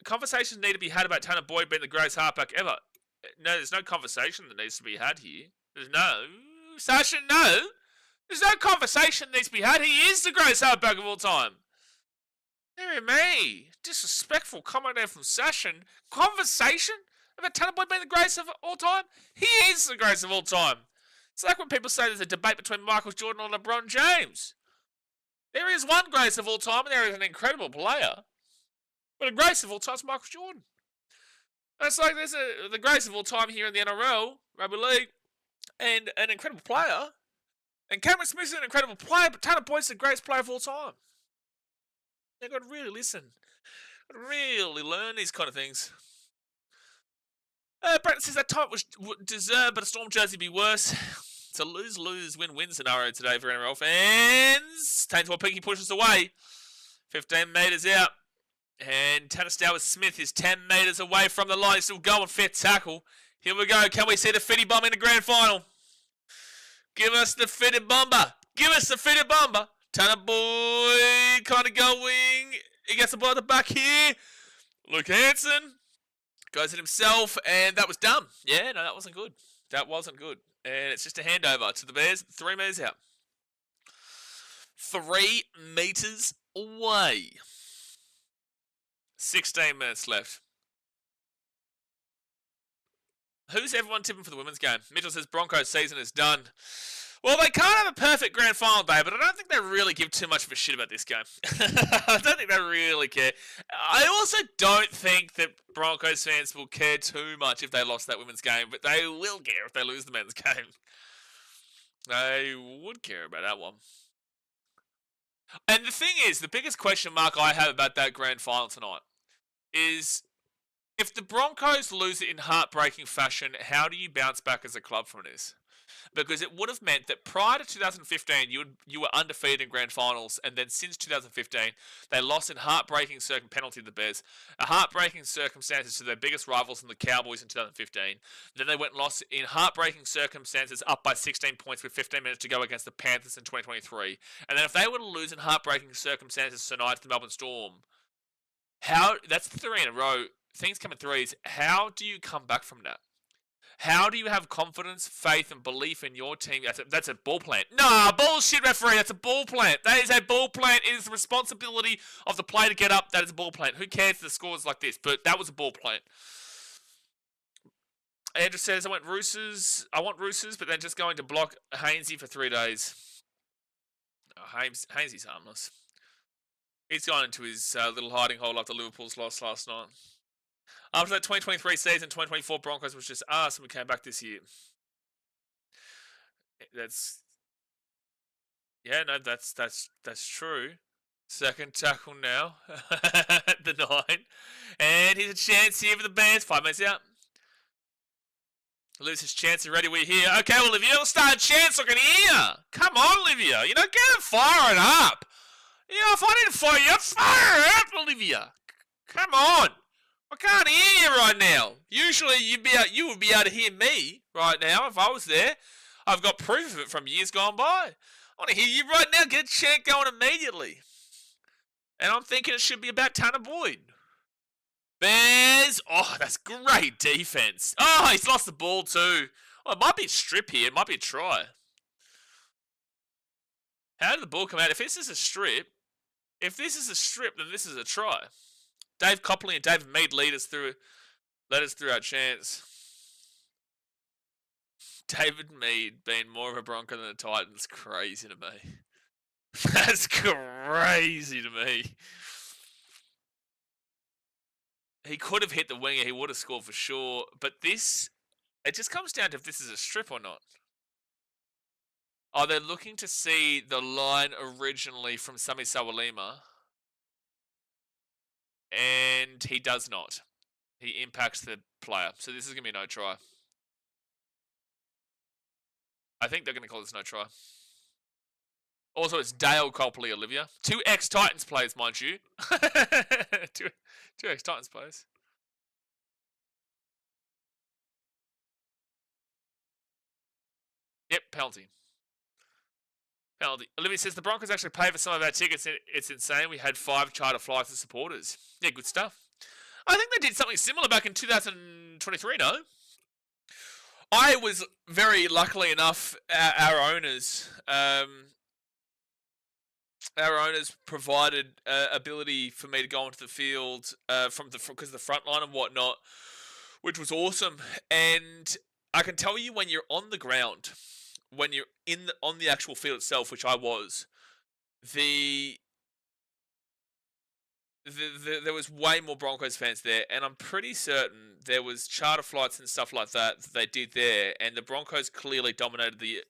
conversations need to be had about Tanner Boyd being the greatest halfback ever. No, there's no conversation that needs to be had here. There's no. Sashin, no. There's no conversation that needs to be had. He is the greatest halfback of all time. Dear me. Disrespectful comment there from Sashin. Conversation about Tanner Boyd being the greatest of all time? He is the greatest of all time. It's like when people say there's a debate between Michael Jordan and LeBron James. There is one greatest of all time, and there is an incredible player. But the greatest of all time is Michael Jordan. And it's like there's the greatest of all time here in the NRL, Rugby League, and an incredible player. And Cameron Smith's an incredible player, but Tanner Boyd's the greatest player of all time. You've got to really listen. Really learn these kind of things. Brent says that time was deserved, but a Storm jersey be worse. It's a lose-lose, win-win scenario today for NRL fans. Tane Picky pushes away. 15 metres out. And Tanner Smith is 10 metres away from the line. He's still going. Fair tackle. Here we go. Can we see the Fitty Bomb in the grand final? Give us the Fitty Bomber. Give us the Fitty Bomber. Tanner Boyd kind of going. He gets the ball at the back here. Luke Hanson goes at himself, and that was dumb. Yeah, no, that wasn't good. That wasn't good. And it's just a handover to the Bears. 3 metres out. 3 metres away. 16 minutes left. Who's everyone tipping for the women's game? Mitchell says Broncos season is done. Well, they can't have a perfect grand final day, but I don't think they really give too much of a shit about this game. I don't think they really care. I also don't think that Broncos fans will care too much if they lost that women's game, but they will care if they lose the men's game. They would care about that one. And the thing is, the biggest question mark I have about that grand final tonight is if the Broncos lose it in heartbreaking fashion, how do you bounce back as a club from this? Because it would have meant that prior to 2015, you were undefeated in grand finals, and then since 2015, they lost in heartbreaking penalty to the Bears, a heartbreaking circumstances to their biggest rivals in the Cowboys in 2015. Then they went and lost in heartbreaking circumstances up by 16 points with 15 minutes to go against the Panthers in 2023. And then if they were to lose in heartbreaking circumstances tonight to the Melbourne Storm, that's 3 in a row. Things come in threes. How do you come back from that? How do you have confidence, faith, and belief in your team? That's a ball plant. Nah, bullshit, referee. That's a ball plant. That is a ball plant. It is the responsibility of the player to get up. That is a ball plant. Who cares if the score is like this? But that was a ball plant. Andrew says, I want Roosters, but then just going to block Hainsey for 3 days. Oh, Hainsey's harmless. He's gone into his little hiding hole after Liverpool's loss last night. After that 2023 season, 2024 Broncos was just us, and we came back this year. That's true. Second tackle now, the 9, and here's a chance here for the Bears. 5 minutes out. Lose his chance already. We're here. Okay, well, Olivia, let's start a chance looking here. Come on, Olivia. Get it firing up. If I need to fire you up, fire up, Olivia. Come on. I can't hear you right now. Usually you would be able to hear me right now if I was there. I've got proof of it from years gone by. I want to hear you right now. Get a chant going immediately. And I'm thinking it should be about Tanner Boyd. Bears. Oh, that's great defense. Oh, he's lost the ball too. Oh, it might be a strip here. It might be a try. How did the ball come out? If this is a strip, then this is a try. Dave Copley and David Mead led us through our chance. David Mead being more of a Bronco than a Titan is crazy to me. That's crazy to me. He could have hit the winger. He would have scored for sure. But it just comes down to if this is a strip or not. Oh, they're looking to see the line originally from Sami Sawalima. And he does not. He impacts the player. So this is going to be no try. I think they're going to call this no try. Also, it's Dale Copley, Olivia. 2 ex-Titans players, mind you. two ex-Titans players. Yep, penalty. Olivia says, the Broncos actually paid for some of our tickets. It's insane. We had 5 charter flights of supporters. Yeah, good stuff. I think they did something similar back in 2023, no? I was very luckily enough, our owners provided ability for me to go onto the field because of the front line and whatnot, which was awesome. And I can tell you, when you're on the ground, when you're on the actual field itself, which I was, there was way more Broncos fans there, and I'm pretty certain there was charter flights and stuff like that they did there, and the Broncos clearly dominated the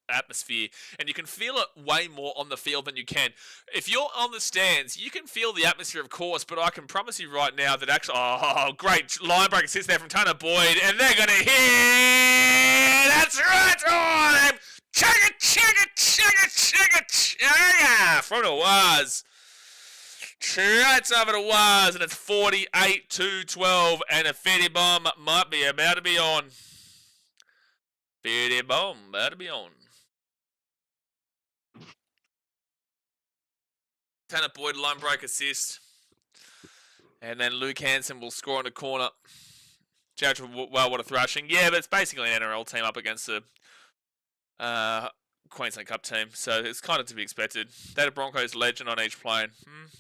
atmosphere, and you can feel it way more on the field than you can. If you're on the stands, you can feel the atmosphere, of course, but I can promise you right now that actually, great line break assist there from Tanner Boyd, and they're going to hit! That's right time! Chugga, chugga, chugga, chugga, chugga! From the was. Right over the wires, and it's 48-12, and a Fetty bomb might be about to be on. Fetty bomb about to be on. Tanner Boyd line break assist, and then Luke Hansen will score on the corner. Judge, well, what a thrashing! Yeah, but it's basically an NRL team up against the Queensland Cup team, so it's kind of to be expected. They had a Broncos legend on each plane.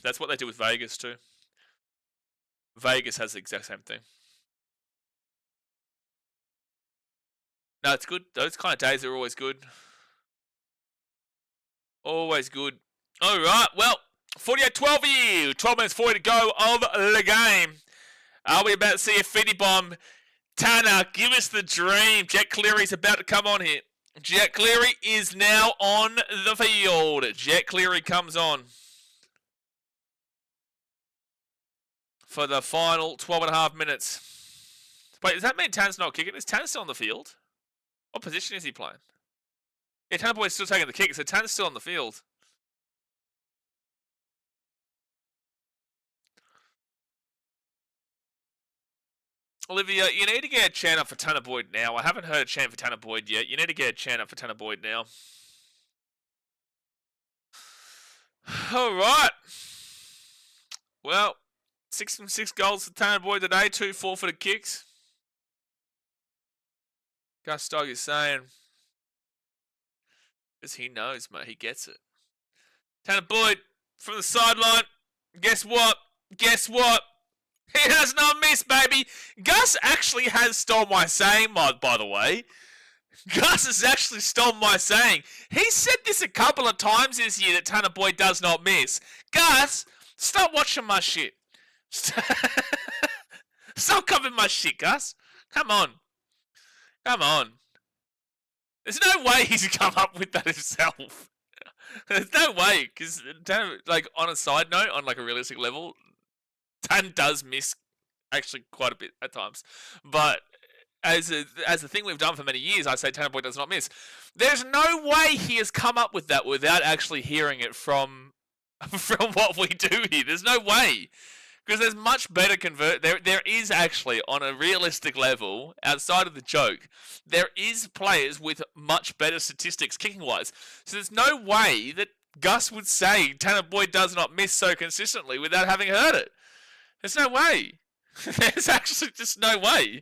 That's what they do with Vegas too. Vegas has the exact same thing. No, it's good. Those kind of days are always good. Always good. All right, well, 48-12 here. 12 minutes 40 to go of the game. Are we about to see a Fetty bomb? Tanner, give us the dream. Jet Cleary's about to come on here. Jet Cleary is now on the field. Jet Cleary comes on for the final 12.5 minutes. Wait, does that mean Tan's not kicking? Is Tan still on the field? What position is he playing? Yeah, Tanner Boyd's still taking the kick, so Tan's still on the field. Olivia, you need to get a chant up for Tanner Boyd now. I haven't heard a chant for Tanner Boyd yet. You need to get a chant up for Tanner Boyd now. All right. Well, 6 from 6 goals for Tanner Boyd today. 2 forfeited kicks. Gus Stogg is saying, because he knows, mate. He gets it. Tanner Boyd from the sideline. Guess what? Guess what? He does not miss, baby. Gus actually has stole my saying, by the way. Gus has actually stolen my saying. He said this a couple of times this year that Tanner Boyd does not miss. Gus, stop watching my shit. Stop covering my shit, Gus. Come on. Come on. There's no way he's come up with that himself. There's no way, because like on a side note, on like a realistic level, Tan does miss actually quite a bit at times. But as a thing we've done for many years, I say Tanner Boyd does not miss. There's no way he has come up with that without actually hearing it from what we do here. There's no way. Because there's much better there is actually, on a realistic level, outside of the joke, there is players with much better statistics kicking-wise. So there's no way that Gus would say Tanner Boyd does not miss so consistently without having heard it. There's no way. There's actually just no way.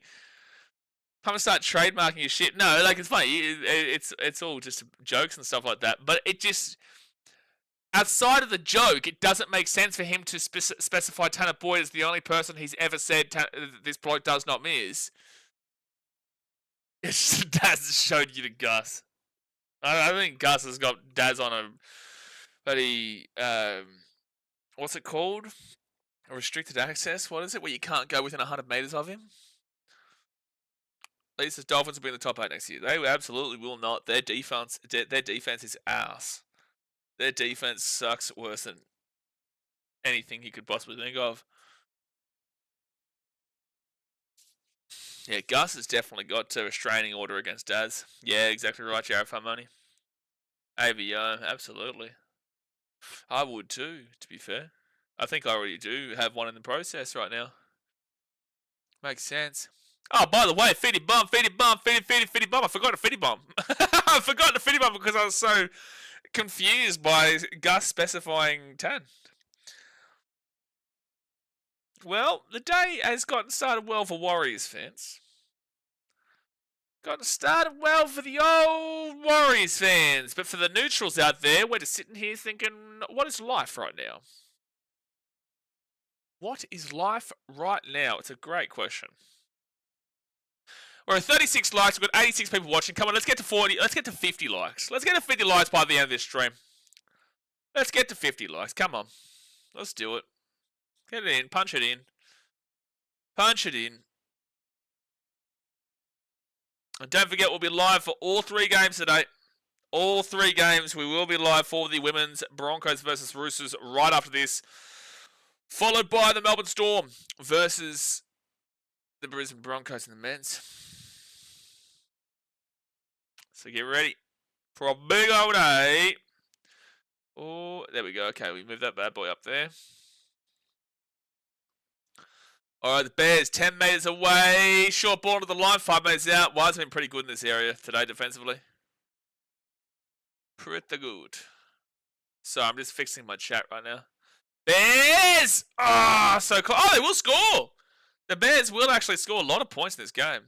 I'm gonna start trademarking your shit. No, like, it's funny. It's all just jokes and stuff like that. But it just... outside of the joke, it doesn't make sense for him to specify Tanner Boyd as the only person he's ever said this bloke does not miss. It's just Daz showed you to Gus. I think Gus has got Daz on a bloody what's it called? A restricted access. What is it? Where you can't go within 100 meters of him. At least the Dolphins will be in the top 8 next year. They absolutely will not. Their defense is ass. Their defense sucks worse than anything you could possibly think of. Yeah, Gus has definitely got a restraining order against Daz. Yeah, exactly right, Jared Farmoni. AVO, absolutely. I would too, to be fair. I think I already do have one in the process right now. Makes sense. Oh, by the way, Fitty Bum. I forgot a Fitty Bum. I forgot the Fitty Bum because I was so confused by Gus specifying 10. Well, the day has gotten started well for Warriors fans. Gotten started well for the old Warriors fans. But for the neutrals out there, we're just sitting here thinking, what is life right now? What is life right now? It's a great question. We're at 36 likes. We've got 86 people watching. Come on, let's get to 40. Let's get to 50 likes. Let's get to 50 likes by the end of this stream. Let's get to 50 likes. Come on. Let's do it. Get it in. Punch it in. Punch it in. And don't forget, we'll be live for all 3 games today. All 3 games. We will be live for the women's Broncos versus Roosters right after this. Followed by the Melbourne Storm versus the Brisbane Broncos in the men's. So get ready for a big old day. Oh, there we go. Okay, we moved that bad boy up there. All right, the Bears 10 metres away. Short ball to the line, 5 metres out. Wise been pretty good in this area today defensively. Pretty good. So I'm just fixing my chat right now. Bears! Oh, so cool. Oh, they will score. The Bears will actually score a lot of points in this game.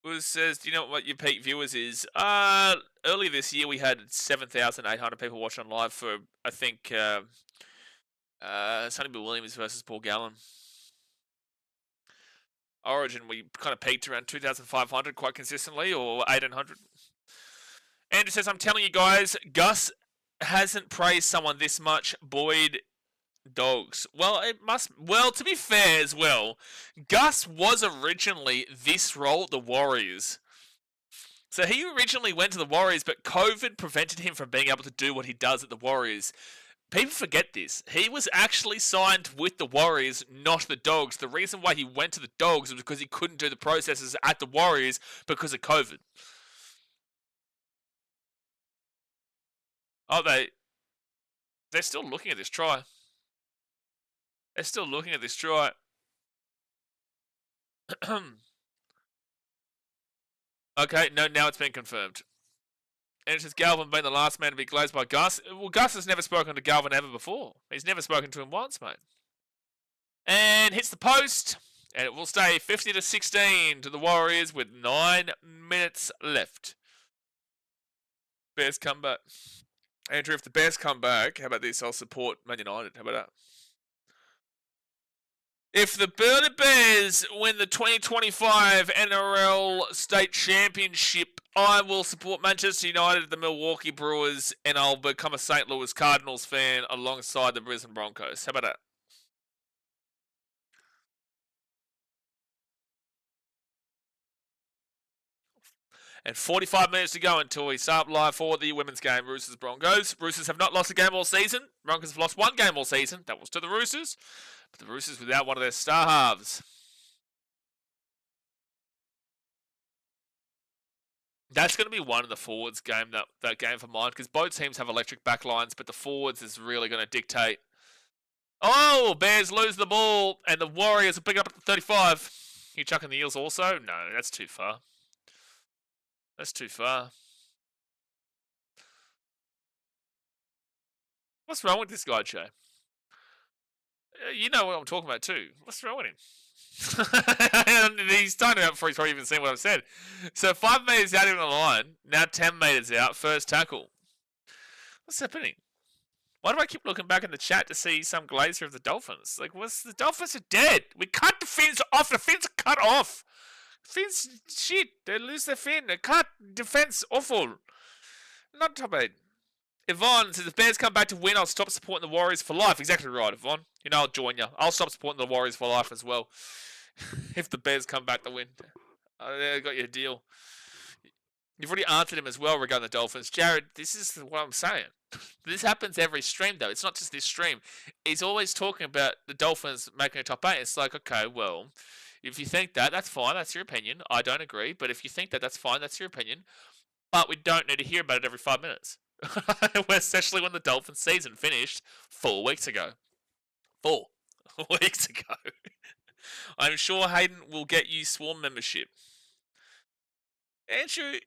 Who says, do you know what your peak viewers is? Earlier this year we had 7,800 people watching live for, I think, Sonny Bill Williams versus Paul Gallen. Origin, we kind of peaked around 2,500 quite consistently, or 1,800. Andrew says, I'm telling you guys, Gus hasn't praised someone this much. Boyd dogs. Well, to be fair as well, Gus was originally this role at the Warriors. So he originally went to the Warriors, but COVID prevented him from being able to do what he does at the Warriors. People forget this. He was actually signed with the Warriors, not the Dogs. The reason why he went to the Dogs was because he couldn't do the processes at the Warriors because of COVID. Oh, they're still looking at this try. They're still looking at this try. Okay, no, now it's been confirmed. And it's just Galvin being the last man to be glazed by Gus. Well, Gus has never spoken to Galvin ever before. He's never spoken to him once, mate. And hits the post. And it will stay 50-16 to the Warriors with 9 minutes left. Bears come back. Andrew, if the Bears come back, how about this? I'll support Man United. How about that? If the Burleigh Bears win the 2025 NRL State Championship, I will support Manchester United, the Milwaukee Brewers, and I'll become a St. Louis Cardinals fan alongside the Brisbane Broncos. How about that? And 45 minutes to go until we start live for the women's game, Roosters Broncos. Roosters have not lost a game all season. Broncos have lost one game all season. That was to the Roosters. But the Roosters without one of their star halves. That's going to be one of the forwards game, that game for mine, because both teams have electric backlines, but the forwards is really going to dictate. Oh, Bears lose the ball, and the Warriors will pick it up at the 35. You chucking the Eels also? No, that's too far. That's too far. What's wrong with this guy, Jay? You know what I'm talking about too. What's wrong with him? He's done it before he's probably even seen what I've said. So 5 meters out of the line. Now 10 meters out. First tackle. What's happening? Why do I keep looking back in the chat to see some glazer of the Dolphins? Like, the Dolphins are dead. We cut the fins off. The fins are cut off. Fins, shit. They lose their fin. They cut. Defense, awful. Not top 8. Yvonne says, if Bears come back to win, I'll stop supporting the Warriors for life. Exactly right, Yvonne. You know, I'll join you. I'll stop supporting the Warriors for life as well. If the Bears come back to win. I got your deal. You've already answered him as well regarding the Dolphins. Jared, this is what I'm saying. This happens every stream, though. It's not just this stream. He's always talking about the Dolphins making a top 8. It's like, okay, well, if you think that, that's fine. That's your opinion. I don't agree. But if you think that, that's fine. That's your opinion. But we don't need to hear about it every 5 minutes. Especially when the Dolphins season finished 4 weeks ago. 4 weeks ago. I'm sure Hayden will get you Swarm membership. Andrew,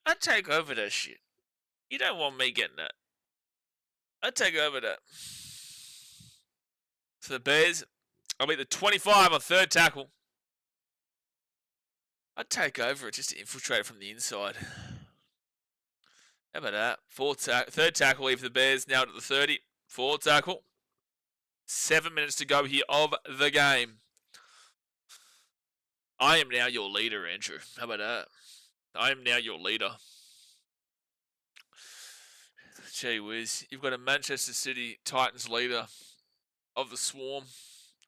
I take over that shit. You don't want me getting that. I take over that. So the Bears, I'll be the 25 on third tackle. I'd take over it just to infiltrate it from the inside. How about that? Third tackle here for the Bears, now at the 30. Fourth tackle. 7 minutes to go here of the game. I am now your leader, Andrew. How about that? I am now your leader. Gee whiz. You've got a Manchester City Titans leader of the Swarm.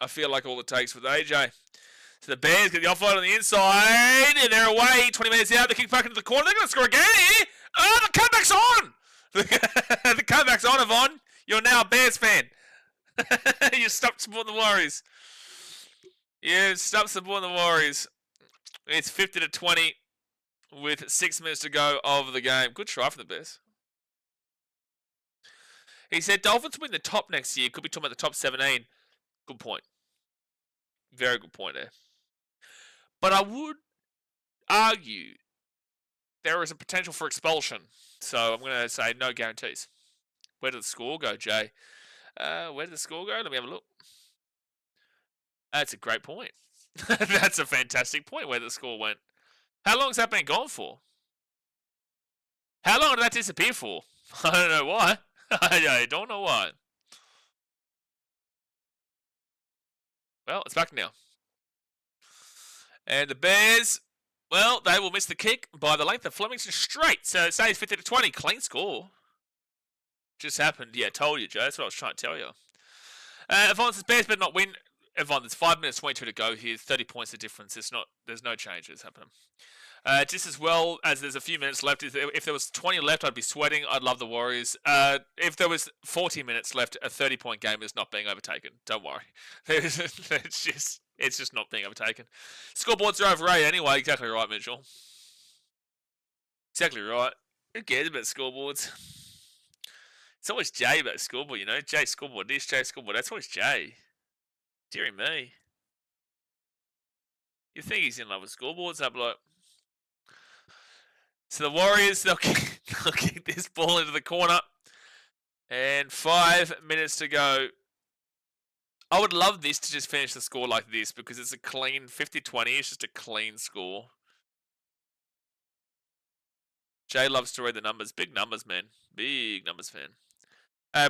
I feel like all it takes with AJ. So the Bears get the offload on the inside. And they're away. 20 minutes out. They kick back into the corner. They're going to score again. Oh, the comeback's on. The comeback's on, Yvonne. You're now a Bears fan. You stopped supporting the Warriors. Yeah, stop supporting the Warriors. It's 50-20 with 6 minutes to go of the game. Good try for the Bears. He said Dolphins win the top next year. Could be talking about the top 17. Good point. Very good point there. But I would argue there is a potential for expulsion. So I'm going to say no guarantees. Where did the score go, Jay? Where did the score go? Let me have a look. That's a great point. That's a fantastic point where the score went. How long has that been gone for? How long did that disappear for? I don't know why. I don't know why. Well, it's back now. And the Bears, well, they will miss the kick by the length of Flemington straight. So it stays 50-20. Clean score. Just happened. Yeah, told you, Joe. That's what I was trying to tell you. Yvonne says Bears better not win. Yvonne, there's 5 minutes 22 to go here. 30 points of difference. There's no changes happening. Just as well as there's a few minutes left. If there was 20 left, I'd be sweating. I'd love the Warriors. If there was 40 minutes left, a 30-point game is not being overtaken. Don't worry. It's just not being overtaken. Scoreboards are overrated anyway. Exactly right, Mitchell. Exactly right. Who cares about scoreboards? It's always Jay about scoreboard, you know. Jay scoreboard this, Jay scoreboard. That's always Jay. Deary me. You think he's in love with scoreboards, that bloke? So the Warriors, they'll kick this ball into the corner. And 5 minutes to go. I would love this to just finish the score like this because it's a clean 50-20. It's just a clean score. Jay loves to read the numbers. Big numbers, man. Big numbers fan.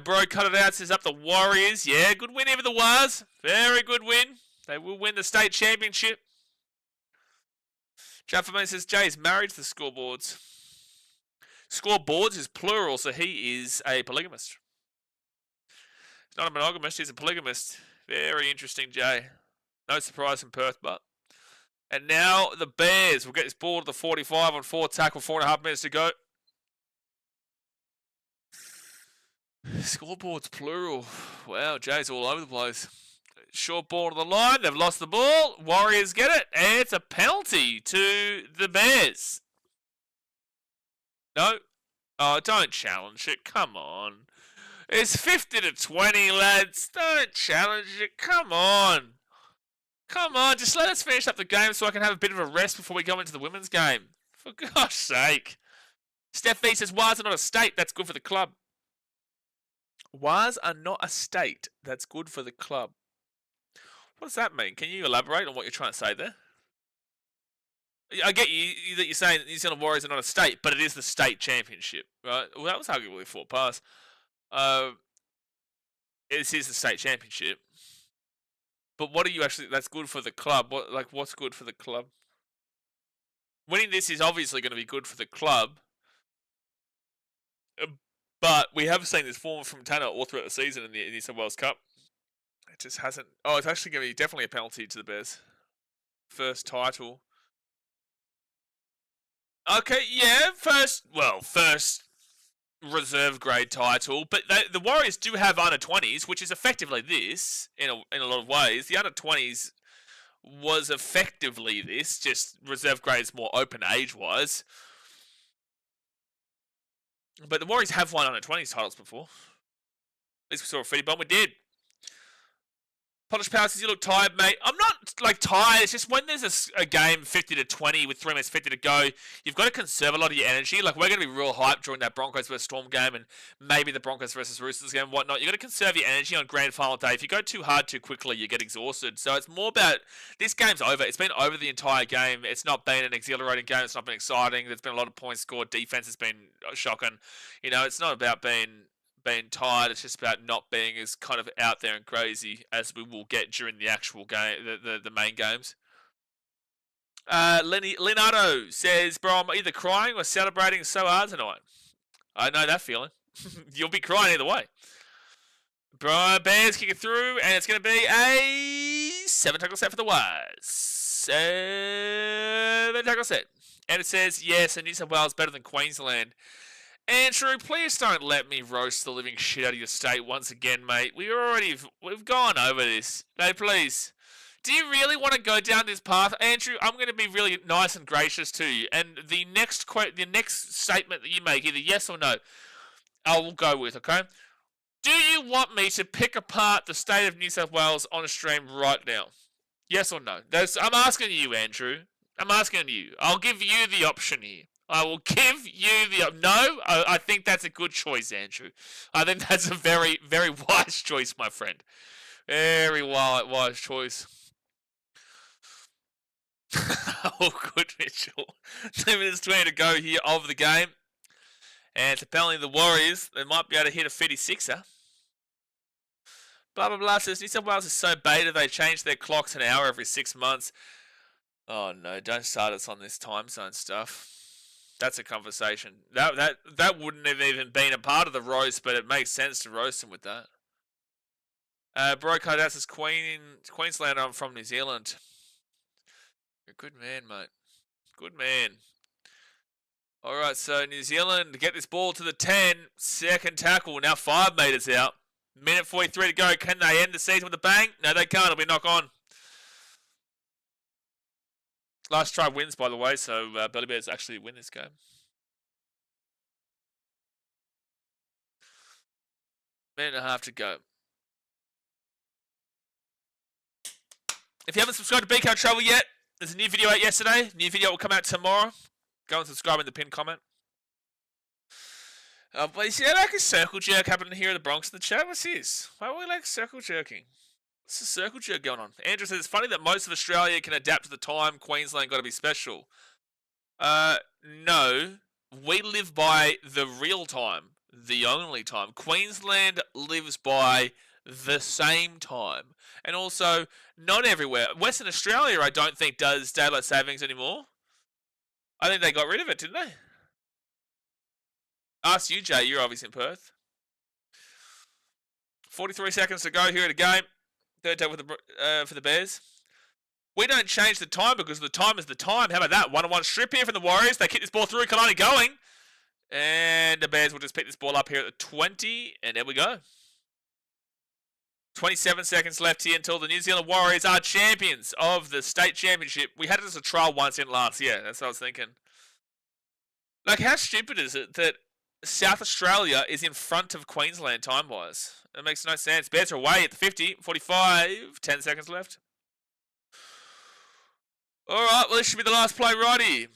Bro, cut it out. Says up the Warriors. Yeah, good win over the Wars. Very good win. They will win the state championship. Jafferman says Jay's married to the scoreboards. Scoreboards is plural, so he is a polygamist. He's not a monogamist, he's a polygamist. Very interesting, Jay. No surprise from Perth, but. And now the Bears will get this ball to the 45 on 4 tackle, 4.5 minutes to go. Scoreboard's plural. Wow, Jay's all over the place. Short ball to the line. They've lost the ball. Warriors get it. And it's a penalty to the Bears. No. Oh, don't challenge it. Come on. It's 50-20, lads. Don't challenge it. Come on. Come on. Just let us finish up the game so I can have a bit of a rest before we go into the women's game. For gosh sake. Steph V says, Wars are not a state. That's good for the club. Wars are not a state. That's good for the club. What does that mean? Can you elaborate on what you're trying to say there? I get you that you're saying that New Zealand Warriors are not a state, but it is the state championship, right? Well, that was arguably a 4 pass. This is the state championship. But what are you actually... That's good for the club. What's good for the club? Winning this is obviously going to be good for the club. But we have seen this form from Tanner all throughout the season in the New South Wales Cup. It just hasn't... Oh, it's actually going to be definitely a penalty to the Bears. First title. Okay, yeah, first reserve grade title, but the Warriors do have under 20s, which is effectively this in a lot of ways. The under 20s was effectively this, just reserve grade is more open age wise. But the Warriors have won under 20s titles before. At least we saw a Footy Bomb. We did. Polish Power says, you look tired, mate. I'm not, tired. It's just when there's a game 50-20 with 3 minutes 50 to go, you've got to conserve a lot of your energy. We're going to be real hyped during that Broncos versus Storm game and maybe the Broncos versus Roosters game and whatnot. You've got to conserve your energy on grand final day. If you go too hard too quickly, you get exhausted. So it's more about, this game's over. It's been over the entire game. It's not been an exhilarating game. It's not been exciting. There's been a lot of points scored. Defense has been shocking. It's not about being tired, it's just about not being as kind of out there and crazy as we will get during the actual game, the main games. Leonardo says, bro, I'm either crying or celebrating so hard tonight. I know that feeling. You'll be crying either way. Bro, Bears kick it through, and it's going to be a 7 tackle set for the Wires. 7 tackle set. And it says, yes, and New South Wales better than Queensland. Andrew, please don't let me roast the living shit out of your state once again, mate. We've gone over this. No, please. Do you really want to go down this path? Andrew, I'm going to be really nice and gracious to you. And the next statement that you make, either yes or no, I will go with, okay? Do you want me to pick apart the state of New South Wales on a stream right now? Yes or no? I'm asking you, Andrew. I'm asking you. I'll give you the option here. I will give you the... No, I think that's a good choice, Andrew. I think that's a very, very wise choice, my friend. Very wise choice. Oh, good, Mitchell. 2 minutes 20 to go here of the game. And apparently the Warriors, they might be able to hit a 56er. Blah, blah, blah says, New South Wales is so beta, they change their clocks an hour every 6 months. Oh, no, don't start us on this time zone stuff. That's a conversation. That wouldn't have even been a part of the roast, but it makes sense to roast him with that. Bro Cardas says, Queenslander, I'm from New Zealand. You're a good man, mate. Good man. Alright, so New Zealand get this ball to the 10. Second tackle, now 5 metres out. Minute 43 to go. Can they end the season with a bang? No, they can't. It'll be knock on. Last try wins, by the way, so Burleigh Bears actually win this game. Minute and a half to go. If you haven't subscribed to BKRtravel yet, there's a new video out yesterday. New video will come out tomorrow. Go and subscribe in the pinned comment. But you see like a circle jerk happening here in the Bronx in the chat? What's this? Why are we like circle jerking? What's the circle jerk going on? Andrew says, it's funny that most of Australia can adapt to the time. Queensland got to be special. No. We live by the real time. The only time. Queensland lives by the same time. And also, not everywhere. Western Australia, I don't think, does daylight savings anymore. I think they got rid of it, didn't they? Ask you, Jay. You're obviously in Perth. 43 seconds to go here at the game. Third take for the Bears. We don't change the time because the time is the time. How about that? 1-on-1 strip here from the Warriors. They kick this ball through. Kalani going. And the Bears will just pick this ball up here at the 20. And there we go. 27 seconds left here until the New Zealand Warriors are champions of the state championship. We had it as a trial once in last year. That's what I was thinking. Like, how stupid is it that South Australia is in front of Queensland time-wise? It makes no sense. Bears are away at the 50. 45. 10 seconds left. Alright, well, this should be the last play righty.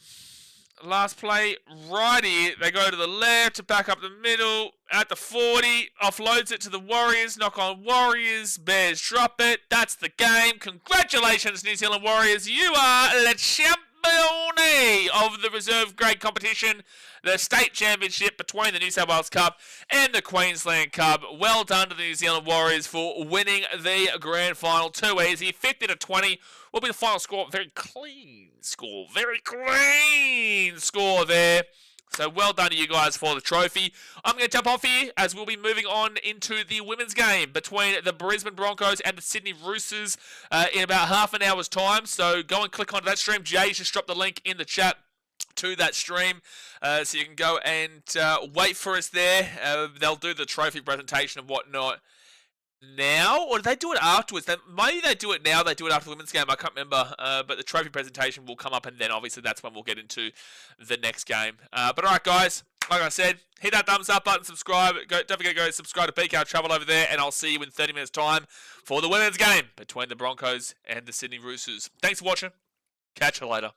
Last play righty. They go to the left, back up the middle, at the 40, offloads it to the Warriors, knock on Warriors, Bears drop it. That's the game. Congratulations, New Zealand Warriors. You are the champione of the reserve grade competition, the state championship between the New South Wales Cup and the Queensland Cup. Well done to the New Zealand Warriors for winning the grand final. Too easy. 50-20 will be the final score. Very clean score. Very clean score there. So well done to you guys for the trophy. I'm going to jump off here as we'll be moving on into the women's game between the Brisbane Broncos and the Sydney Roosters in about half an hour's time. So go and click onto that stream. Jay's just dropped the link in the chat to that stream, so you can go and wait for us there. They'll do the trophy presentation and whatnot now, or do they do it afterwards? Maybe they do it now. They do it after the women's game. I can't remember, but the trophy presentation will come up, and then obviously that's when we'll get into the next game. But all right, guys, like I said, hit that thumbs up button, subscribe. Don't forget to go subscribe to BKRtravel over there, and I'll see you in 30 minutes' time for the women's game between the Broncos and the Sydney Roosters. Thanks for watching. Catch you later.